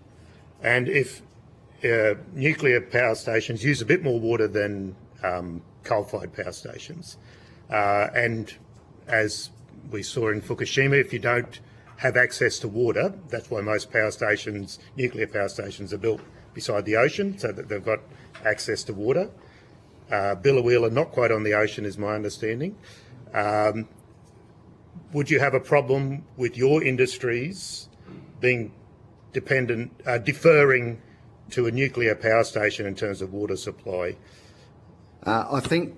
And if nuclear power stations use a bit more water than coal-fired power stations, and as we saw in Fukushima, if you don't have access to water, that's why most power stations, nuclear power stations, are built beside the ocean, so that they've got access to water. Biloela, not quite on the ocean, is my understanding. Would you have a problem with your industries being deferring to a nuclear power station in terms of water supply? I think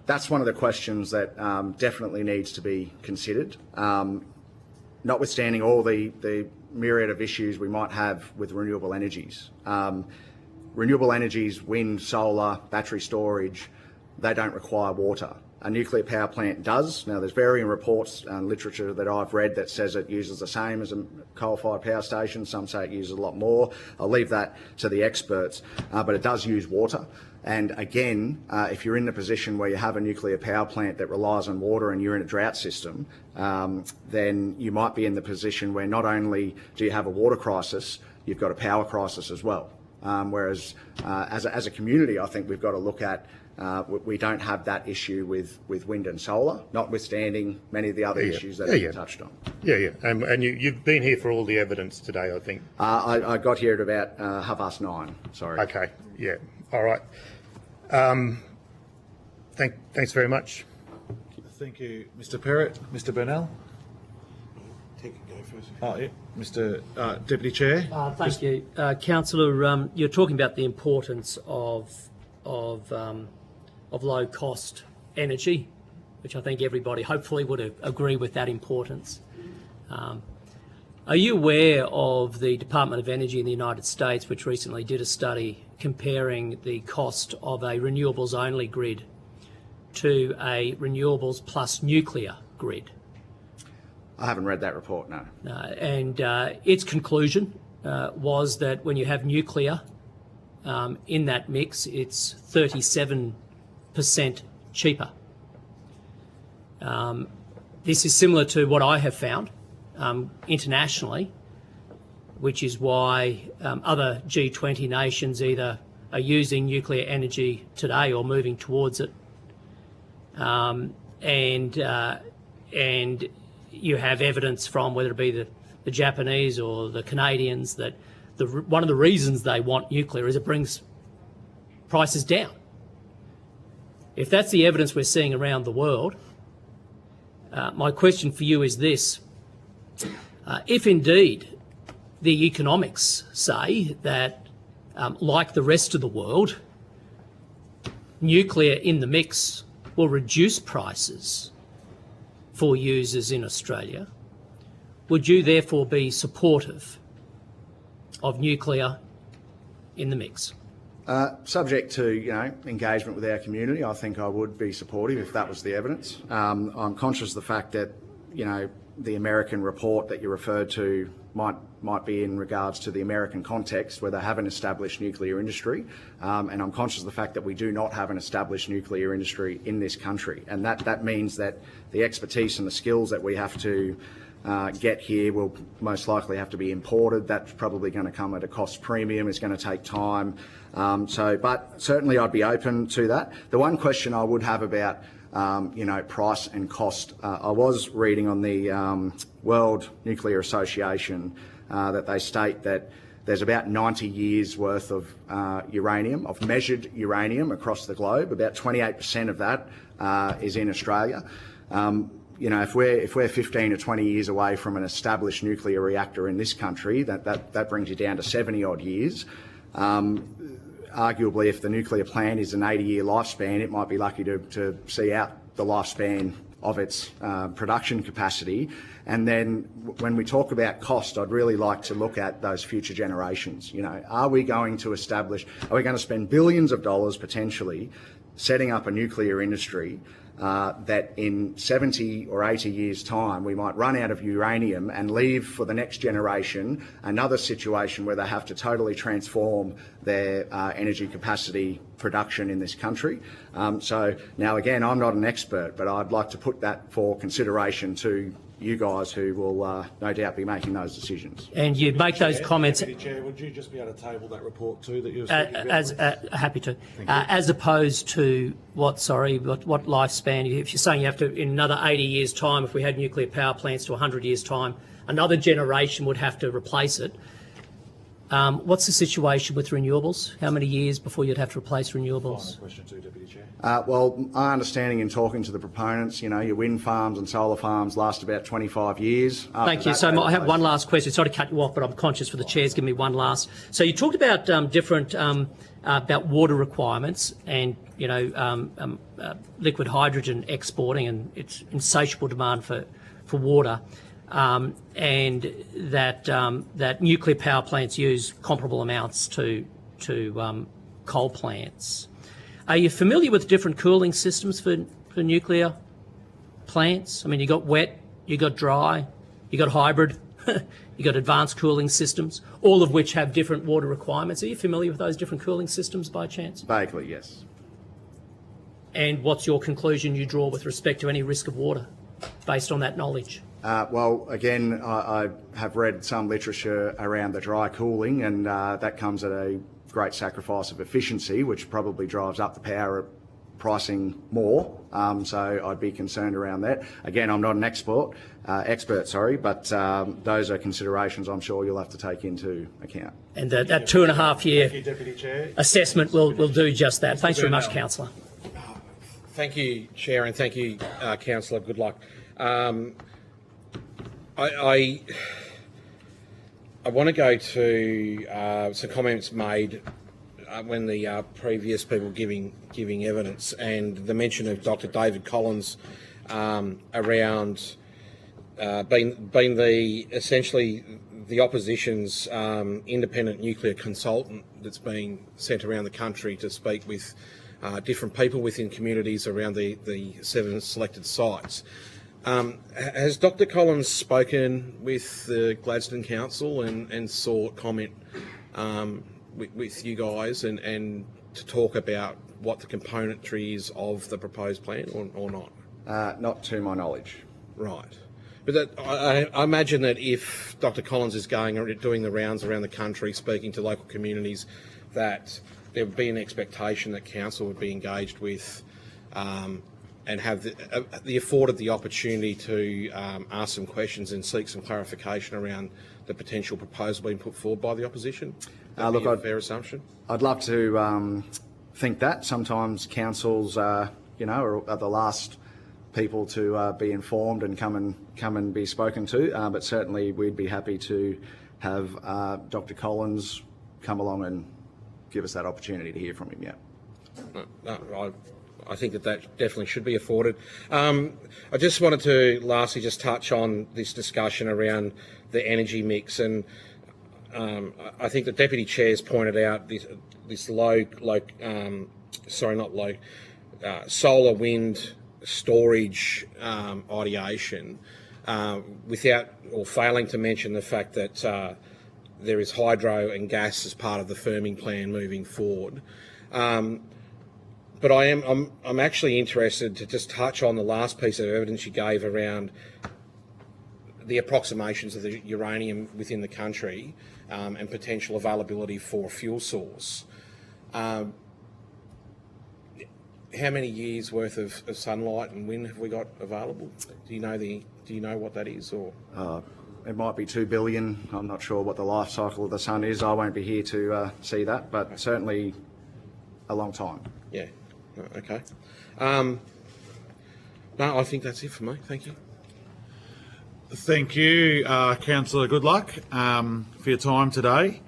that's one of the questions that definitely needs to be considered. Notwithstanding all the myriad of issues we might have with renewable energies. Renewable energies, wind, solar, battery storage, they don't require water. A nuclear power plant does. Now, there's varying reports and literature that I've read that says it uses the same as a coal-fired power station. Some say it uses a lot more. I'll leave that to the experts, but it does use water. And again, if you're in the position where you have a nuclear power plant that relies on water and you're in a drought system, then you might be in the position where not only do you have a water crisis, you've got a power crisis as well. Whereas as a community, I think we've got to look at we don't have that issue with wind and solar, notwithstanding many of the other issues that you touched on. And you've been here for all the evidence today, I think. I got here at about 9:30. Sorry. Okay. Yeah. All right. Thanks very much. Thank you, Mr. Perrott. Mr. Burnell. Take it, go first. Oh, yeah. Mr. Deputy Chair. Thank you, Councillor. You're talking about the importance of low cost energy, which I think everybody hopefully would agree with that importance. Are you aware of the Department of Energy in the United States, which recently did a study comparing the cost of a renewables only grid to a renewables plus nuclear grid? I haven't read that report, no. And its conclusion was that when you have nuclear in that mix, it's 37% cheaper. This is similar to what I have found internationally, which is why other G20 nations either are using nuclear energy today or moving towards it. And you have evidence from whether it be the Japanese or the Canadians that one of the reasons they want nuclear is it brings prices down. If that's the evidence we're seeing around the world, my question for you is this. If indeed the economics say that, like the rest of the world, nuclear in the mix will reduce prices for users in Australia, would you therefore be supportive of nuclear in the mix? Subject to engagement with our community, I think I would be supportive if that was the evidence. I'm conscious of the fact that the American report that you referred to might be in regards to the American context where they have an established nuclear industry, and I'm conscious of the fact that we do not have an established nuclear industry in this country, and that means that the expertise and the skills that we have to get here will most likely have to be imported. That's probably going to come at a cost premium. It's going to take time. But certainly I'd be open to that. The one question I would have about price and cost. I was reading on the World Nuclear Association that they state that there's about 90 years worth of uranium, of measured uranium across the globe. About 28% of that is in Australia. If we're 15 or 20 years away from an established nuclear reactor in this country, that brings you down to 70 odd years. Arguably, if the nuclear plant is an 80-year lifespan, it might be lucky to see out the lifespan of its production capacity. And then when we talk about cost, I'd really like to look at those future generations. Are we going to spend billions of dollars potentially setting up a nuclear industry that in 70 or 80 years' time we might run out of uranium and leave for the next generation another situation where they have to totally transform their energy capacity production in this country. So now again, I'm not an expert, but I'd like to put that for consideration to you guys who will no doubt be making those decisions. And you make those comments. Deputy Chair, would you just be able to table that report too that you were speaking about? Happy to. As opposed to what lifespan? If you're saying you have to, in another 80 years' time, if we had nuclear power plants to 100 years' time, another generation would have to replace it. What's the situation with renewables? How many years before you'd have to replace renewables? Final question too, Deputy Chair. Well, my understanding in talking to the proponents, you know, your wind farms and solar farms last about 25 years. Thank you. So I have one last question. Sorry to cut you off, but I'm conscious for the Chair's giving me one last. So you talked about about water requirements and, you know, liquid hydrogen exporting and its insatiable demand for water. And that nuclear power plants use comparable amounts to coal plants. Are you familiar with different cooling systems for nuclear plants? I mean, you got wet, you got dry, you got hybrid, you got advanced cooling systems, all of which have different water requirements. Are you familiar with those different cooling systems by chance? Vaguely, yes. And what's your conclusion you draw with respect to any risk of water based on that knowledge? Well, again, I have read some literature around the dry cooling, and that comes at a great sacrifice of efficiency, which probably drives up the power pricing more. So I'd be concerned around that. Again, I'm not an expert, but those are considerations I'm sure you'll have to take into account. And that 2.5 year assessment will do just that. Thanks very much, Councillor. Thank you, Chair, and thank you, Councillor Goodluck. I want to go to some comments made when the previous people giving evidence, and the mention of Dr. David Collins around being essentially the opposition's independent nuclear consultant that's been sent around the country to speak with different people within communities around the 7 selected sites. Has Dr. Collins spoken with the Gladstone Council and sought comment with you guys and to talk about what the componentry is of the proposed plan or not? Not to my knowledge. Right. But I imagine that if Dr. Collins is doing the rounds around the country speaking to local communities, that there would be an expectation that council would be engaged with and have afforded the opportunity to ask some questions and seek some clarification around the potential proposal being put forward by the opposition. Look, a fair assumption. I'd love to think that. Sometimes councils, are the last people to be informed and come and be spoken to. But certainly, we'd be happy to have Dr. Collins come along and give us that opportunity to hear from him. Yeah. I think that definitely should be afforded. I just wanted to lastly just touch on this discussion around the energy mix, and I think the Deputy Chair's pointed out this solar wind storage ideation without or failing to mention the fact that there is hydro and gas as part of the firming plan moving forward. But I'm actually interested to just touch on the last piece of evidence you gave around the approximations of the uranium within the country and potential availability for a fuel source. How many years worth of sunlight and wind have we got available? Do you know what that is, or? It might be 2 billion. I'm not sure what the life cycle of the sun is. I won't be here to see that, but certainly a long time. Yeah. Okay. No, I think that's it for me. Thank you. Thank you, Councillor Goodluck, for your time today.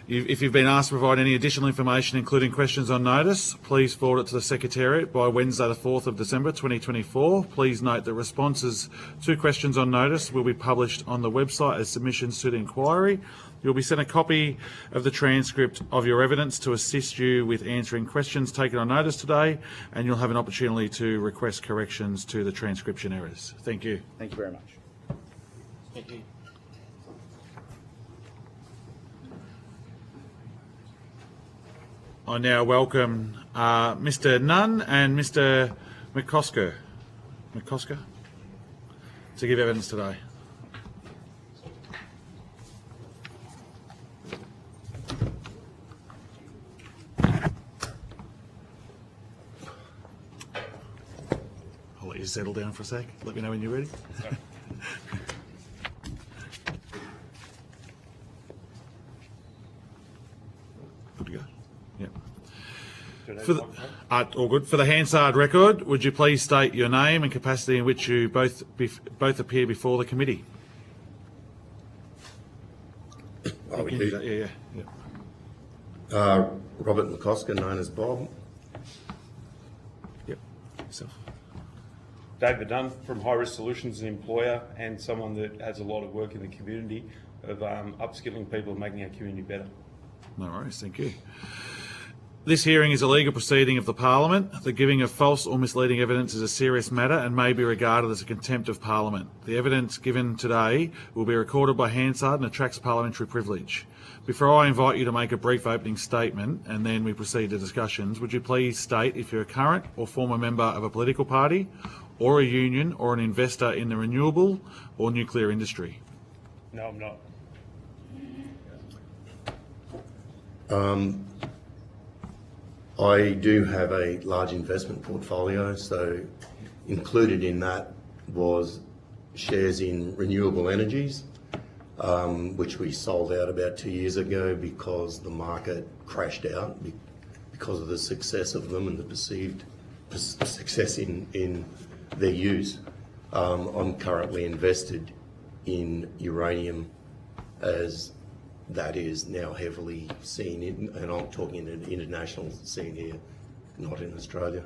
If you've been asked to provide any additional information, including questions on notice, please forward it to the Secretariat by Wednesday the 4th of December 2024. Please note that responses to questions on notice will be published on the website as submissions to the inquiry. You'll be sent a copy of the transcript of your evidence to assist you with answering questions taken on notice today, and you'll have an opportunity to request corrections to the transcription errors. Thank you. Thank you very much. Thank you. I now welcome Mr. Nunn and Mr. McCosker to give evidence today. I'll let you settle down for a sec. Let me know when you're ready. Good to go. Yep. All good. For the Hansard record, would you please state your name and capacity in which you both appear before the committee? Oh, we do that. Yeah. Robert McCosker, known as Bob. Yep. Yourself. David Dunn from High Risk Solutions, an employer and someone that has a lot of work in the community of upskilling people and making our community better. No worries, thank you. This hearing is a legal proceeding of the Parliament. The giving of false or misleading evidence is a serious matter and may be regarded as a contempt of Parliament. The evidence given today will be recorded by Hansard and attracts parliamentary privilege. Before I invite you to make a brief opening statement and then we proceed to discussions, would you please state if you're a current or former member of a political party or a union or an investor in the renewable or nuclear industry? No, I'm not. I do have a large investment portfolio, so included in that was shares in renewable energies, which we sold out about 2 years ago because the market crashed out because of the success of them and the perceived success in their use. I'm currently invested in uranium, as that is now heavily seen in, and I'm talking in an international scene here, not in Australia.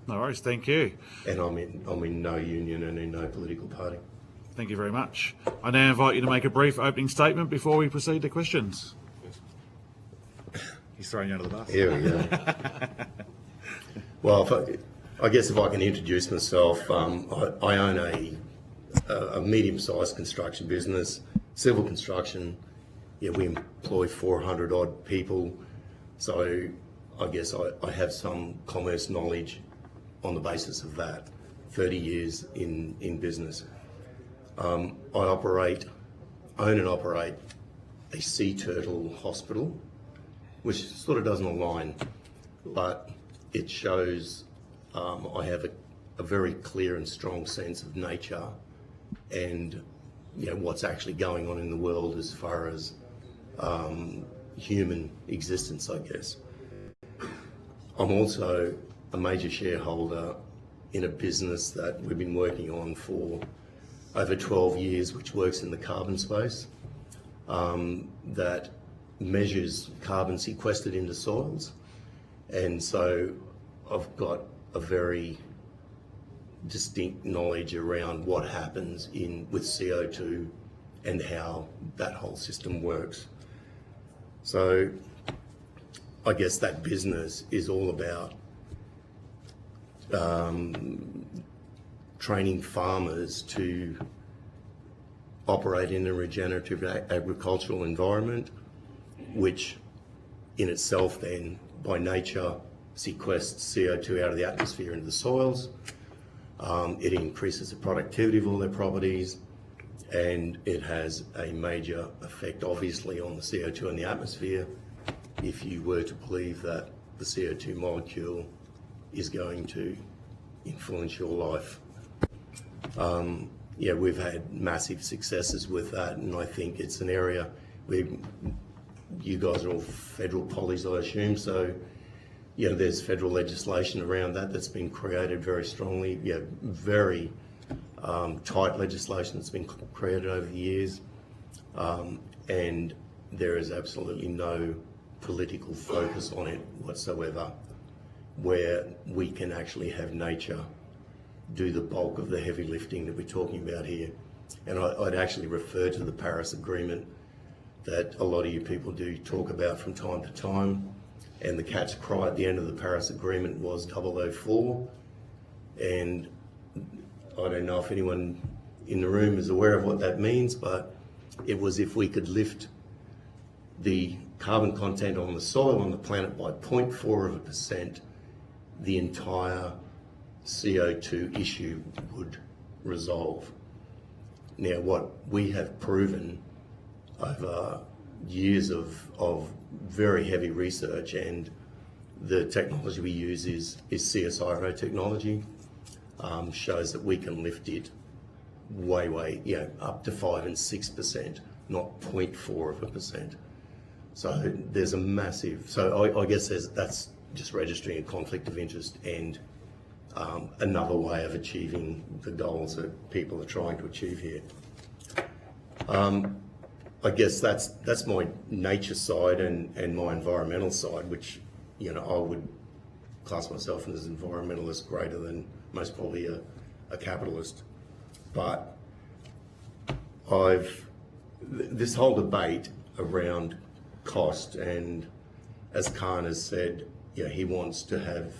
No worries, thank you. And I'm in no union and in no political party. Thank you very much. I now invite you to make a brief opening statement before we proceed to questions. He's throwing you under the bus. Here we go. Well, I guess if I can introduce myself, I own a medium-sized construction business, civil construction. Yeah, we employ 400 odd people, so I guess I have some commerce knowledge on the basis of that. 30 years in business. I own and operate a sea turtle hospital, which sort of doesn't align, but it shows I have a very clear and strong sense of nature and what's actually going on in the world as far as human existence, I guess. I'm also a major shareholder in a business that we've been working on for over 12 years, which works in the carbon space, that measures carbon sequestered into soils. And so I've got a very distinct knowledge around what happens with CO2 and how that whole system works. So I guess that business is all about training farmers to operate in a regenerative agricultural environment, which in itself then, by nature, sequests CO2 out of the atmosphere into the soils. It increases the productivity of all their properties, and it has a major effect, obviously, on the CO2 in the atmosphere, if you were to believe that the CO2 molecule is going to influence your life. Yeah, we've had massive successes with that, and I think it's an area where you guys are all federal pollies, I assume, so there's federal legislation around that's been created very strongly. Very tight legislation that's been created over the years, and there is absolutely no political focus on it whatsoever, where we can actually have nature do the bulk of the heavy lifting that we're talking about here. And I'd actually refer to the Paris Agreement that a lot of you people do talk about from time to time. And the cat's cry at the end of the Paris Agreement was 004. And I don't know if anyone in the room is aware of what that means, but it was if we could lift the carbon content on the soil on the planet by 0.4%, the entire CO2 issue would resolve. Now, what we have proven over years of very heavy research, and the technology we use is CSIRO technology, shows that we can lift it way, up to 5 and 6%, not 0.4%. So there's a massive, so I guess that's just registering a conflict of interest and another way of achieving the goals that people are trying to achieve here. I guess that's my nature side and my environmental side, which, you know, I would class myself as an environmentalist greater than most probably a capitalist. But this whole debate around cost, and as Khan has said, you know, he wants to have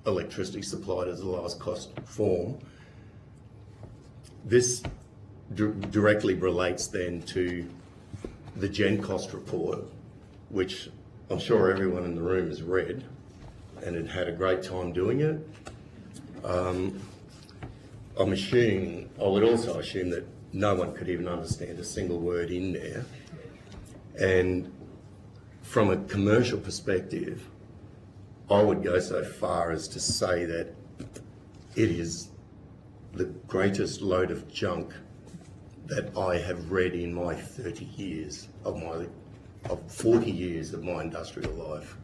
electricity supplied as the lowest cost form. This directly relates then to the Gen Cost report, which I'm sure everyone in the room has read and had had a great time doing it. I would also assume that no one could even understand a single word in there. And from a commercial perspective, I would go so far as to say that it is the greatest load of junk that I have read in my 30 years of 40 years of my industrial life.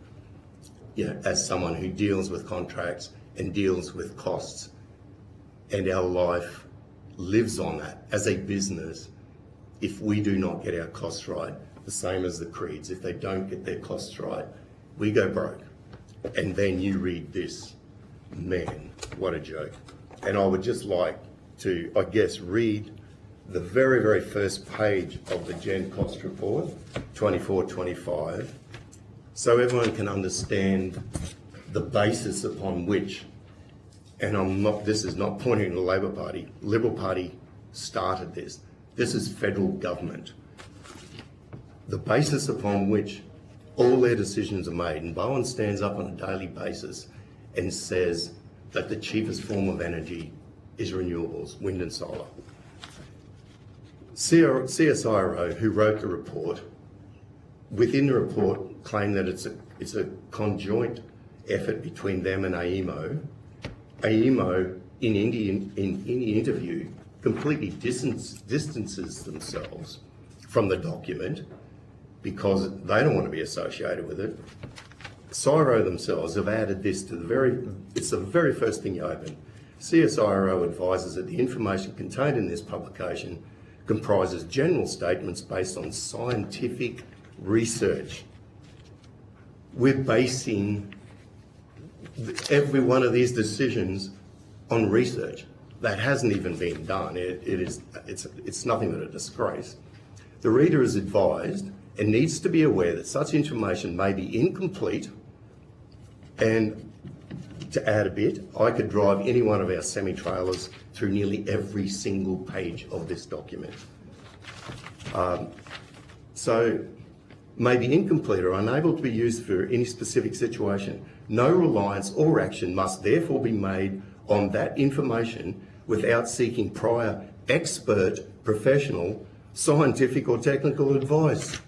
You know, as someone who deals with contracts and deals with costs, and our life lives on that as a business. If we do not get our costs right, the same as the creeds, if they don't get their costs right, we go broke. And then you read this, man, what a joke. And I would just like to, I guess, read the very, very first page of the Gen Cost report, 24-25, so everyone can understand the basis upon which, and this is not pointing to the Labor Party, Liberal Party started this. This is federal government. The basis upon which all their decisions are made, and Bowen stands up on a daily basis and says that the cheapest form of energy is renewables, wind and solar. CSIRO, who wrote the report, within the report claimed that it's a conjoint effort between them and AEMO. AEMO, in any interview, completely distances themselves from the document because they don't want to be associated with it. CSIRO themselves have added this to it's the very first thing you open. CSIRO advises that the information contained in this publication comprises general statements based on scientific research. We're basing every one of these decisions on research that hasn't even been done. It's nothing but a disgrace. The reader is advised and needs to be aware that such information may be incomplete, and to add a bit, I could drive any one of our semi-trailers through nearly every single page of this document. So, may be incomplete or unable to be used for any specific situation. No reliance or action must therefore be made on that information without seeking prior expert, professional, scientific or technical advice.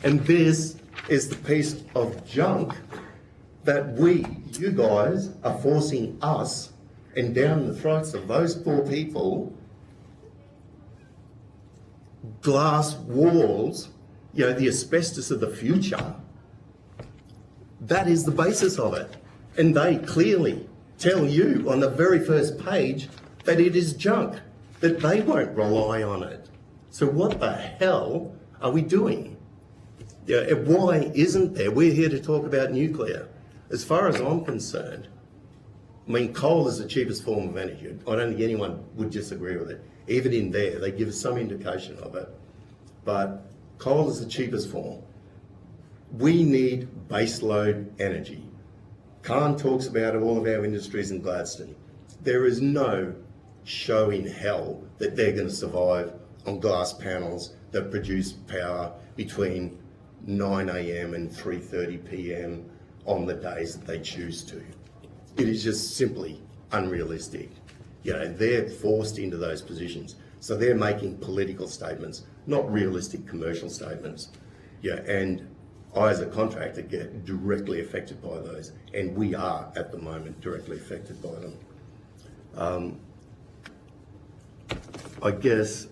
And this is the piece of junk that you guys, are forcing us and down the throats of those poor people, glass walls, you know, the asbestos of the future. That is the basis of it. And they clearly tell you on the very first page that it is junk, that they won't rely on it. So what the hell are we doing? Yeah, why isn't there? We're here to talk about nuclear. As far as I'm concerned, I mean, coal is the cheapest form of energy. I don't think anyone would disagree with it. Even in there, they give us some indication of it. But Coal is the cheapest form. We need baseload energy. Khan talks about all of our industries in Gladstone. There is no show in hell that they're going to survive on glass panels that produce power between 9 a.m. and 3:30 p.m. on the days that they choose to. It is just simply unrealistic. You know, they're forced into those positions. So they're making political statements, not realistic commercial statements. Yeah, and I, as a contractor, get directly affected by those, and we are, at the moment, directly affected by them. I guess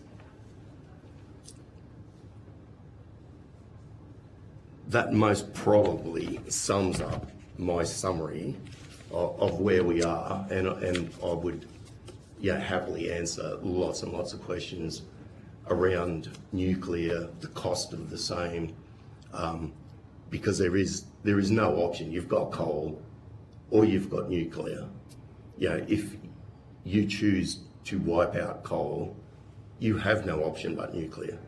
that most probably sums up my summary of where we are, and I would happily answer lots and lots of questions around nuclear, the cost of the same, because there is no option. You've got coal or you've got nuclear. You know, if you choose to wipe out coal, you have no option but nuclear.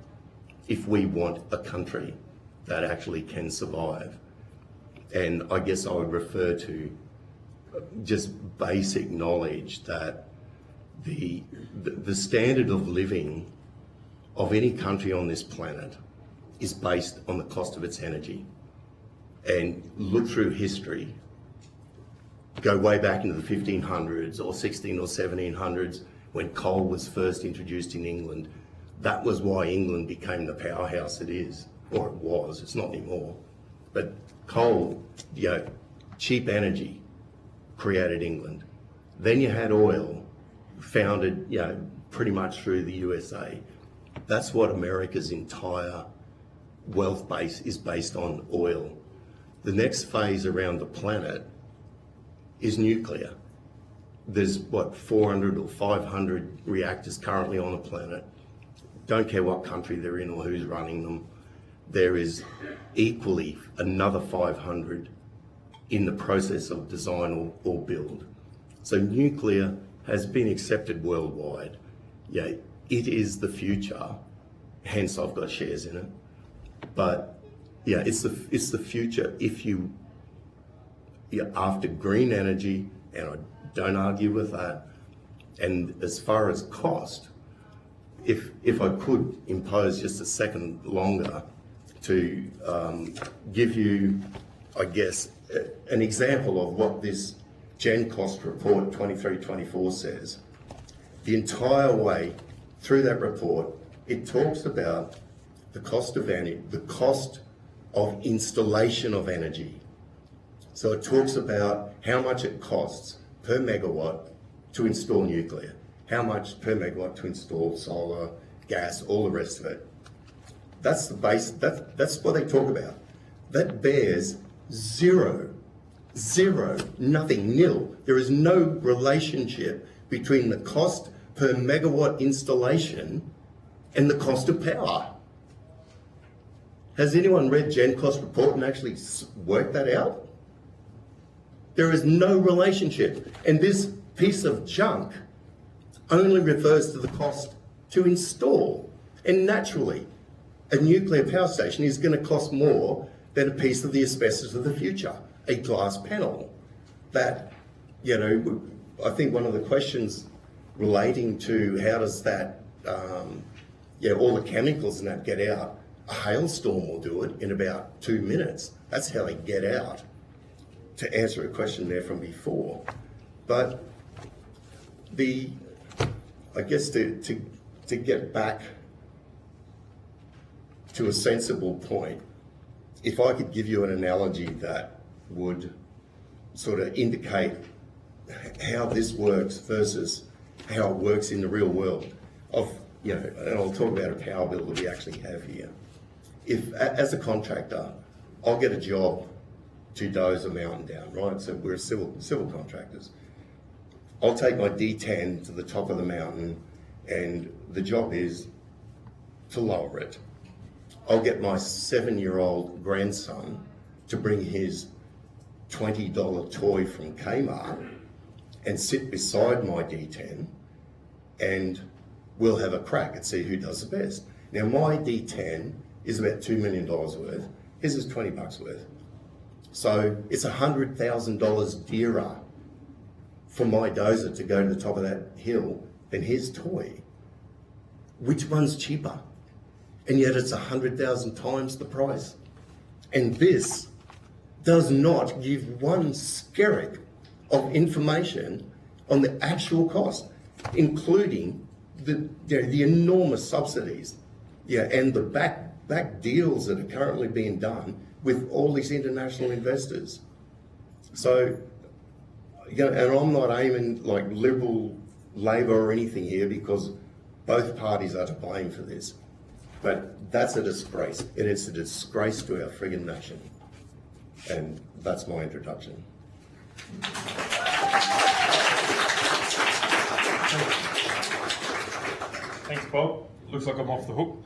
If we want a country that actually can survive, and I guess I would refer to just basic knowledge that the standard of living of any country on this planet is based on the cost of its energy. And look through history, go way back into the 1500s or 16 or 1700s when coal was first introduced in England. That was why England became the powerhouse it is, or it was, it's not anymore. But coal, you know, cheap energy created England. Then you had oil, founded, you know, pretty much through the USA. That's what America's entire wealth base is based on, oil. The next phase around the planet is nuclear. There's, what, 400 or 500 reactors currently on the planet. Don't care what country they're in or who's running them. There is equally another 500 in the process of design or build. So nuclear has been accepted worldwide. Yeah, it is the future, hence I've got shares in it. But yeah, it's the future if you're after green energy, and I don't argue with that. And as far as cost, if I could impose just a second longer to give you, I guess, an example of what this Gen Cost Report 23-24 says. The entire way through that report, it talks about the cost of energy, the cost of installation of energy. So it talks about how much it costs per megawatt to install nuclear, how much per megawatt to install solar, gas, all the rest of it. That's the base, that's what they talk about. That bears zero, nothing, nil. There is no relationship between the cost per megawatt installation and the cost of power. Has anyone read Gen Cost Report and actually worked that out? There is no relationship. And this piece of junk only refers to the cost to install. And naturally, a nuclear power station is going to cost more than a piece of the asbestos of the future, a glass panel. That, you know, I think one of the questions relating to how does that, all the chemicals and that get out, a hailstorm will do it in about 2 minutes. That's how they get out, to answer a question there from before. But I guess to get back to a sensible point, if I could give you an analogy that would sort of indicate how this works versus how it works in the real world, and I'll talk about a power bill that we actually have here. If, as a contractor, I'll get a job to doze a mountain down, right? So we're civil contractors. I'll take my D10 to the top of the mountain, and the job is to lower it. I'll get my 7-year-old grandson to bring his $20 toy from Kmart and sit beside my D10, and we'll have a crack and see who does the best. Now, my D10 is about $2 million worth. His is 20 bucks worth. So it's $100,000 dearer for my dozer to go to the top of that hill than his toy. Which one's cheaper? And yet it's 100,000 times the price. And this does not give one skerrick of information on the actual cost, including the enormous subsidies, and the back deals that are currently being done with all these international investors. So, and I'm not aiming like Liberal, Labor or anything here, because both parties are to blame for this. But that's a disgrace. It is a disgrace to our friggin' nation. And that's my introduction. Thanks, Bob. Looks like I'm off the hook.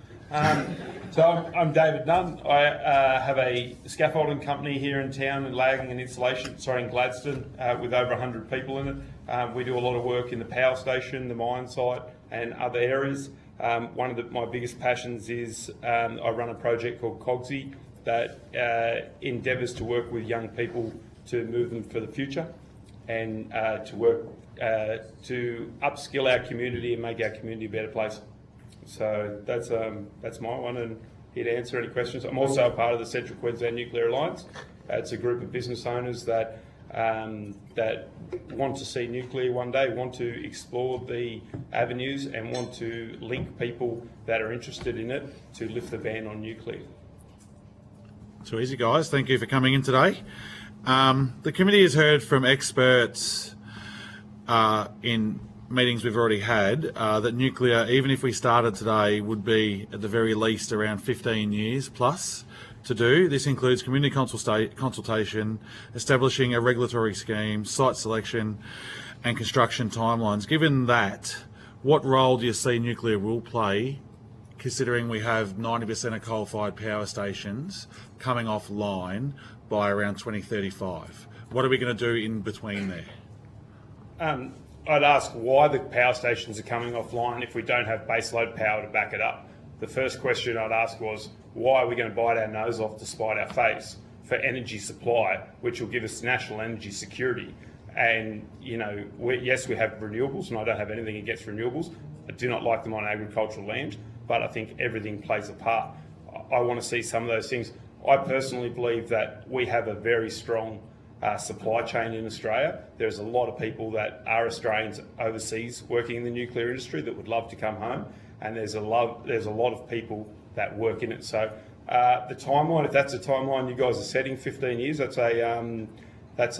So I'm David Nunn. I have a scaffolding company here in town, and lagging and insulation, in Gladstone, with over 100 people in it. We do a lot of work in the power station, the mine site, and other areas. One of my biggest passions is I run a project called COGSI that endeavours to work with young people to move them for the future, and to work to upskill our community and make our community a better place. So that's my one, and here to answer any questions. I'm also a part of the Central Queensland Nuclear Alliance. It's a group of business owners that that want to see nuclear one day, want to explore the avenues, and want to link people that are interested in it to lift the ban on nuclear. Too easy, guys. Thank you for coming in today. The committee has heard from experts in meetings we've already had that nuclear, even if we started today, would be at the very least around 15 years plus to do. This includes community consultation, establishing a regulatory scheme, site selection and construction timelines. Given that, what role do you see nuclear will play, considering we have 90% of coal-fired power stations coming offline by around 2035? What are we going to do in between there? I'd ask why the power stations are coming offline if we don't have baseload power to back it up. The first question I'd ask was, why are we going to bite our nose off to spite our face for energy supply, which will give us national energy security? And, you know, yes, we have renewables, and I don't have anything against renewables. I do not like them on agricultural land, but I think everything plays a part. I want to see some of those things. I personally believe that we have a very strong supply chain in Australia. There's a lot of people that are Australians overseas working in the nuclear industry that would love to come home, and there's a lot of people that work in it. So the timeline, if that's a timeline you guys are setting, 15 years, that's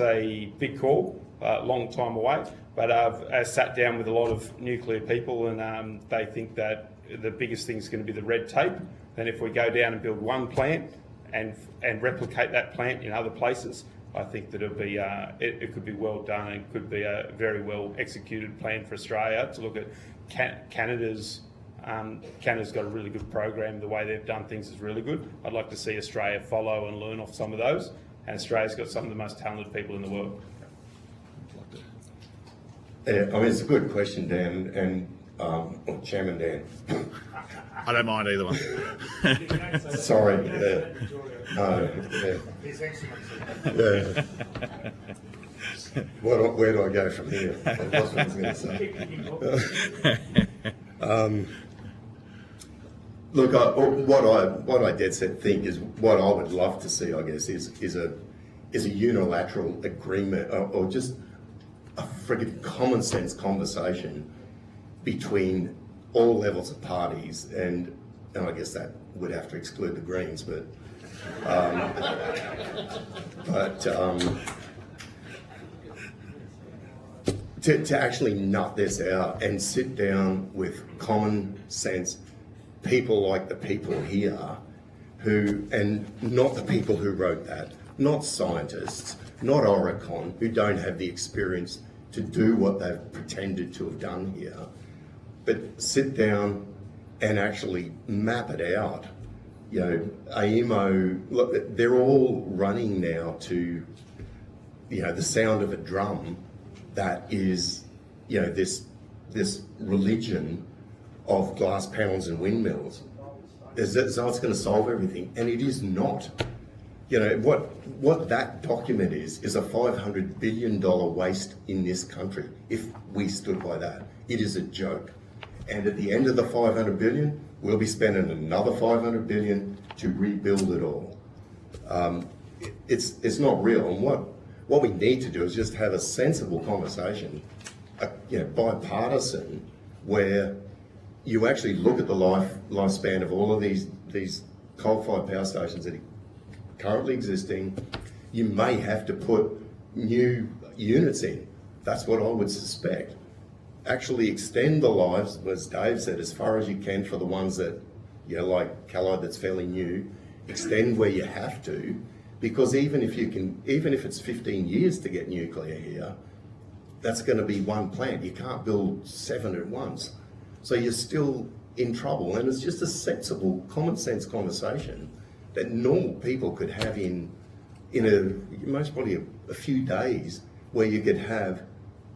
a big call, long time away. But I've sat down with a lot of nuclear people, and they think that the biggest thing is going to be the red tape. Then if we go down and build one plant and replicate that plant in other places, I think that it'll be it could be well done, and could be a very well executed plan for Australia to look at. Canada's got a really good program. The way they've done things is really good. I'd like to see Australia follow and learn off some of those. And Australia's got some of the most talented people in the world. Yeah, I mean, it's a good question, Dan, and Chairman Dan. I don't mind either one. Sorry. His Excellency. Where do I go from here? That's what I was going to say. Look, what I dead set think is what I would love to see, I guess, is a unilateral agreement, or just a friggin' common sense conversation between all levels of parties, and I guess that would have to exclude the Greens, but to actually nut this out and sit down with common sense people like the people here who, and not the people who wrote that, not scientists, not Oricon, who don't have the experience to do what they've pretended to have done here, but sit down and actually map it out. You know, AEMO, look, they're all running now to, you know, the sound of a drum that is, you know, this religion of glass panels and windmills. as though it's going to solve everything, and it is not. You know, what that document is a $500 billion waste in this country. If we stood by that, it is a joke. And at the end of the $500 billion, we'll be spending another $500 billion to rebuild it all. It's not real. And what we need to do is just have a sensible conversation, bipartisan, where you actually look at the lifespan of all of these coal-fired power stations that are currently existing. You may have to put new units in. That's what I would suspect. Actually extend the lives, as Dave said, as far as you can for the ones that, like Callide, that's fairly new. Extend where you have to, because even if it's 15 years to get nuclear here, that's going to be one plant. You can't build 7 at once. So you're still in trouble. And it's just a sensible, common sense conversation that normal people could have in most probably a few days, where you could have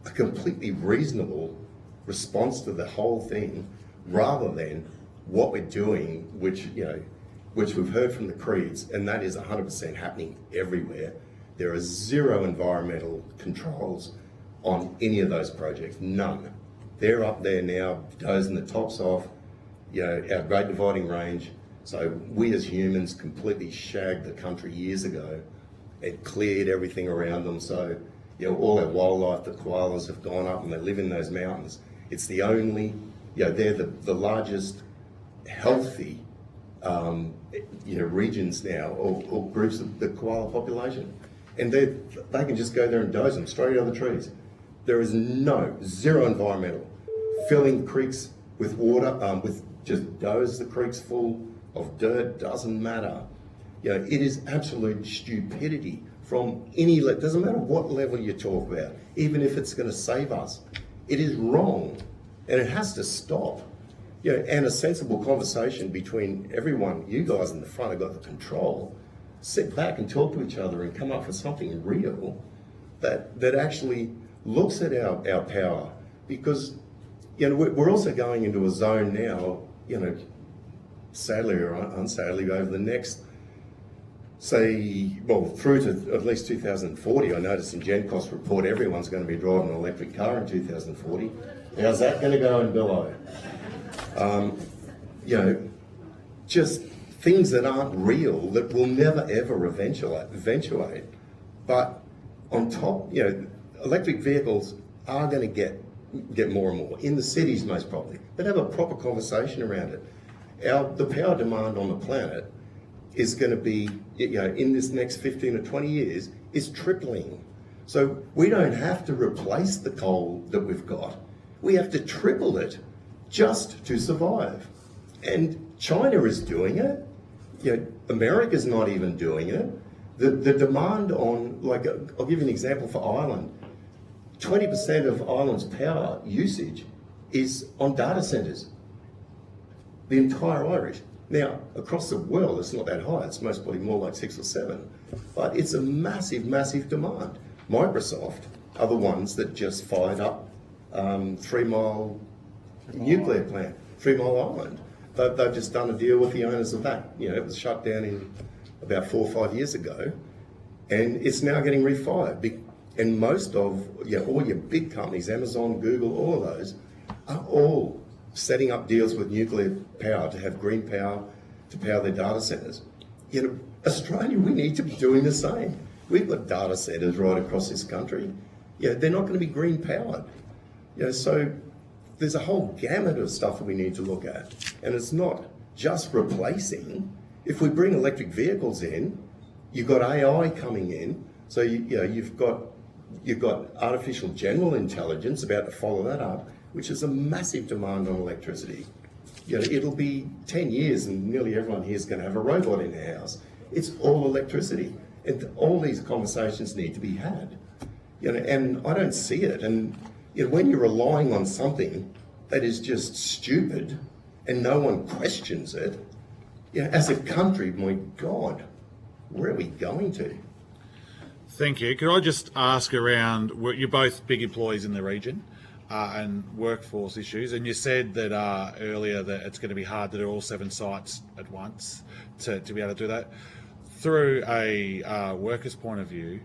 a completely reasonable response to the whole thing, rather than what we're doing, which we've heard from the creeds, and that is 100% happening everywhere. There are zero environmental controls on any of those projects, none. They're up there now, dozing the tops off, our Great Dividing Range. So we as humans completely shagged the country years ago. It cleared everything around them. So, all our wildlife, the koalas have gone up and they live in those mountains. It's the only, they're the largest healthy, regions now, or groups of the koala population. And they can just go there and doze them straight out of the trees. There is zero environmental. Filling creeks with water, with just doze the creeks full of dirt, doesn't matter. It is absolute stupidity from any level. Doesn't matter what level you talk about, even if it's going to save us. It is wrong, and it has to stop. And a sensible conversation between everyone. You guys in the front have got the control. Sit back and talk to each other and come up with something real that actually looks at our power, because we're also going into a zone now, sadly or unsadly, over the next, through to at least 2040. I noticed in GenCost report everyone's going to be driving an electric car in 2040. How's that going to go in Biloela? Just things that aren't real, that will never ever eventuate. But on top, electric vehicles are going to get more and more in the cities, most probably. But have a proper conversation around it. The power demand on the planet is going to be, in this next 15 or 20 years, is tripling. So we don't have to replace the coal that we've got. We have to triple it just to survive. And China is doing it. America's not even doing it. The demand on, I'll give you an example for Ireland. 20% of Ireland's power usage is on data centres. The entire Irish. Now, across the world, it's not that high. It's most probably more like 6 or 7. But it's a massive, massive demand. Microsoft are the ones that just fired up 3 Mile nuclear plant, 3 Mile Island. They've just done a deal with the owners of that. It was shut down in about 4 or 5 years ago, and it's now getting refired. And most of all your big companies, Amazon, Google, all of those, are all setting up deals with nuclear power to have green power to power their data centres. Australia, we need to be doing the same. We've got data centres right across this country. They're not going to be green powered. So there's a whole gamut of stuff that we need to look at. And it's not just replacing. If we bring electric vehicles in, you've got AI coming in. So you've got artificial general intelligence about to follow that up, which is a massive demand on electricity. It'll be 10 years and nearly everyone here is going to have a robot in their house. It's all electricity. And all these conversations need to be had. And I don't see it. And when you're relying on something that is just stupid and no one questions it, as a country, my God, where are we going to? Thank you. Could I just ask around, you're both big employees in the region. and workforce issues. And you said that earlier that it's going to be hard to do all 7 sites at once to be able to do that. Through a worker's point of view,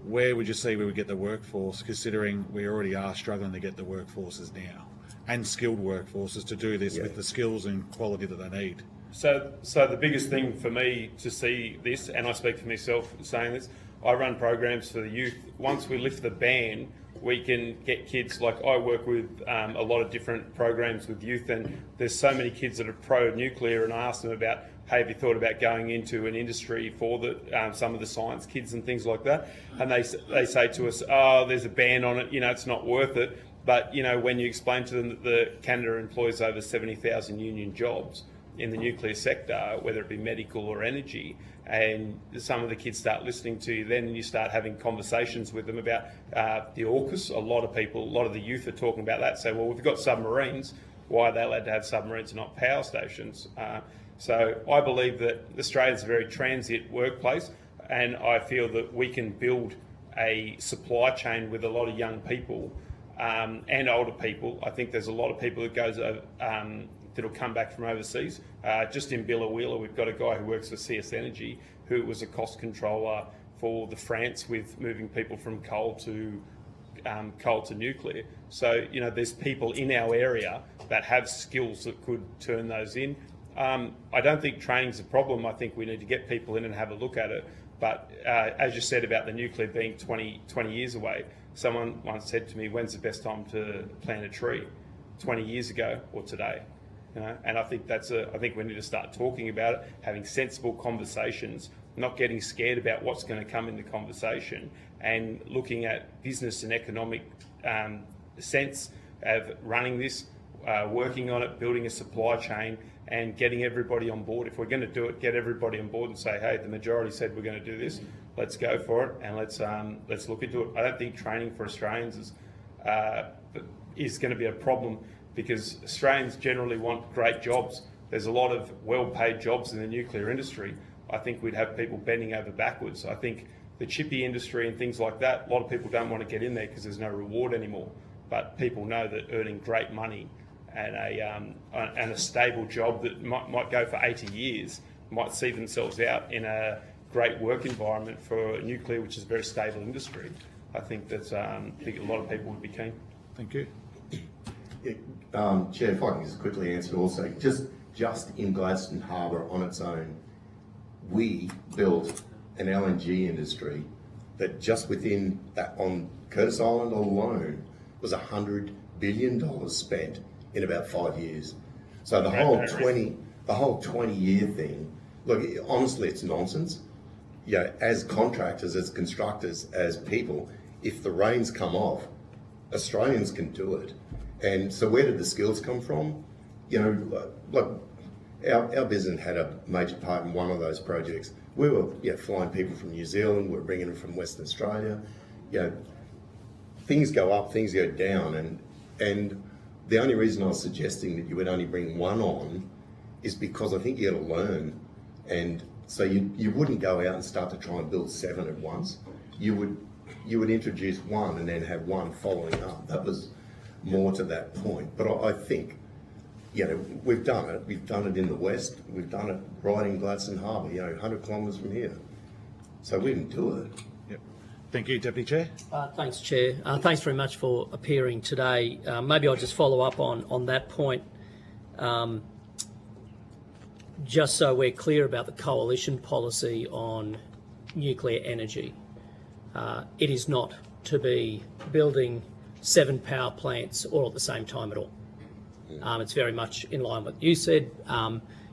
where would you see we would get the workforce, considering we already are struggling to get the workforces now, and skilled workforces to do this with the skills and quality that they need? So the biggest thing for me to see this, and I speak for myself saying this, I run programs for the youth. Once we lift the ban, we can get kids, like I work with a lot of different programs with youth, and there's so many kids that are pro-nuclear, and I ask them about, hey, have you thought about going into an industry for the some of the science kids and things like that? And they say to us, oh, there's a ban on it, it's not worth it. But, when you explain to them that Canada employs over 70,000 union jobs in the nuclear sector, whether it be medical or energy, and some of the kids start listening to you then, and you start having conversations with them about the AUKUS. A lot of the youth are talking about that, say, well, we've got submarines, why are they allowed to have submarines and not power stations? So I believe that Australia's a very transient workplace, and I feel that we can build a supply chain with a lot of young people and older people. I think there's a lot of people that goes that'll come back from overseas. Just in Biloela, we've got a guy who works for CS Energy, who was a cost controller for the France with moving people from coal to nuclear. So, there's people in our area that have skills that could turn those in. I don't think training's a problem. I think we need to get people in and have a look at it. But as you said about the nuclear being 20 years away, someone once said to me, when's the best time to plant a tree? 20 years ago or today? And I think I think we need to start talking about it, having sensible conversations, not getting scared about what's going to come in the conversation, and looking at business and economic sense of running this, working on it, building a supply chain, and getting everybody on board. If we're going to do it, get everybody on board and say, hey, the majority said we're going to do this, let's go for it, and let's look into it. I don't think training for Australians is going to be a problem, because Australians generally want great jobs. There's a lot of well-paid jobs in the nuclear industry. I think we'd have people bending over backwards. I think the chippy industry and things like that, a lot of people don't want to get in there because there's no reward anymore. But people know that earning great money and a stable job that might go for 80 years might see themselves out in a great work environment for nuclear, which is a very stable industry. I think that I think a lot of people would be keen. Thank you. Chair, if I can just quickly answer also, just in Gladstone Harbour on its own, we built an LNG industry that just within that, on Curtis Island alone, was $100 billion spent in about 5 years. So the whole 20-year thing, look, honestly, it's nonsense. As contractors, as constructors, as people, if the reins come off, Australians can do it. And so where did the skills come from? Look, our business had a major part in one of those projects. We were flying people from New Zealand, we were bringing them from Western Australia. Things go up, things go down, and the only reason I was suggesting that you would only bring one on is because I think you got to learn. And so you wouldn't go out and start to try and build 7 at once. You would introduce one and then have one following up. That was more to that point. But I think, we've done it. We've done it in the West. We've done it right in Gladstone Harbour, 100 kilometres from here. So we can do it. Yep. Thank you, Deputy Chair. Thanks, Chair. Thanks very much for appearing today. Maybe I'll just follow up on that point. Just so we're clear about the coalition policy on nuclear energy. It is not to be building 7 power plants all at the same time at all. It's very much in line with what you said.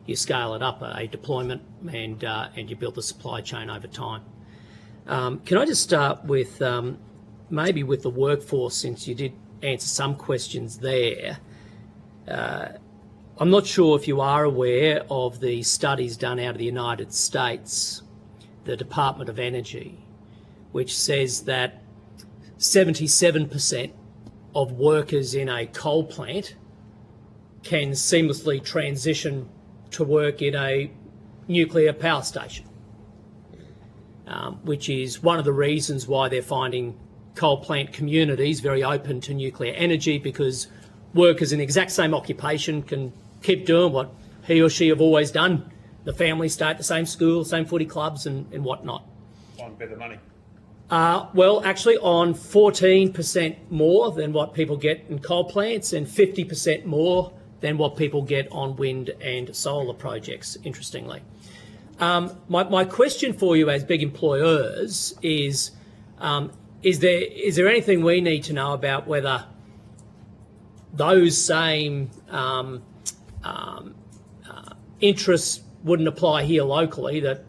You scale it up, a deployment, and you build the supply chain over time. Can I just start with maybe with the workforce, since you did answer some questions there. I'm not sure if you are aware of the studies done out of the United States, the Department of Energy, which says that 77% of workers in a coal plant can seamlessly transition to work in a nuclear power station, which is one of the reasons why they're finding coal plant communities very open to nuclear energy because workers in the exact same occupation can keep doing what he or she have always done. The families stay at the same school, same footy clubs and whatnot. On better money. Well, actually on 14% more than what people get in coal plants and 50% more than what people get on wind and solar projects, interestingly. My question for you as big employers is there anything we need to know about whether those same interests wouldn't apply here locally that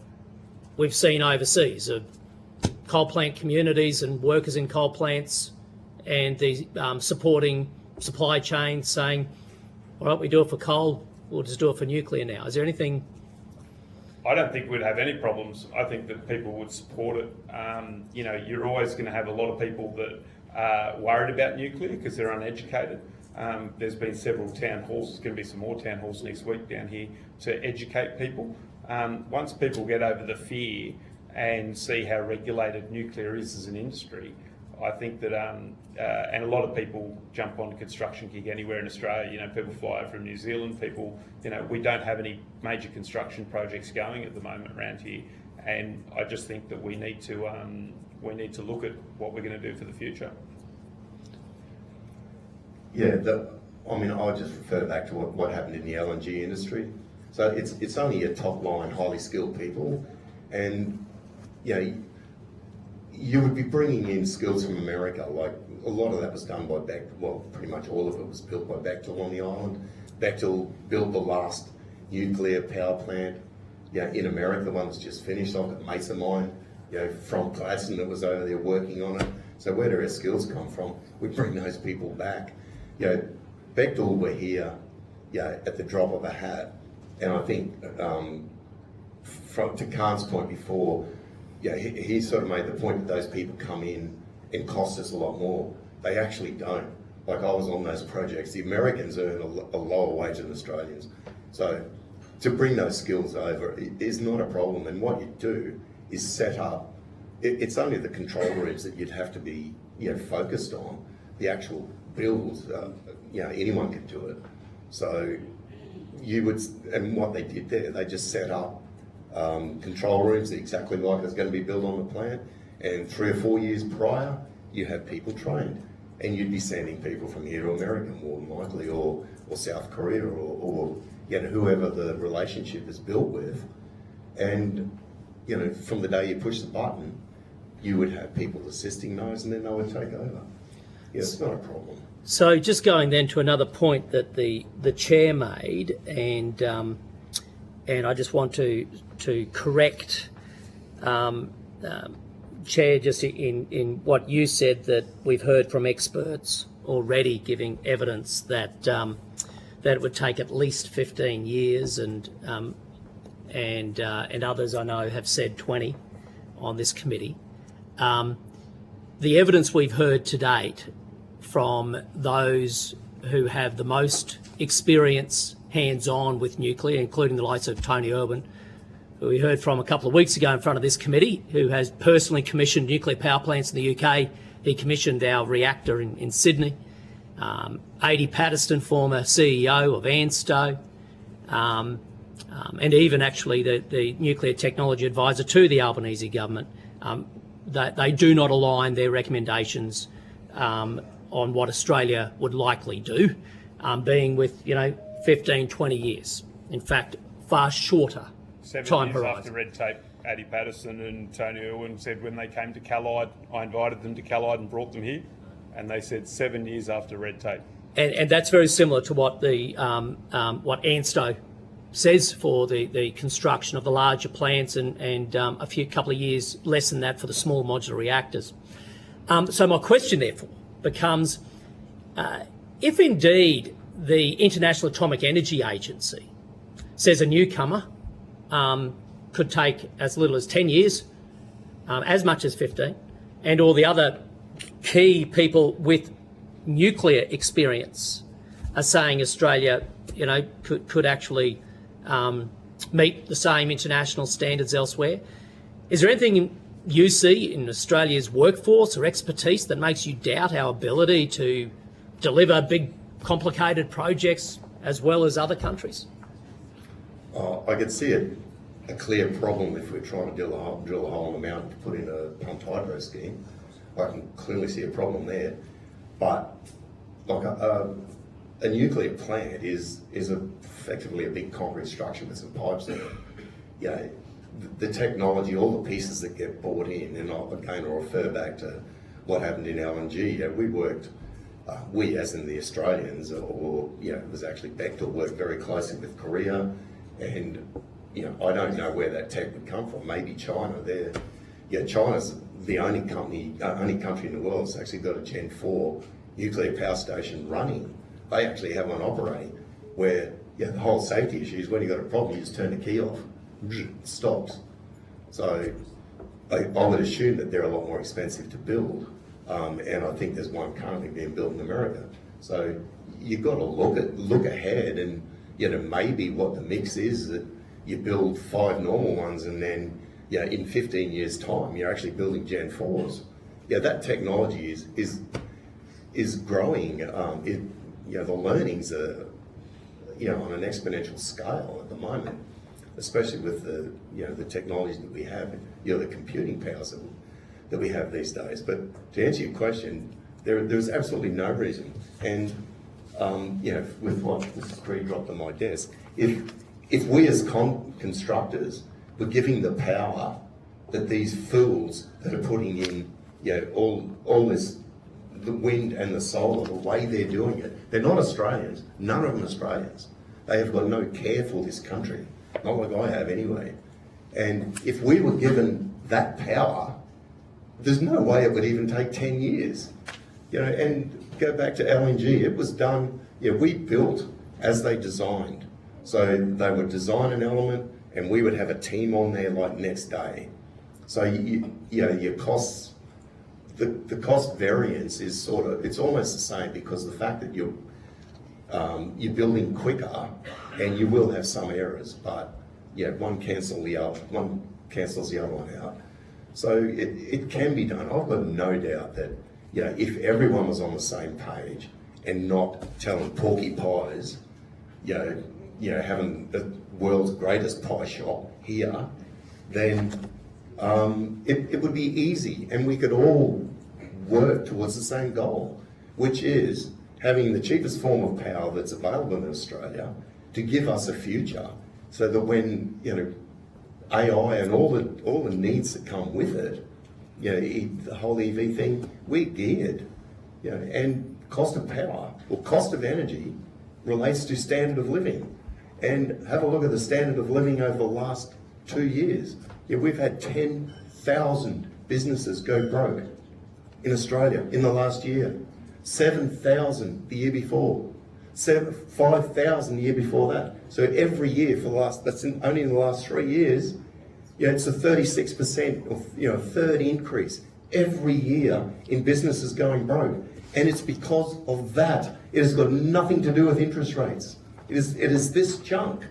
we've seen overseas, of coal plant communities and workers in coal plants and the supporting supply chains saying, all right, we do it for coal, we'll just do it for nuclear now. Is there anything? I don't think we'd have any problems. I think that people would support it. You know, you're always going to have a lot of people that are worried about nuclear because they're uneducated. There's been several town halls, there's going to be some more town halls next week down here to educate people. Once people get over the fear and see how regulated nuclear is as an industry, I think that, and a lot of people jump on a construction gig anywhere in Australia. You know, people fly over from New Zealand, people, you know, we don't have any major construction projects going at the moment around here. And I just think that we need to look at what we're going to do for the future. Yeah, I mean, I'll just refer back to what happened in the LNG industry. So it's only a top line, highly skilled people, and you know, you would be bringing in skills from America. Like a lot of that was done by Bechtel. Well, pretty much all of it was built by Bechtel on the island. Bechtel built the last nuclear power plant, you know, in America. The one that's just finished off at Mesa Mine, you know, from Gladstone that was over there working on it. So where do our skills come from? We bring those people back. You know, Bechtel were here, you know, at the drop of a hat. And I think, to Khan's point before, yeah, he sort of made the point that those people come in and cost us a lot more. They actually don't. Like, I was on those projects. The Americans earn a lower wage than Australians. So to bring those skills over is not a problem. And what you do is set up, it's only the control rooms that you'd have to be, you know, focused on. The actual builds, you know, anyone can do it. So you would, and what they did there, they just set up control rooms exactly like it's going to be built on the plant, and 3 or 4 years prior you have people trained, and you'd be sending people from here to America more than likely, or South Korea, or you know, whoever the relationship is built with. And you know, from the day you push the button, you would have people assisting those, and then they would take over. Yeah, it's not a problem. So just going then to another point that the chair made, and I just want to correct, Chair, just in what you said, that we've heard from experts already giving evidence that that it would take at least 15 years, and others I know have said 20 on this committee. The evidence we've heard to date from those who have the most experience hands-on with nuclear, including the likes of Tony Irwin, who we heard from a couple of weeks ago in front of this committee, who has personally commissioned nuclear power plants in the UK. He commissioned our reactor in Sydney. A.D. Patterson, former CEO of ANSTO, and even actually the nuclear technology advisor to the Albanese government. They do not align their recommendations on what Australia would likely do, being with, you know, 15, 20 years. In fact, far shorter 7 time years horizon. after red tape, A.D. Patterson and Tony Irwin said when they came to Callide, I invited them to Callide and brought them here, and they said 7 years after red tape. And that's very similar to what the what ANSTO says for the construction of the larger plants, and a couple of years less than that for the small modular reactors. So my question therefore becomes, if indeed the International Atomic Energy Agency says a newcomer could take as little as 10 years, as much as 15, and all the other key people with nuclear experience are saying Australia, you know, could actually meet the same international standards elsewhere, is there anything you see in Australia's workforce or expertise that makes you doubt our ability to deliver big, complicated projects as well as other countries? I could see a clear problem if we're trying to drill a hole in the mountain to put in a pumped hydro scheme. I can clearly see a problem there. But like a nuclear plant is effectively a big concrete structure with some pipes in it. You know, the technology, all the pieces that get bought in, and again I'll refer back to what happened in LNG. You know, we worked, we as in the Australians, or you know, it was actually Bechtel, worked very closely with Korea, and you know, I don't know where that tech would come from. Maybe China. China's the only country in the world that's actually got a Gen 4 nuclear power station running. They actually have one operating, where the whole safety issue is when you've got a problem, you just turn the key off. It stops. So I would assume that they're a lot more expensive to build, and I think there's one currently being built in America. So you've got to look ahead, and maybe what the mix is that you build 5 normal ones, and then in 15 years' time you're actually building Gen 4s. That technology is growing. The learnings are on an exponential scale at the moment, especially with the technologies that we have, the computing powers that we have these days. But to answer your question, there's absolutely no reason. And with what Mrs. Cree dropped on my desk, if we as constructors were giving the power that these fools that are putting in all this, the wind and the solar, the way they're doing it, they're not Australians, none of them Australians. They have got no care for this country. Not like I have anyway. And if we were given that power, there's no way it would even take 10 years. And go back to LNG, it was done, we built as they designed. So they would design an element and we would have a team on there like next day. So your costs, the cost variance is it's almost the same, because the fact that you're building quicker, and you will have some errors, but one cancels the other one out. So it can be done. I've got no doubt that if everyone was on the same page and not telling porky pies, having the world's greatest pie shop here, then it would be easy, and we could all work towards the same goal, which is having the cheapest form of power that's available in Australia to give us a future, so that when AI and all the needs that come with it, the whole EV thing, we're geared. And cost of power or cost of energy relates to standard of living. And have a look at the standard of living over the last 2 years. We've had 10,000 businesses go broke in Australia in the last year. 7,000 the year before. 5,000 the year before that. So every year for the last, only in the last 3 years, it's a 36% or a third increase every year in businesses going broke. And it's because of that. It has got nothing to do with interest rates. It is this junk.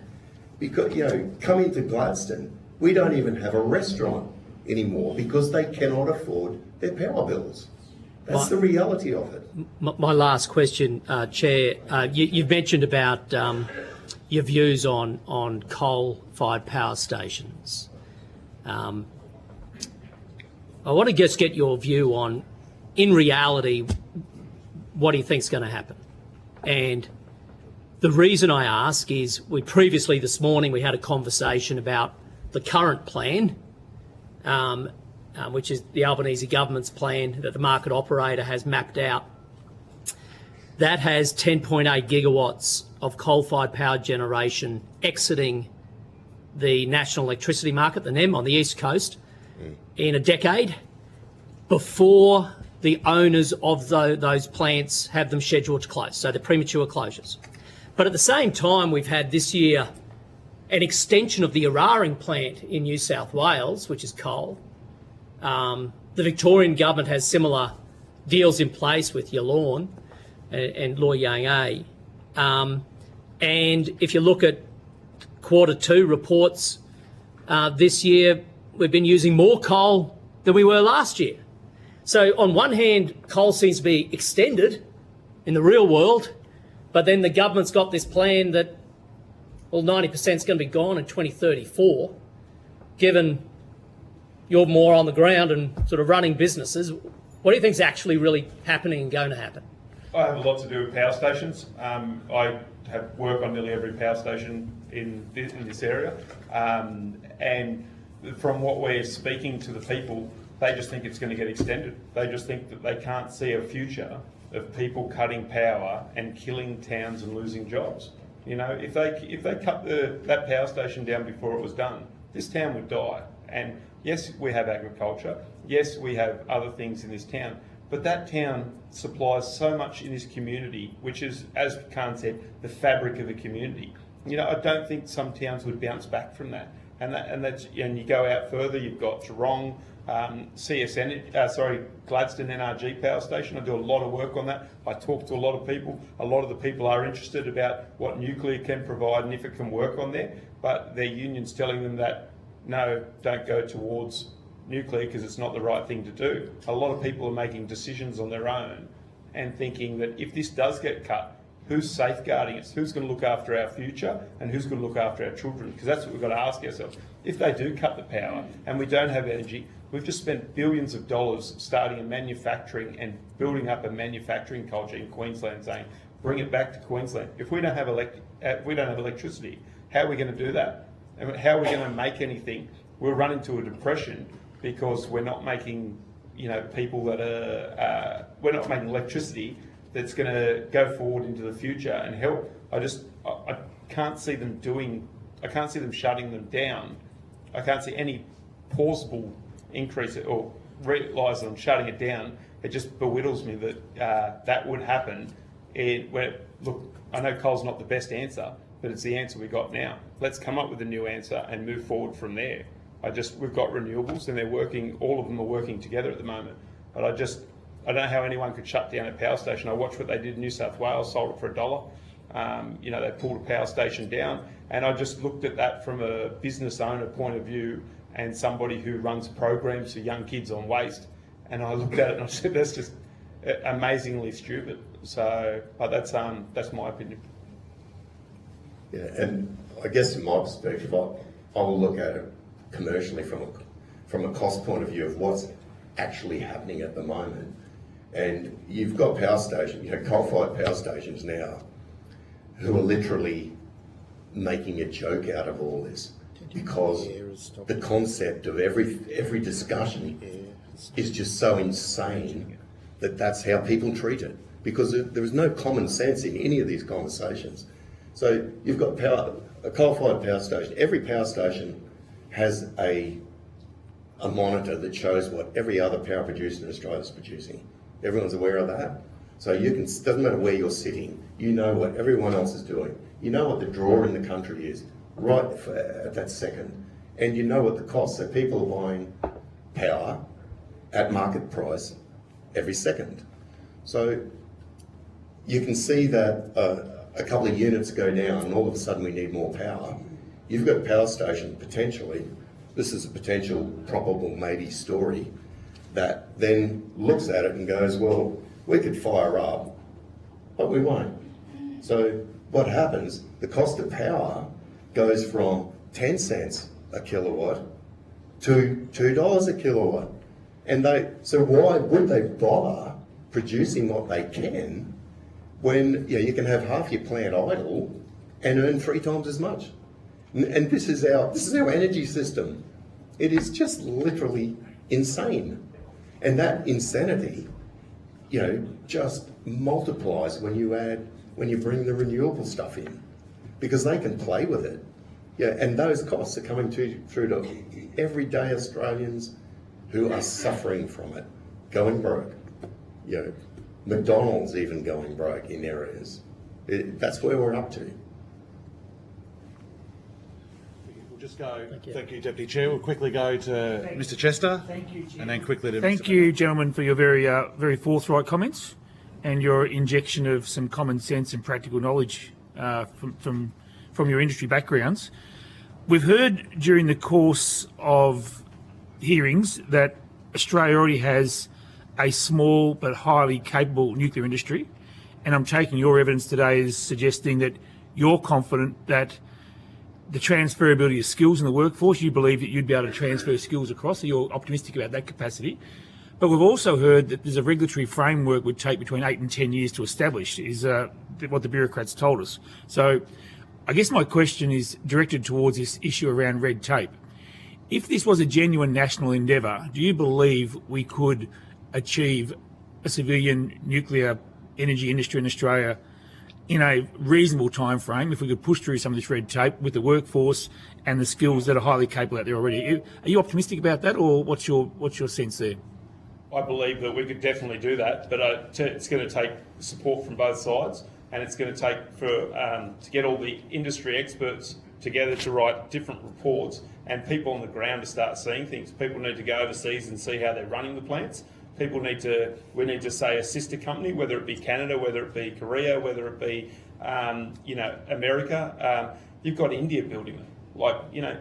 Because, coming to Gladstone, we don't even have a restaurant anymore because they cannot afford their power bills. That's the reality of it. My last question, Chair. You've mentioned about your views on coal-fired power stations. I want to just get your view on, in reality, what do you think is going to happen? And the reason I ask is, previously this morning we had a conversation about the current plan, which is the Albanese government's plan that the market operator has mapped out. That has 10.8 gigawatts of coal-fired power generation exiting the national electricity market, the NEM, on the East Coast in a decade, before the owners of those plants have them scheduled to close, so the premature closures. But at the same time, we've had this year an extension of the Eraring plant in New South Wales, which is coal. The Victorian government has similar deals in place with Yallourn and Loy Yang A. And if you look at Q2 reports this year, we've been using more coal than we were last year. So on one hand, coal seems to be extended in the real world, but then the government's got this plan that, well, 90% is going to be gone in 2034, given you're more on the ground and sort of running businesses. What do you think is actually really happening and going to happen? I have a lot to do with power stations. I have work on nearly every power station in this area, and from what we're speaking to the people, they just think it's going to get extended. They just think that they can't see a future of people cutting power and killing towns and losing jobs. You know, if they cut that power station down before it was done, this town would die. And yes, we have agriculture. Yes, we have other things in this town. But that town supplies so much in this community, which is, as Khan said, the fabric of a community. You know, I don't think some towns would bounce back from that. And you go out further, you've got Geelong, Gladstone NRG power station. I do a lot of work on that. I talk to a lot of people. A lot of the people are interested about what nuclear can provide and if it can work on there. But their union's telling them that, no, don't go towards nuclear because it's not the right thing to do. A lot of people are making decisions on their own and thinking that if this does get cut, who's safeguarding us? Who's going to look after our future and who's going to look after our children? Because that's what we've got to ask ourselves. If they do cut the power and we don't have energy, we've just spent billions of dollars starting a manufacturing and building up a manufacturing culture in Queensland, saying, bring it back to Queensland. If we don't have electricity, how are we going to do that? And how are we going to make anything? We'll run into a depression because we're not making, people that are, we're not making electricity that's going to go forward into the future and help. I can't see them I can't see them shutting them down. I can't see any plausible increase or realise them shutting it down. It just bewilders me that that would happen. Look, I know coal's not the best answer, but it's the answer we got now. Let's come up with a new answer and move forward from there. We've got renewables and they're working, all of them are working together at the moment. But I don't know how anyone could shut down a power station. I watched what they did in New South Wales, sold it for $1. They pulled a power station down, and I just looked at that from a business owner point of view and somebody who runs programs for young kids on waste. And I looked at it and I said, that's just amazingly stupid. So, but that's my opinion. Yeah, and I guess from my perspective, I will look at it commercially from a cost point of view of what's actually happening at the moment. And you've got power stations, coal-fired power stations now, who are literally making a joke out of all this because the concept of every discussion is just so insane that that's how people treat it, because there is no common sense in any of these conversations. So you've got a coal-fired power station. Every power station has a monitor that shows what every other power producer in Australia is producing. Everyone's aware of that. So doesn't matter where you're sitting, you know what everyone else is doing. You know what the draw in the country is right at that second. And you know what the cost. So people are buying power at market price every second. So you can see that a couple of units go down and all of a sudden we need more power. You've got a power station potentially, this is a potential probable maybe story, that then looks at it and goes, well, we could fire up, but we won't. So what happens, the cost of power goes from 10 cents a kilowatt to $2 a kilowatt. And so why would they bother producing what they can when you can have half your plant idle and earn 3 times as much? And this is our energy system. It is just literally insane. And that insanity, just multiplies when you bring the renewable stuff in, because they can play with it. Yeah, and those costs are coming through to everyday Australians who are suffering from it, going broke. McDonald's even going broke in areas. That's where we're up to. We'll just go. Thank you, Deputy Chair. We'll quickly go to Mr. Chester. Thank you, Chair. And then quickly to Thank you, gentlemen, for your very forthright comments and your injection of some common sense and practical knowledge from your industry backgrounds. We've heard during the course of hearings that Australia already has a small but highly capable nuclear industry, and I'm taking your evidence today as suggesting that you're confident that the transferability of skills in the workforce, you believe that you'd be able to transfer skills across, so you're optimistic about that capacity. But we've also heard that there's a regulatory framework would take between 8 and 10 years to establish, is what the bureaucrats told us. So I guess my question is directed towards this issue around red tape. If this was a genuine national endeavour, do you believe we could achieve a civilian nuclear energy industry in Australia in a reasonable time frame if we could push through some of this red tape with the workforce and the skills that are highly capable out there already? Are you optimistic about that, or what's your sense there? I believe that we could definitely do that, but it's going to take support from both sides, and it's going to take to get all the industry experts together to write different reports and people on the ground to start seeing things. People need to go overseas and see how they're running the plants. We need to say a sister company, whether it be Canada, whether it be Korea, whether it be America. You've got India building them,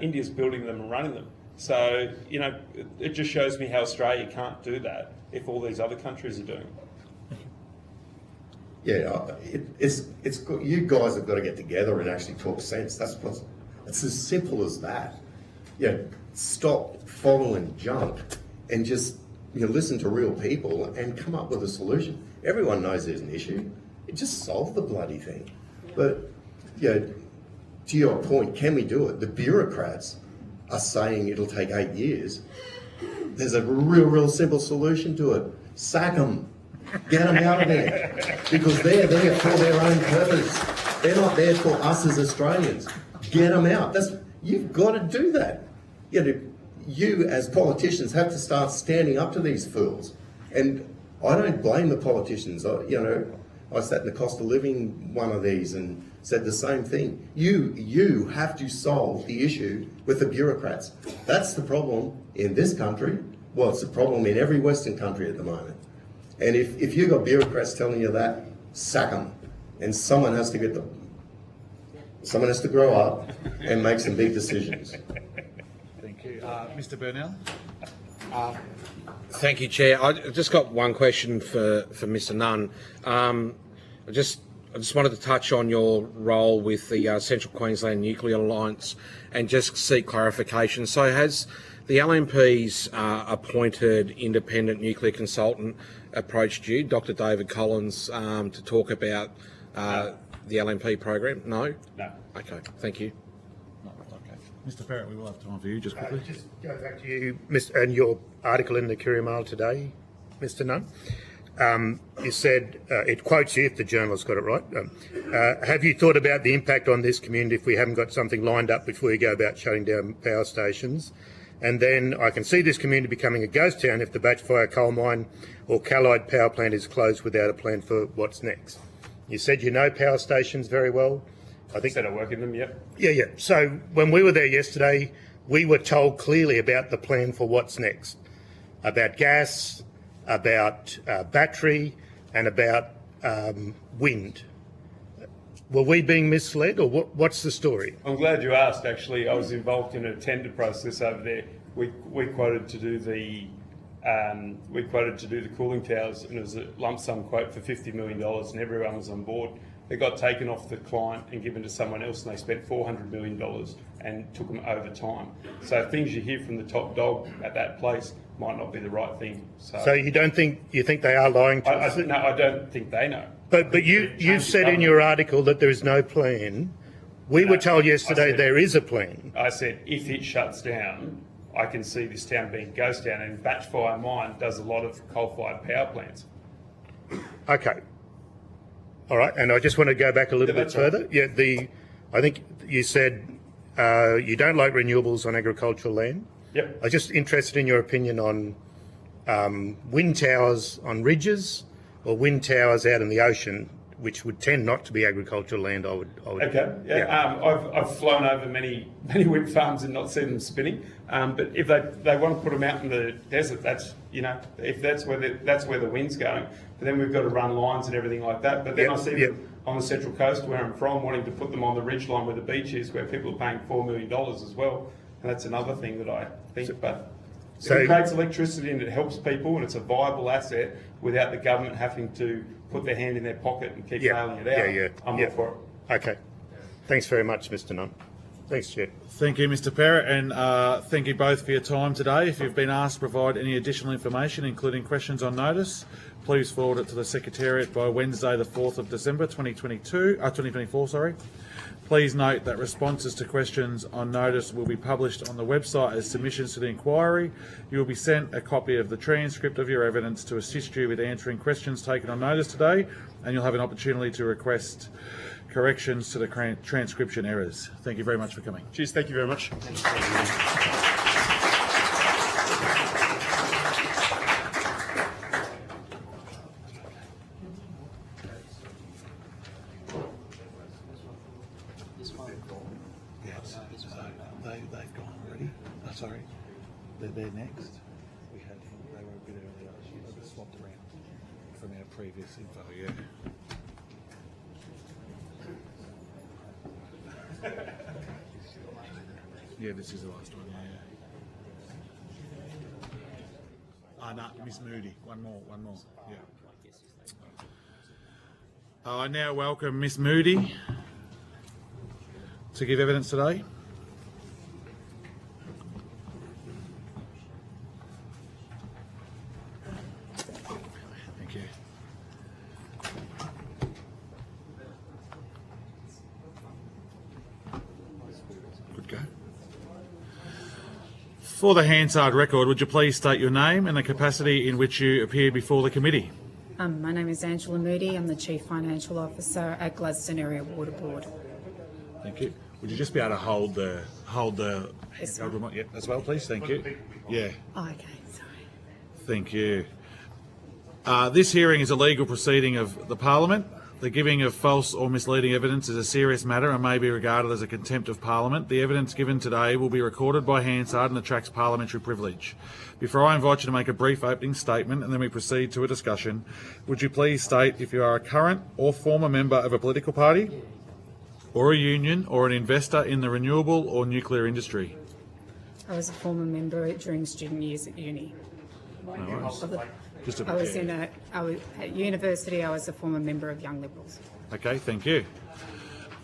India's building them and running them. So it just shows me how Australia can't do that if all these other countries are doing it. Yeah, it's you guys have got to get together and actually talk sense. It's as simple as that. Stop following junk and just listen to real people and come up with a solution. Everyone knows there's an issue. Just solve the bloody thing. But to your point, can we do it? The bureaucrats are saying it'll take 8 years. There's a real simple solution to it. Sack them. Get them out of there. Because they're there for their own purpose. They're not there for us as Australians. Get them out. You've got to do that. You as politicians have to start standing up to these fools. And I don't blame the politicians. I sat in the cost of living one of these and said the same thing. You have to solve the issue with the bureaucrats. That's the problem in this country. Well, it's a problem in every Western country at the moment. And if you've got bureaucrats telling you that, sack them. And someone has to grow up and make some big decisions. Thank you. Mr. Burnell? Thank you, Chair. I just got one question for Mr. Nunn. I just wanted to touch on your role with the Central Queensland Nuclear Alliance and just seek clarification. So has the LNP's appointed independent nuclear consultant approached you, Dr. David Collins, to talk about the LNP program? No? No. Okay, thank you. Okay. Mr. Farrett, we will have time for you, just quickly. Just go back to you, and your article in the Courier Mail today, Mr. Nunn. You said, it quotes you if the journalist got it right, have you thought about the impact on this community if we haven't got something lined up before you go about shutting down power stations? And then I can see this community becoming a ghost town if the Batchfire coal mine or Callide power plant is closed without a plan for what's next. You said you know power stations very well. I said I work in them, yep. Yeah. So when we were there yesterday, we were told clearly about the plan for what's next, about gas, about battery, and about wind. Were we being misled, or what's the story? I'm glad you asked. Actually, I was involved in a tender process over there. We quoted to do the cooling towers, and it was a lump sum quote for $50 million, and everyone was on board. They got taken off the client and given to someone else, and they spent $400 million and took them over time. So things you hear from the top dog at that place might not be the right thing. So you think they are lying to us? No, I don't think they know. But you've said in your article that there is no plan. We were told yesterday there is a plan. I said if it shuts down, I can see this town being a ghost town, and Batchfire Mine does a lot of coal-fired power plants. Okay. All right, and I just want to go back a little bit further. Right. Yeah, I think you said you don't like renewables on agricultural land. Yep. I'm just interested in your opinion on wind towers on ridges or wind towers out in the ocean, which would tend not to be agricultural land. I would. Okay. Yeah. I've flown over many wind farms and not seen them spinning. But if they want to put them out in the desert, that's if that's where the wind's going. But then we've got to run lines and everything like that. But then I see them on the Central Coast where I'm from, wanting to put them on the ridge line where the beach is, where people are paying $4 million as well. And that's another thing that I think. It creates electricity and it helps people, and it's a viable asset without the government having to put their hand in their pocket and keep bailing it out. I'm all for it. Okay. Thanks very much, Mr. Nunn. Thanks, Chair. Thank you, Mr. Parrott, and thank you both for your time today. If you've been asked to provide any additional information, including questions on notice, please forward it to the Secretariat by Wednesday, the 4th of December 2024. Please note that responses to questions on notice will be published on the website as submissions to the inquiry. You will be sent a copy of the transcript of your evidence to assist you with answering questions taken on notice today, and you'll have an opportunity to request corrections to the transcription errors. Thank you very much for coming. Cheers. Thank you very much. They've gone already. Oh, sorry. They're next. They were a bit earlier. They were swapped around from our previous info, yeah. Yeah, this is the last one, yeah. No, Miss Moody. One more, yeah. I now welcome Miss Moody to give evidence today. Thank you. Good go. For the Hansard record, would you please state your name and the capacity in which you appeared before the committee? My name is Angela Moody. I'm the Chief Financial Officer at Gladstone Area Water Board. Thank you. Would you just be able to hold the remote as well, please? Thank you. Yeah. Oh, okay, sorry. Thank you. This hearing is a legal proceeding of the Parliament. The giving of false or misleading evidence is a serious matter and may be regarded as a contempt of Parliament. The evidence given today will be recorded by Hansard and attracts parliamentary privilege. Before I invite you to make a brief opening statement and then we proceed to a discussion, would you please state if you are a current or former member of a political party or a union or an investor in the renewable or nuclear industry? I was a former member during student years at uni. At university, I was a former member of Young Liberals. Okay, thank you.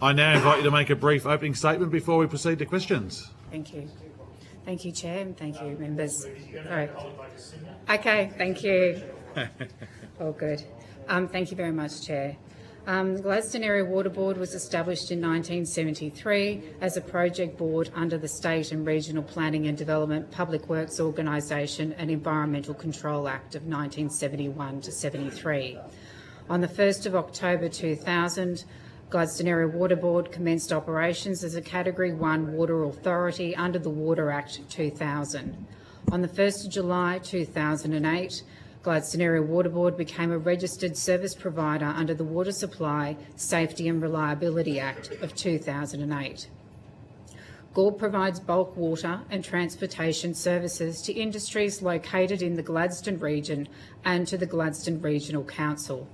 I now invite you to make a brief opening statement before we proceed to questions. Thank you. Thank you, Chair, and thank you, members. Sorry. Okay, thank you. All good. Thank you very much, Chair. The Gladstone Area Water Board was established in 1973 as a project board under the State and Regional Planning and Development Public Works Organisation and Environmental Control Act of 1971 to 73. On the 1st of October 2000, Gladstone Area Water Board commenced operations as a Category 1 water authority under the Water Act 2000. On the 1st of July 2008, Gladstone Area Water Board became a registered service provider under the Water Supply, Safety and Reliability Act of 2008. GORB provides bulk water and transportation services to industries located in the Gladstone region and to the Gladstone Regional Council.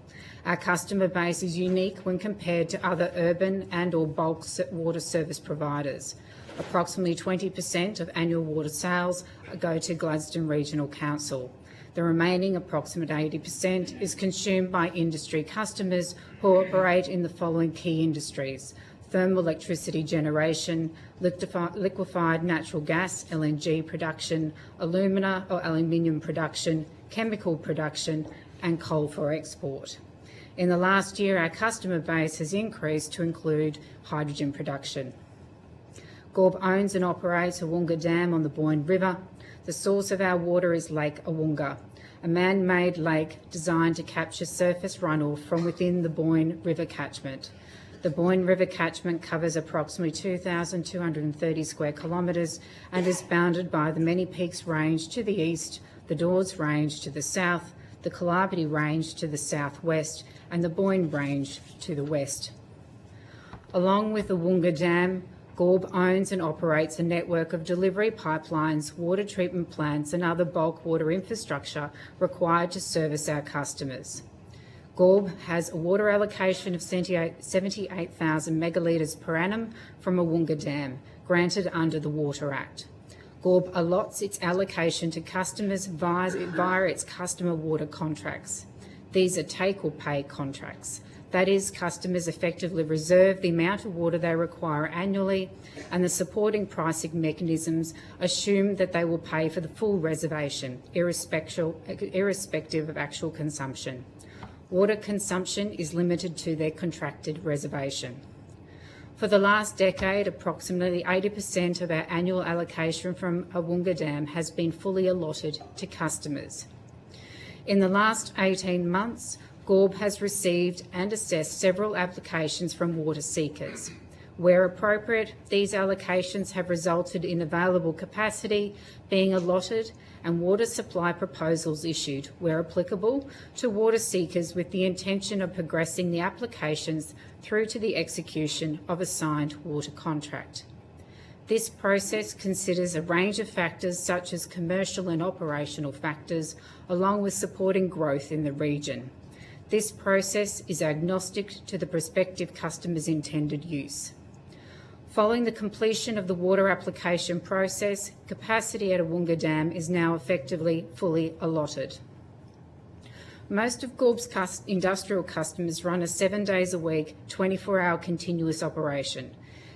Our customer base is unique when compared to other urban and or bulk water service providers. Approximately 20% of annual water sales go to Gladstone Regional Council. The remaining approximate 80% is consumed by industry customers who operate in the following key industries: thermal electricity generation, liquefied natural gas, LNG production, alumina or aluminium production, chemical production, and coal for export. In the last year, our customer base has increased to include hydrogen production. GORB owns and operates Awunga Dam on the Boyne River. The source of our water is Lake Awunga, a man-made lake designed to capture surface runoff from within the Boyne River catchment. The Boyne River catchment covers approximately 2,230 square kilometres and is bounded by the Many Peaks Range to the east, the Dawes Range to the south, the Callabity Range to the southwest, and the Boyne Range to the west. Along with the Awunga Dam, GORB owns and operates a network of delivery pipelines, water treatment plants and other bulk water infrastructure required to service our customers. GORB has a water allocation of 78,000 megalitres per annum from Awunga Dam, granted under the Water Act. GORB allots its allocation to customers via its customer water contracts. These are take-or-pay contracts. That is, customers effectively reserve the amount of water they require annually, and the supporting pricing mechanisms assume that they will pay for the full reservation, irrespective of actual consumption. Water consumption is limited to their contracted reservation. For the last decade, approximately 80% of our annual allocation from Awunga Dam has been fully allotted to customers. In the last 18 months, GORB has received and assessed several applications from water seekers. Where appropriate, these allocations have resulted in available capacity being allotted and water supply proposals issued, where applicable, to water seekers with the intention of progressing the applications through to the execution of a signed water contract. This process considers a range of factors such as commercial and operational factors, along with supporting growth in the region. This process is agnostic to the prospective customer's intended use. Following the completion of the water application process, capacity at Awunga Dam is now effectively fully allotted. Most of GORB's industrial customers run a 7 days a week, 24-hour continuous operation.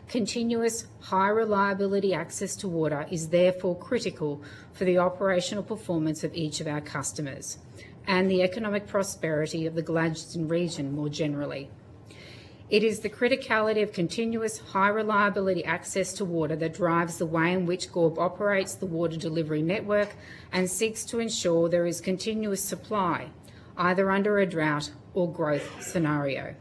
Continuous, high reliability access to water is therefore critical for the operational performance of each of our customers and the economic prosperity of the Gladstone region more generally. It is the criticality of continuous, high reliability access to water that drives the way in which GORB operates the water delivery network and seeks to ensure there is continuous supply, either under a drought or growth scenario.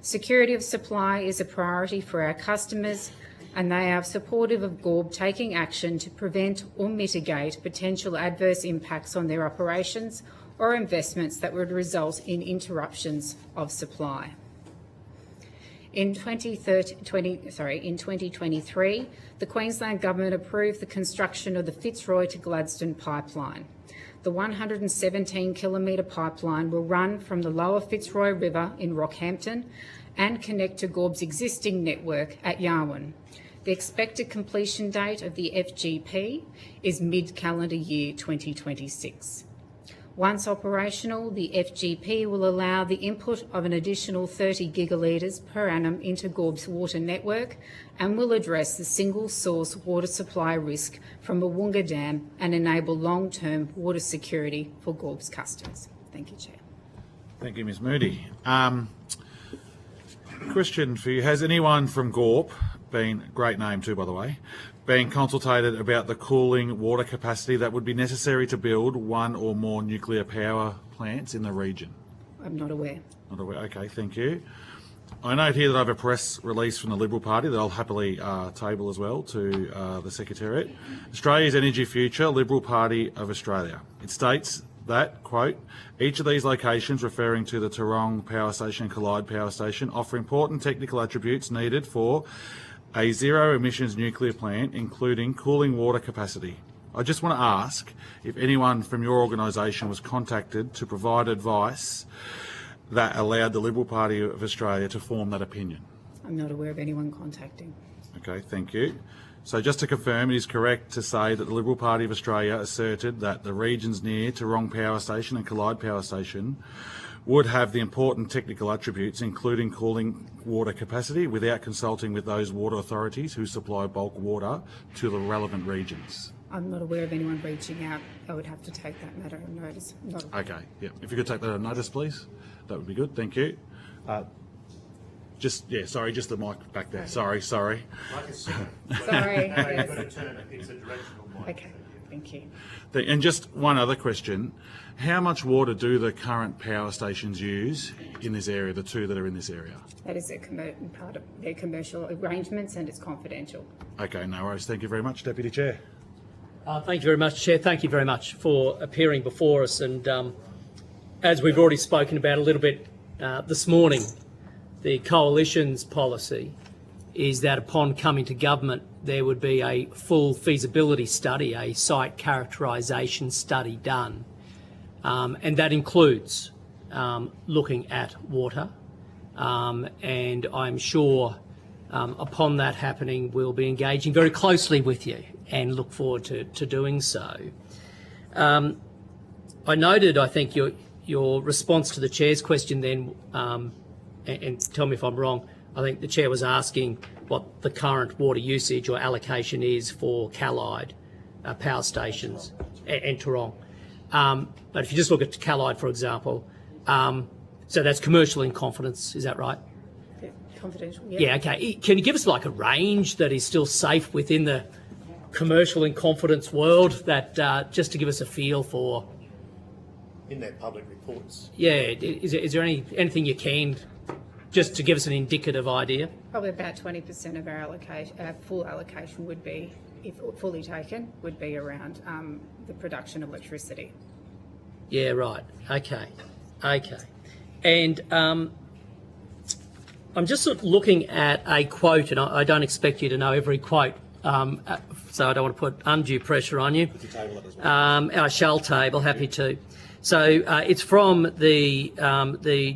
Security of supply is a priority for our customers, and they are supportive of GORB taking action to prevent or mitigate potential adverse impacts on their operations or investments that would result in interruptions of supply. In 2023, the Queensland Government approved the construction of the Fitzroy to Gladstone pipeline. The 117-kilometre pipeline will run from the lower Fitzroy River in Rockhampton and connect to GORB's existing network at Yarwun. The expected completion date of the FGP is mid-calendar year 2026. Once operational, the FGP will allow the input of an additional 30 gigalitres per annum into GORB's water network and will address the single-source water supply risk from Awunga Dam and enable long-term water security for GORB's customers. Thank you, Chair. Thank you, Ms Moody. Question for you. Has anyone from GORB, great name too, by the way, been consulted about the cooling water capacity that would be necessary to build one or more nuclear power plants in the region? I'm not aware. Not aware. Okay, thank you. I note here that I have a press release from the Liberal Party that I'll happily table as well to the Secretariat. Australia's Energy Future, Liberal Party of Australia. It states that, quote, each of these locations, referring to the Tarong Power Station and Collide Power Station, offer important technical attributes needed for a zero-emissions nuclear plant, including cooling water capacity. I just want to ask if anyone from your organisation was contacted to provide advice that allowed the Liberal Party of Australia to form that opinion. I'm not aware of anyone contacting. Okay, thank you. So just to confirm, it is correct to say that the Liberal Party of Australia asserted that the regions near Tarong Power Station and Collide Power Station would have the important technical attributes, including cooling water capacity, without consulting with those water authorities who supply bulk water to the relevant regions. I'm not aware of anyone reaching out. I would have to take that matter on notice. Okay, yeah. If you could take that on notice, please, that would be good. Thank you. Just the mic back there. Sorry. Sorry. Yes. It's a directional mic. Okay, thank you. And just one other question. How much water do the current power stations use in this area, the two that are in this area? That is part of their commercial arrangements and it's confidential. Okay, no worries. Thank you very much, Deputy Chair. Thank you very much, Chair. Thank you very much for appearing before us. And as we've already spoken about a little bit this morning, the Coalition's policy is that upon coming to government, there would be a full feasibility study, a site characterisation study done. And that includes looking at water. And I'm sure Upon that happening, we'll be engaging very closely with you and look forward to doing so. I noted, I think, your response to the Chair's question then, and tell me if I'm wrong, I think the Chair was asking what the current water usage or allocation is for Callide power stations and Toorong. But if you just look at Callide, for example, so that's commercial in confidence, is that right? Confidential, Yeah, okay. Can you give us like a range that is still safe within the commercial in confidence world, that just to give us a feel for? In their public reports. Yeah, is there anything you can, just to give us an indicative idea? Probably about 20% of our allocation, full allocation would be, if fully taken, would be around the production of electricity. Yeah, right. Okay. And I'm just sort of looking at a quote, and I don't expect you to know every quote, so I don't want to put undue pressure on you. I shall table, happy to. So it's from the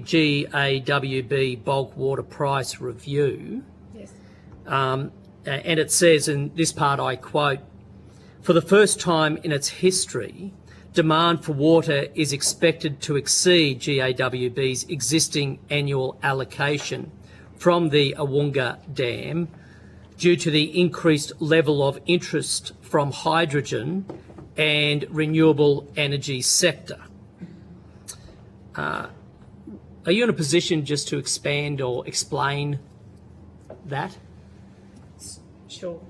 GAWB bulk water price review. Yes. And it says in this part, I quote, "For the first time in its history, demand for water is expected to exceed GAWB's existing annual allocation from the Awunga Dam due to the increased level of interest from hydrogen and renewable energy sector." Are you in a position just to expand or explain that? Sure.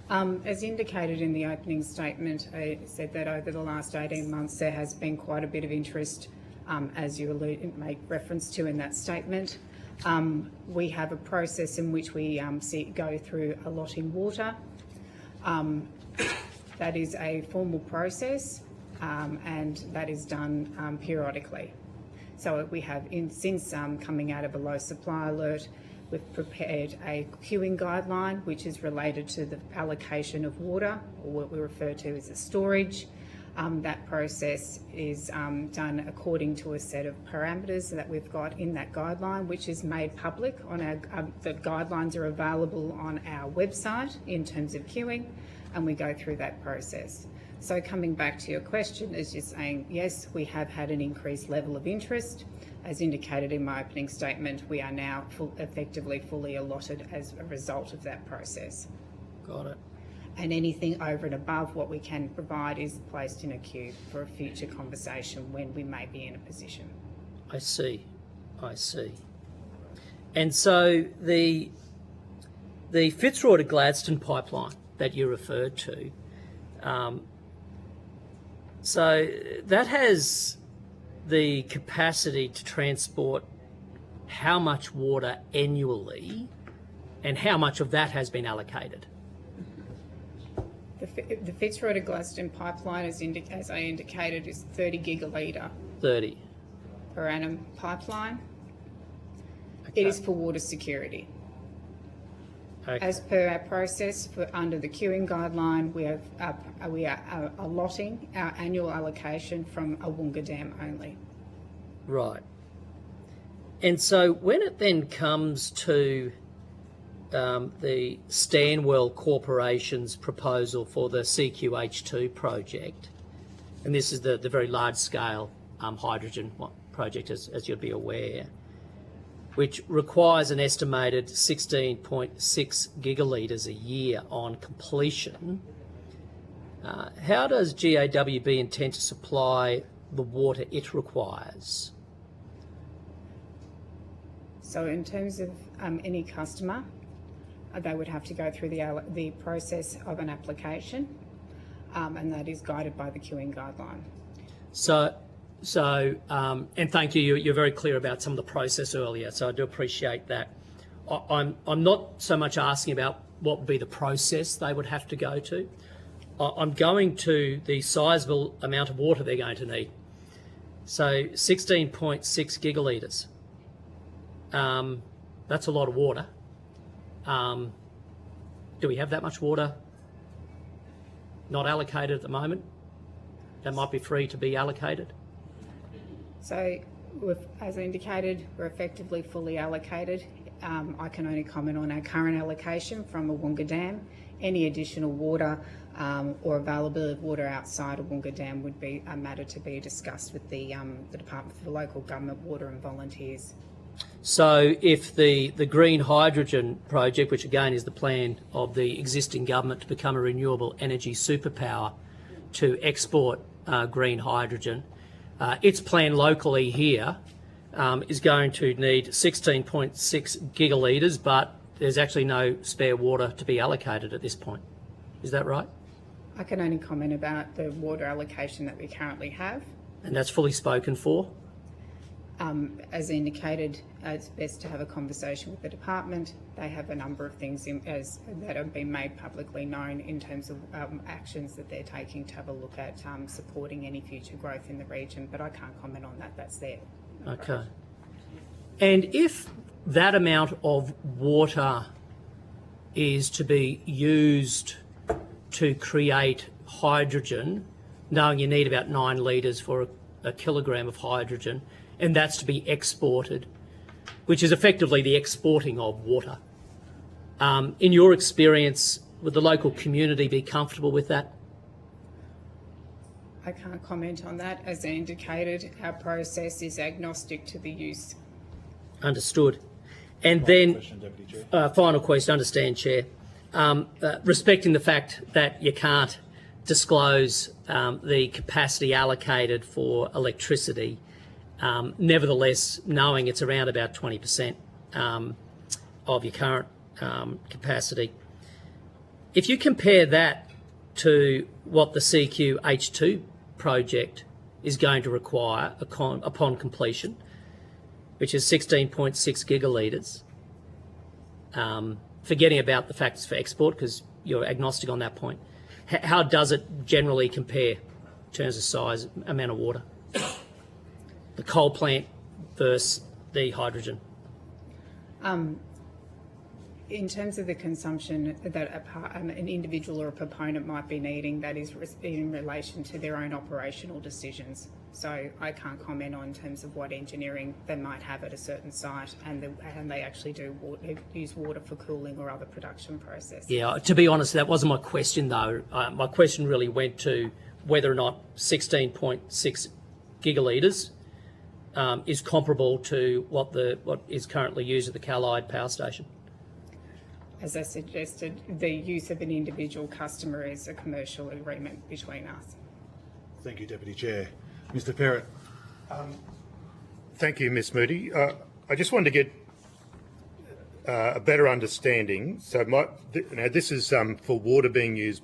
As indicated in the opening statement, I said that over the last 18 months there has been quite a bit of interest, as you make reference to in that statement. We have a process in which we go through allotting water. That is a formal process, and that is done periodically. So we have, since coming out of a low supply alert, we've prepared a queuing guideline which is related to the allocation of water, or what we refer to as the storage. That process is done according to a set of parameters that we've got in that guideline, which is made public on our. The guidelines are available on our website in terms of queuing, and we go through that process. So coming back to your question, as you're saying, yes, we have had an increased level of interest. As indicated in my opening statement, we are now effectively fully allotted as a result of that process. Got it. And anything over and above what we can provide is placed in a queue for a future conversation when we may be in a position. I see. And so the Fitzroy to Gladstone pipeline that you referred to, so that has the capacity to transport how much water annually, and how much of that has been allocated? The Fitzroy to Gladstone pipeline, as I indicated, is 30 gigalitre 30 per annum pipeline. Okay. It is for water security. Okay. As per our process under the queuing guideline, we are allotting our annual allocation from Awunga Dam only. Right. And so when it then comes to the Stanwell Corporation's proposal for the CQH2 project, and this is the very large-scale hydrogen project, as you'll be aware, which requires an estimated 16.6 gigalitres a year on completion. How does GAWB intend to supply the water it requires? So in terms of any customer, they would have to go through the process of an application, and that is guided by the queuing guideline. So, and thank you, you're very clear about some of the process earlier, so I do appreciate that. I'm not so much asking about what would be the process they would have to go to. I'm going to the sizable amount of water they're going to need. So 16.6 gigalitres. That's a lot of water. Do we have that much water not allocated at the moment? That might be free to be allocated? So, as I indicated, we're effectively fully allocated. I can only comment on our current allocation from Awunga Dam. Any additional water or availability of water outside Awunga Dam would be a matter to be discussed with the Department for Local Government, Water and Volunteers. So if the green hydrogen project, which again is the plan of the existing government to become a renewable energy superpower to export green hydrogen, its plan locally here is going to need 16.6 gigalitres, but there's actually no spare water to be allocated at this point. Is that right? I can only comment about the water allocation that we currently have. And that's fully spoken for? As indicated, it's best to have a conversation with the department. They have a number of things that have been made publicly known in terms of actions that they're taking to have a look at supporting any future growth in the region, but I can't comment on that. That's there. Okay. And if that amount of water is to be used to create hydrogen, knowing you need about 9 litres for a kilogram of hydrogen, and that's to be exported, which is effectively the exporting of water. In your experience, would the local community be comfortable with that? I can't comment on that. As indicated, our process is agnostic to the use. Understood. And then, final question, understand, Chair. Respecting the fact that you can't disclose the capacity allocated for electricity, nevertheless, knowing it's around about 20% of your current capacity, if you compare that to what the CQ H2 is going to require upon completion, which is 16.6 gigalitres, forgetting about the factors for export because you're agnostic on that point, how does it generally compare in terms of size, amount of water? The coal plant versus the hydrogen? In terms of the consumption that an individual or a proponent might be needing, that is in relation to their own operational decisions. So I can't comment on in terms of what engineering they might have at a certain site, and they actually do use water for cooling or other production processes. Yeah, to be honest, that wasn't my question though. My question really went to whether or not 16.6 gigalitres is comparable to what is currently used at the Callide Power Station. As I suggested, the use of an individual customer is a commercial agreement between us. Thank you, Deputy Chair. Mr. Perrott. Thank you, Ms Moody. I just wanted to get a better understanding. So now this is for water being used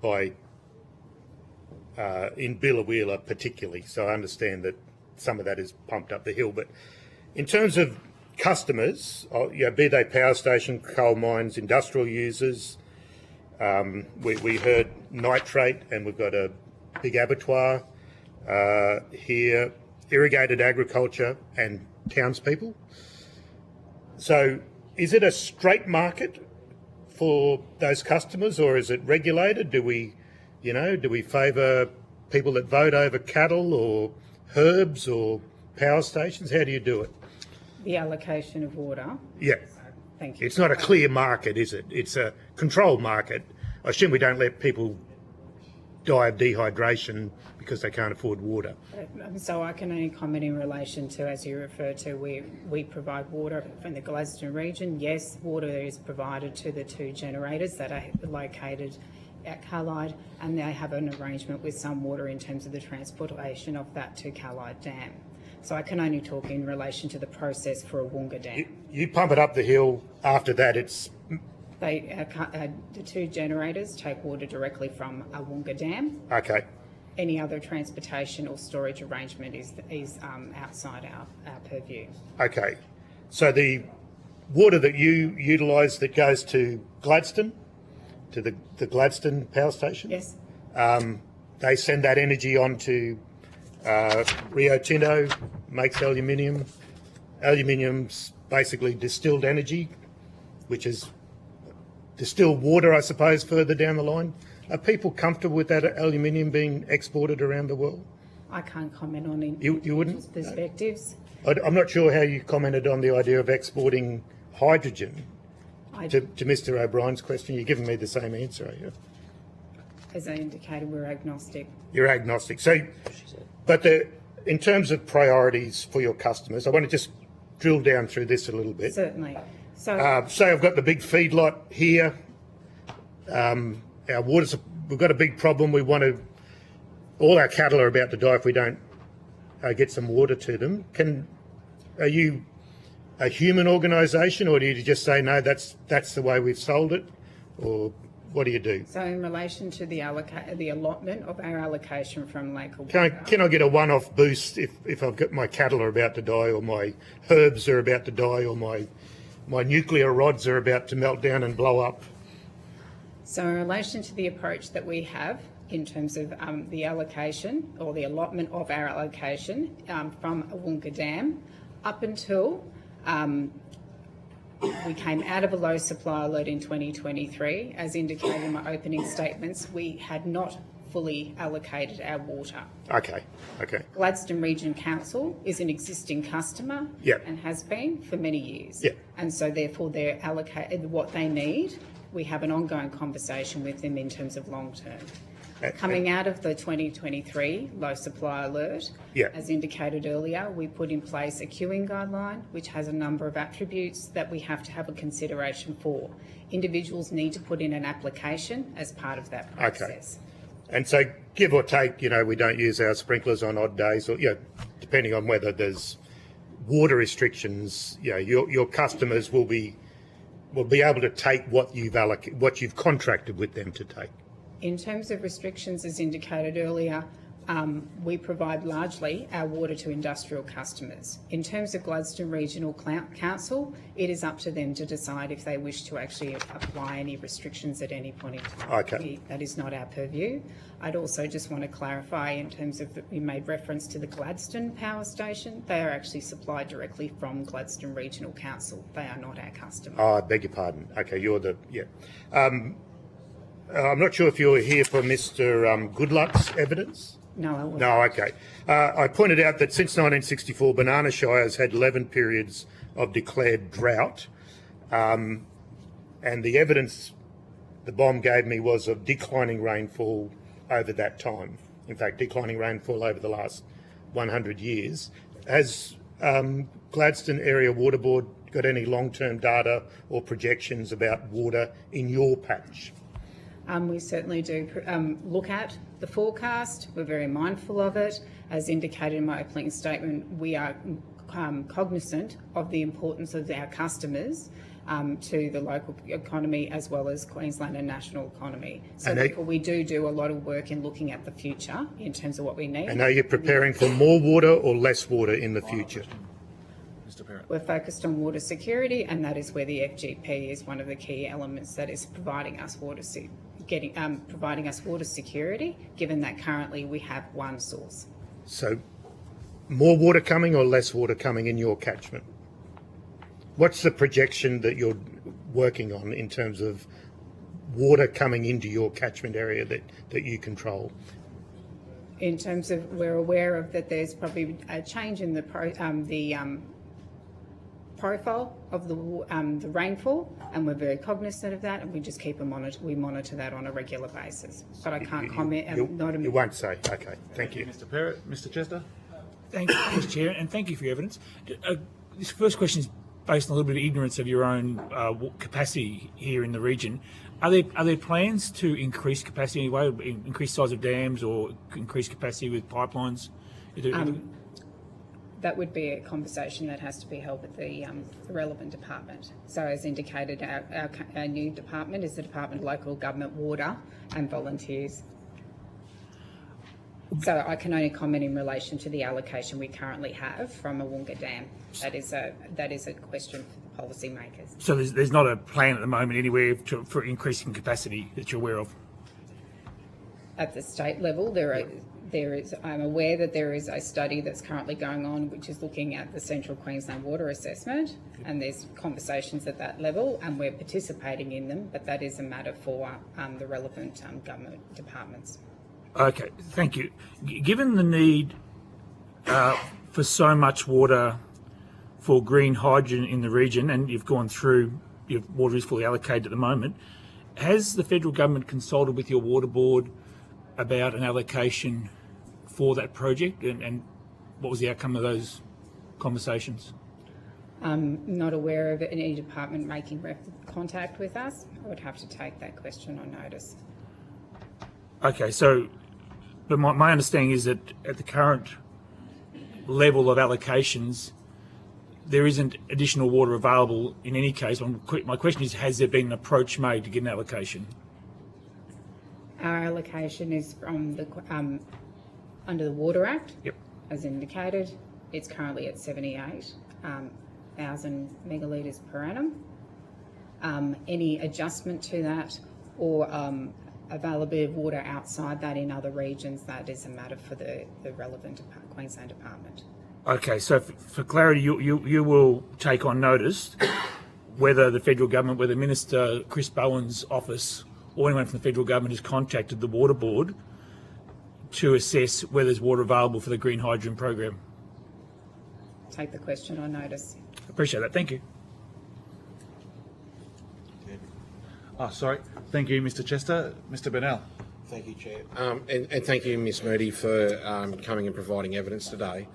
by in Biloela particularly, so I understand that some of that is pumped up the hill, but in terms of customers, be they power station, coal mines, industrial users, we heard nitrate, and we've got a big abattoir here, irrigated agriculture and townspeople. So is it a straight market for those customers, or is it regulated? Do we favour people that vote over cattle or herbs or power stations? How do you do it? The allocation of water. Yeah. Thank you. It's not a clear market, is it? It's a controlled market. I assume we don't let people die of dehydration because they can't afford water. So I can only comment in relation to, as you refer to, we provide water from the Gladstone region. Yes, water is provided to the 2 generators that are located at Callide, and they have an arrangement with some water in terms of the transportation of that to Callide Dam. So I can only talk in relation to the process for Awunga Dam. You pump it up the hill. After that, it's... The 2 generators take water directly from Awunga Dam. Okay. Any other transportation or storage arrangement is outside our purview. Okay. So the water that you utilise that goes to Gladstone, to the Gladstone power station? Yes. They send that energy on to Rio Tinto, makes aluminium. Aluminium's basically distilled energy, which is distilled water, I suppose, further down the line. Are people comfortable with that aluminium being exported around the world? I can't comment on you wouldn't? perspectives. I'm not sure how you commented on the idea of exporting hydrogen? To Mr O'Brien's question, you're giving me the same answer, are you? As I indicated, we're agnostic. You're agnostic. So, but in terms of priorities for your customers, I want to just drill down through this a little bit. Certainly. So, say I've got the big feedlot here. Our water, we've got a big problem. We want to. All our cattle are about to die if we don't get some water to them. Are you a human organisation, or do you just say no? That's the way we've sold it, or what do you do? So in relation to the allotment of our allocation from local can I get a one-off boost if I've got my cattle are about to die, or my herbs are about to die, or my nuclear rods are about to melt down and blow up? So in relation to the approach that we have in terms of the allocation or the allotment of our allocation from Awonga Dam, up until we came out of a low supply alert in 2023, as indicated in my opening statements, we had not fully allocated our water. Okay. Gladstone Region Council is an existing customer and has been for many years. And so therefore they're allocated what they need. We have an ongoing conversation with them in terms of long term. Coming out of the 2023 low supply alert, as indicated earlier, we put in place a queuing guideline which has a number of attributes that we have to have a consideration for. Individuals need to put in an application as part of that process. Okay. And so, give or take, we don't use our sprinklers on odd days, or depending on whether there's water restrictions. Your customers will be able to take what you've contracted with them to take. In terms of restrictions, as indicated earlier, we provide largely our water to industrial customers. In terms of Gladstone Regional Council, it is up to them to decide if they wish to actually apply any restrictions at any point in time. Okay. That is not our purview. I'd also just want to clarify in terms of, we made reference to the Gladstone power station. They are actually supplied directly from Gladstone Regional Council. They are not our customer. Oh, I beg your pardon. Okay, you're the, I'm not sure if you're here for Mr Goodluck's evidence. No, I wasn't. No, okay. I pointed out that since 1964, Banana Shire has had 11 periods of declared drought, and the evidence the BOM gave me was of declining rainfall over that time. In fact, declining rainfall over the last 100 years. Has Gladstone Area Water Board got any long-term data or projections about water in your patch? We certainly do look at the forecast. We're very mindful of it. As indicated in my opening statement, we are cognisant of the importance of our customers to the local economy as well as Queensland and national economy. So therefore we do a lot of work in looking at the future in terms of what we need. And are you preparing for more water or less water in the future? We're focused on water security, and that is where the FGP is one of the key elements that is providing us water security, given that currently we have one source. So, more water coming or less water coming in your catchment? What's the projection that you're working on in terms of water coming into your catchment area that you control? In terms of, we're aware of that there's probably a change in the profile of the rainfall, and we're very cognisant of that, and we just we monitor that on a regular basis. But I can't comment. You won't say. Okay, thank you. Mr. Perrott. Mr. Chester. Thank you, Mr. Chair, and thank you for your evidence. This first question is based on a little bit of ignorance of your own capacity here in the region. Are there plans to increase capacity in any way, increase size of dams or increase capacity with pipelines? That would be a conversation that has to be held with the relevant department. So as indicated, our new department is the Department of Local Government, Water and Volunteers. So I can only comment in relation to the allocation we currently have from Awonga Dam. That is a question for the policymakers. So there's not a plan at the moment anywhere for increasing capacity that you're aware of? At the state level, I'm aware that there is a study that's currently going on which is looking at the Central Queensland Water Assessment, and there's conversations at that level and we're participating in them, but that is a matter for the relevant government departments. Okay, thank you. Given the need for so much water for green hydrogen in the region, and you've gone through, your water is fully allocated at the moment. Has the federal government consulted with your water board about an allocation for that project, and what was the outcome of those conversations? I'm not aware of any department making contact with us. I would have to take that question on notice. Okay, so, but my understanding is that at the current level of allocations, there isn't additional water available in any case. My question is, has there been an approach made to get an allocation? Our allocation is from the under the Water Act. Yep. As indicated, it's currently at 78,000 megalitres per annum. Any adjustment to that or availability of water outside that in other regions, that is a matter for the relevant Queensland department. Okay, so for clarity, you will take on notice whether the federal government, whether Minister Chris Bowen's office or anyone from the federal government has contacted the water board to assess whether there's water available for the green hydrogen program. Take the question on notice. Appreciate that. Thank you. Sorry. Thank you, Mr. Chester. Mr. Burnell. Thank you, Chair. And thank you, Ms Moody, for coming and providing evidence today.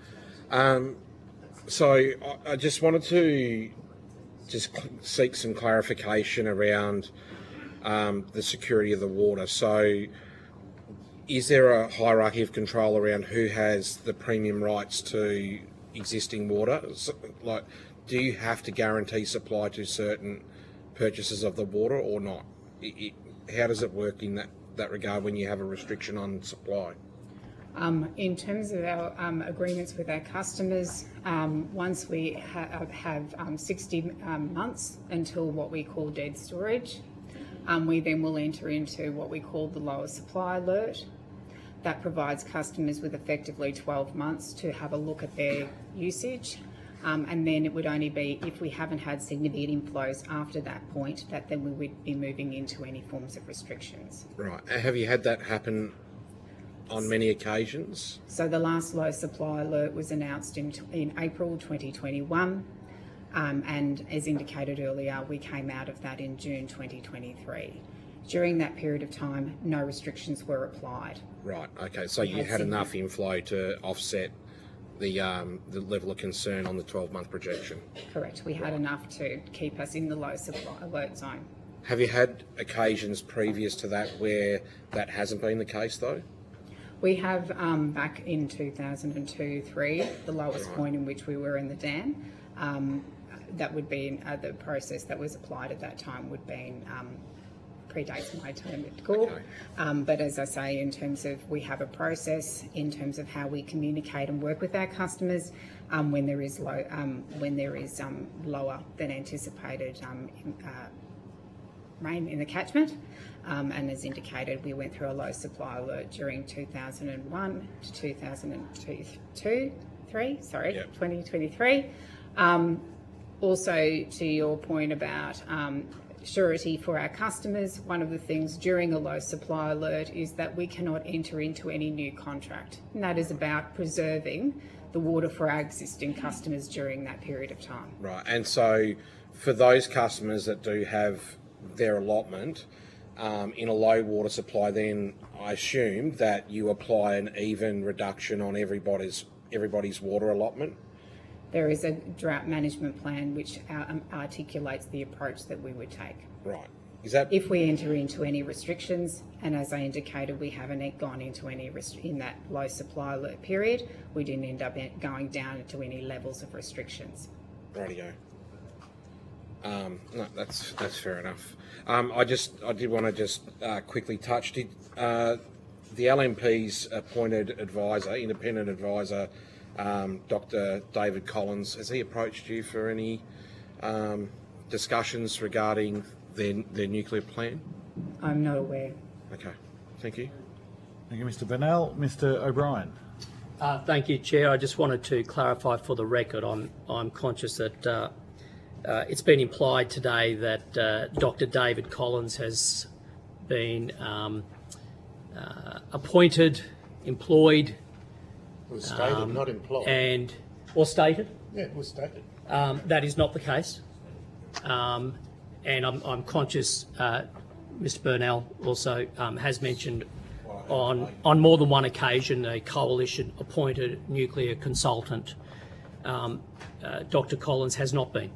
So I just wanted to seek some clarification around the security of the water. So is there a hierarchy of control around who has the premium rights to existing water? So, like, do you have to guarantee supply to certain purchases of the water or not? How does it work in that regard when you have a restriction on supply? In terms of our agreements with our customers, once we have 60 months until what we call dead storage, we then will enter into what we call the lower supply alert. That provides customers with effectively 12 months to have a look at their usage. And then it would only be if we haven't had significant inflows after that point that then we would be moving into any forms of restrictions. Right. Have you had that happen on many occasions? So the last low supply alert was announced in April 2021, and as indicated earlier, we came out of that in June 2023. During that period of time, no restrictions were applied. Right. Okay. So you had enough inflow to offset the level of concern on the 12-month projection. Correct. We had enough to keep us in the low supply alert zone. Have you had occasions previous to that where that hasn't been the case, though? We have back in 2002-3, the lowest point in which we were in the dam. That would be the process that was applied at that time would be predates my term at court. Okay. But as I say, in terms of we have a process in terms of how we communicate and work with our customers when there is lower than anticipated rain in the catchment. And as indicated, we went through a low supply alert during 2001 to 2023. Also, to your point about surety for our customers, one of the things during a low supply alert is that we cannot enter into any new contract. And that is about preserving the water for our existing customers during that period of time. Right. And so for those customers that do have their allotment in a low water supply, then I assume that you apply an even reduction on everybody's water allotment? There is a drought management plan which articulates the approach that we would take. Right. Is that if we enter into any restrictions, and as I indicated, we haven't gone into any in that low supply alert period, we didn't end up going down into any levels of restrictions. Rightio. No, that's fair enough. I did want to just quickly touch. Did the LNP's appointed advisor, independent advisor, Dr. David Collins, has he approached you for any discussions regarding their nuclear plan? I'm not aware. Okay, thank you. Thank you, Mr. Burnell. Mr. O'Brien. Thank you, Chair. I just wanted to clarify for the record. I'm conscious that it's been implied today that Dr. David Collins has been appointed, employed. It was stated, not employed. Or stated? Yeah, it was stated. That is not the case. And I'm conscious, Mr Burnell also has mentioned on more than one occasion a coalition-appointed nuclear consultant. Dr Collins has not been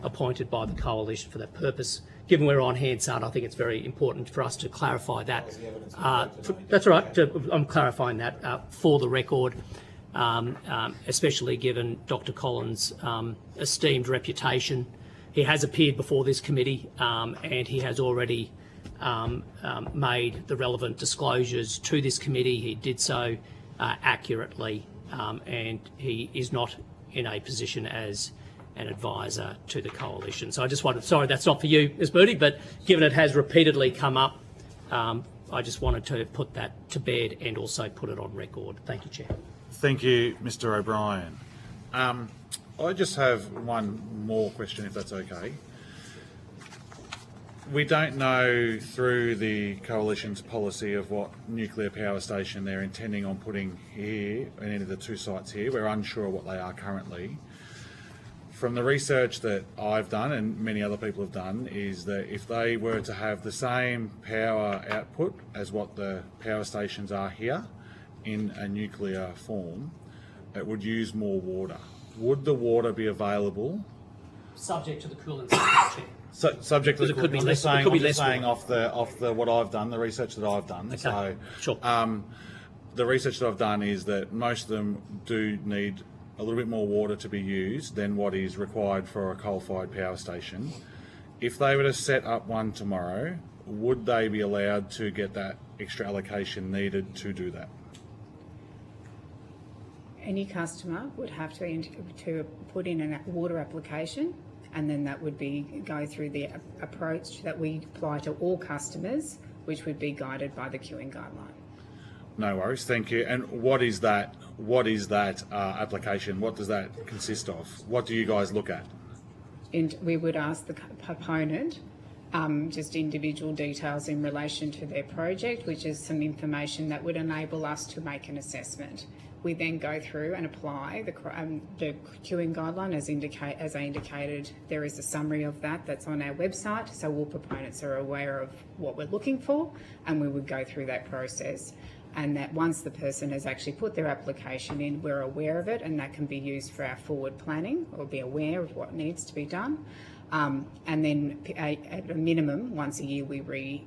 appointed by the coalition for that purpose. Given we're on Hansard, I think it's very important for us to clarify that. That's right. I'm clarifying that for the record, especially given Dr Collins' esteemed reputation. He has appeared before this committee and he has already made the relevant disclosures to this committee. He did so accurately and he is not in a position as an advisor to the coalition. So I just wanted, sorry that's not for you, Ms Moody, but given it has repeatedly come up, I just wanted to put that to bed and also put it on record. Thank you, Chair. Thank you, Mr O'Brien. I just have one more question, if that's okay. We don't know through the coalition's policy of what nuclear power station they're intending on putting here, in any of the two sites here. We're unsure what they are currently. From the research that I've done and many other people have done, is that if they were to have the same power output as what the power stations are here in a nuclear form, it would use more water. Would the water be available? Subject to the cooling system, Chair. Subject to the could be I'm less. just saying, Could be I'm just less saying off the what I've done, the research that I've done. Okay. So, sure. the research that I've done is that most of them do need a little bit more water to be used than what is required for a coal-fired power station. If they were to set up one tomorrow, would they be allowed to get that extra allocation needed to do that? Any customer would have to put in a water application, and then that would be go through the approach that we apply to all customers, which would be guided by the queuing guideline. No worries, thank you. And what is that? What is that application? What does that consist of? What do you guys look at? And we would ask the proponent just individual details in relation to their project, which is some information that would enable us to make an assessment. We then go through and apply the queuing guideline as I indicated. There is a summary of that's on our website, so all proponents are aware of what we're looking for, and we would go through that process. And that once the person has actually put their application in, we're aware of it, and that can be used for our forward planning or be aware of what needs to be done. And then at a minimum, once a year, we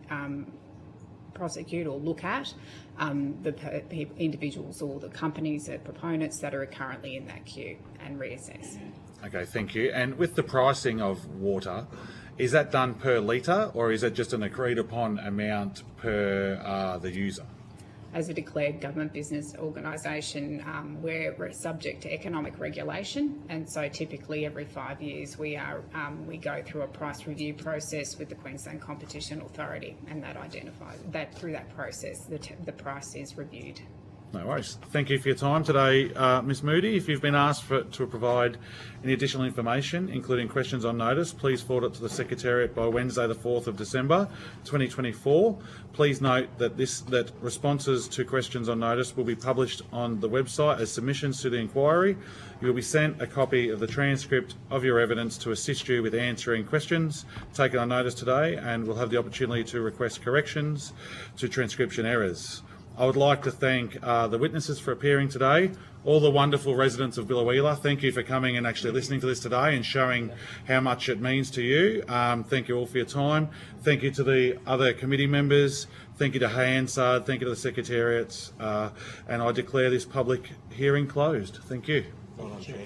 prosecute or look at the individuals or the companies or proponents that are currently in that queue and reassess. Okay, thank you. And with the pricing of water, is that done per litre or is it just an agreed upon amount per the user? As a declared government business organisation, we're subject to economic regulation, and so typically every 5 years we go through a price review process with the Queensland Competition Authority, and that identifies that through that process the price is reviewed. No worries. Thank you for your time today, Ms Moody. If you've been asked to provide any additional information, including questions on notice, please forward it to the Secretariat by Wednesday the 4th of December 2024. Please note that responses to questions on notice will be published on the website as submissions to the inquiry. You will be sent a copy of the transcript of your evidence to assist you with answering questions taken on notice today, and will have the opportunity to request corrections to transcription errors. I would like to thank the witnesses for appearing today, all the wonderful residents of Biloela. Thank you for coming and actually listening to this today and showing how much it means to you. Thank you all for your time. Thank you to the other committee members. Thank you to Hansard. Thank you to the Secretariats. And I declare this public hearing closed. Thank you. Well done, Chair.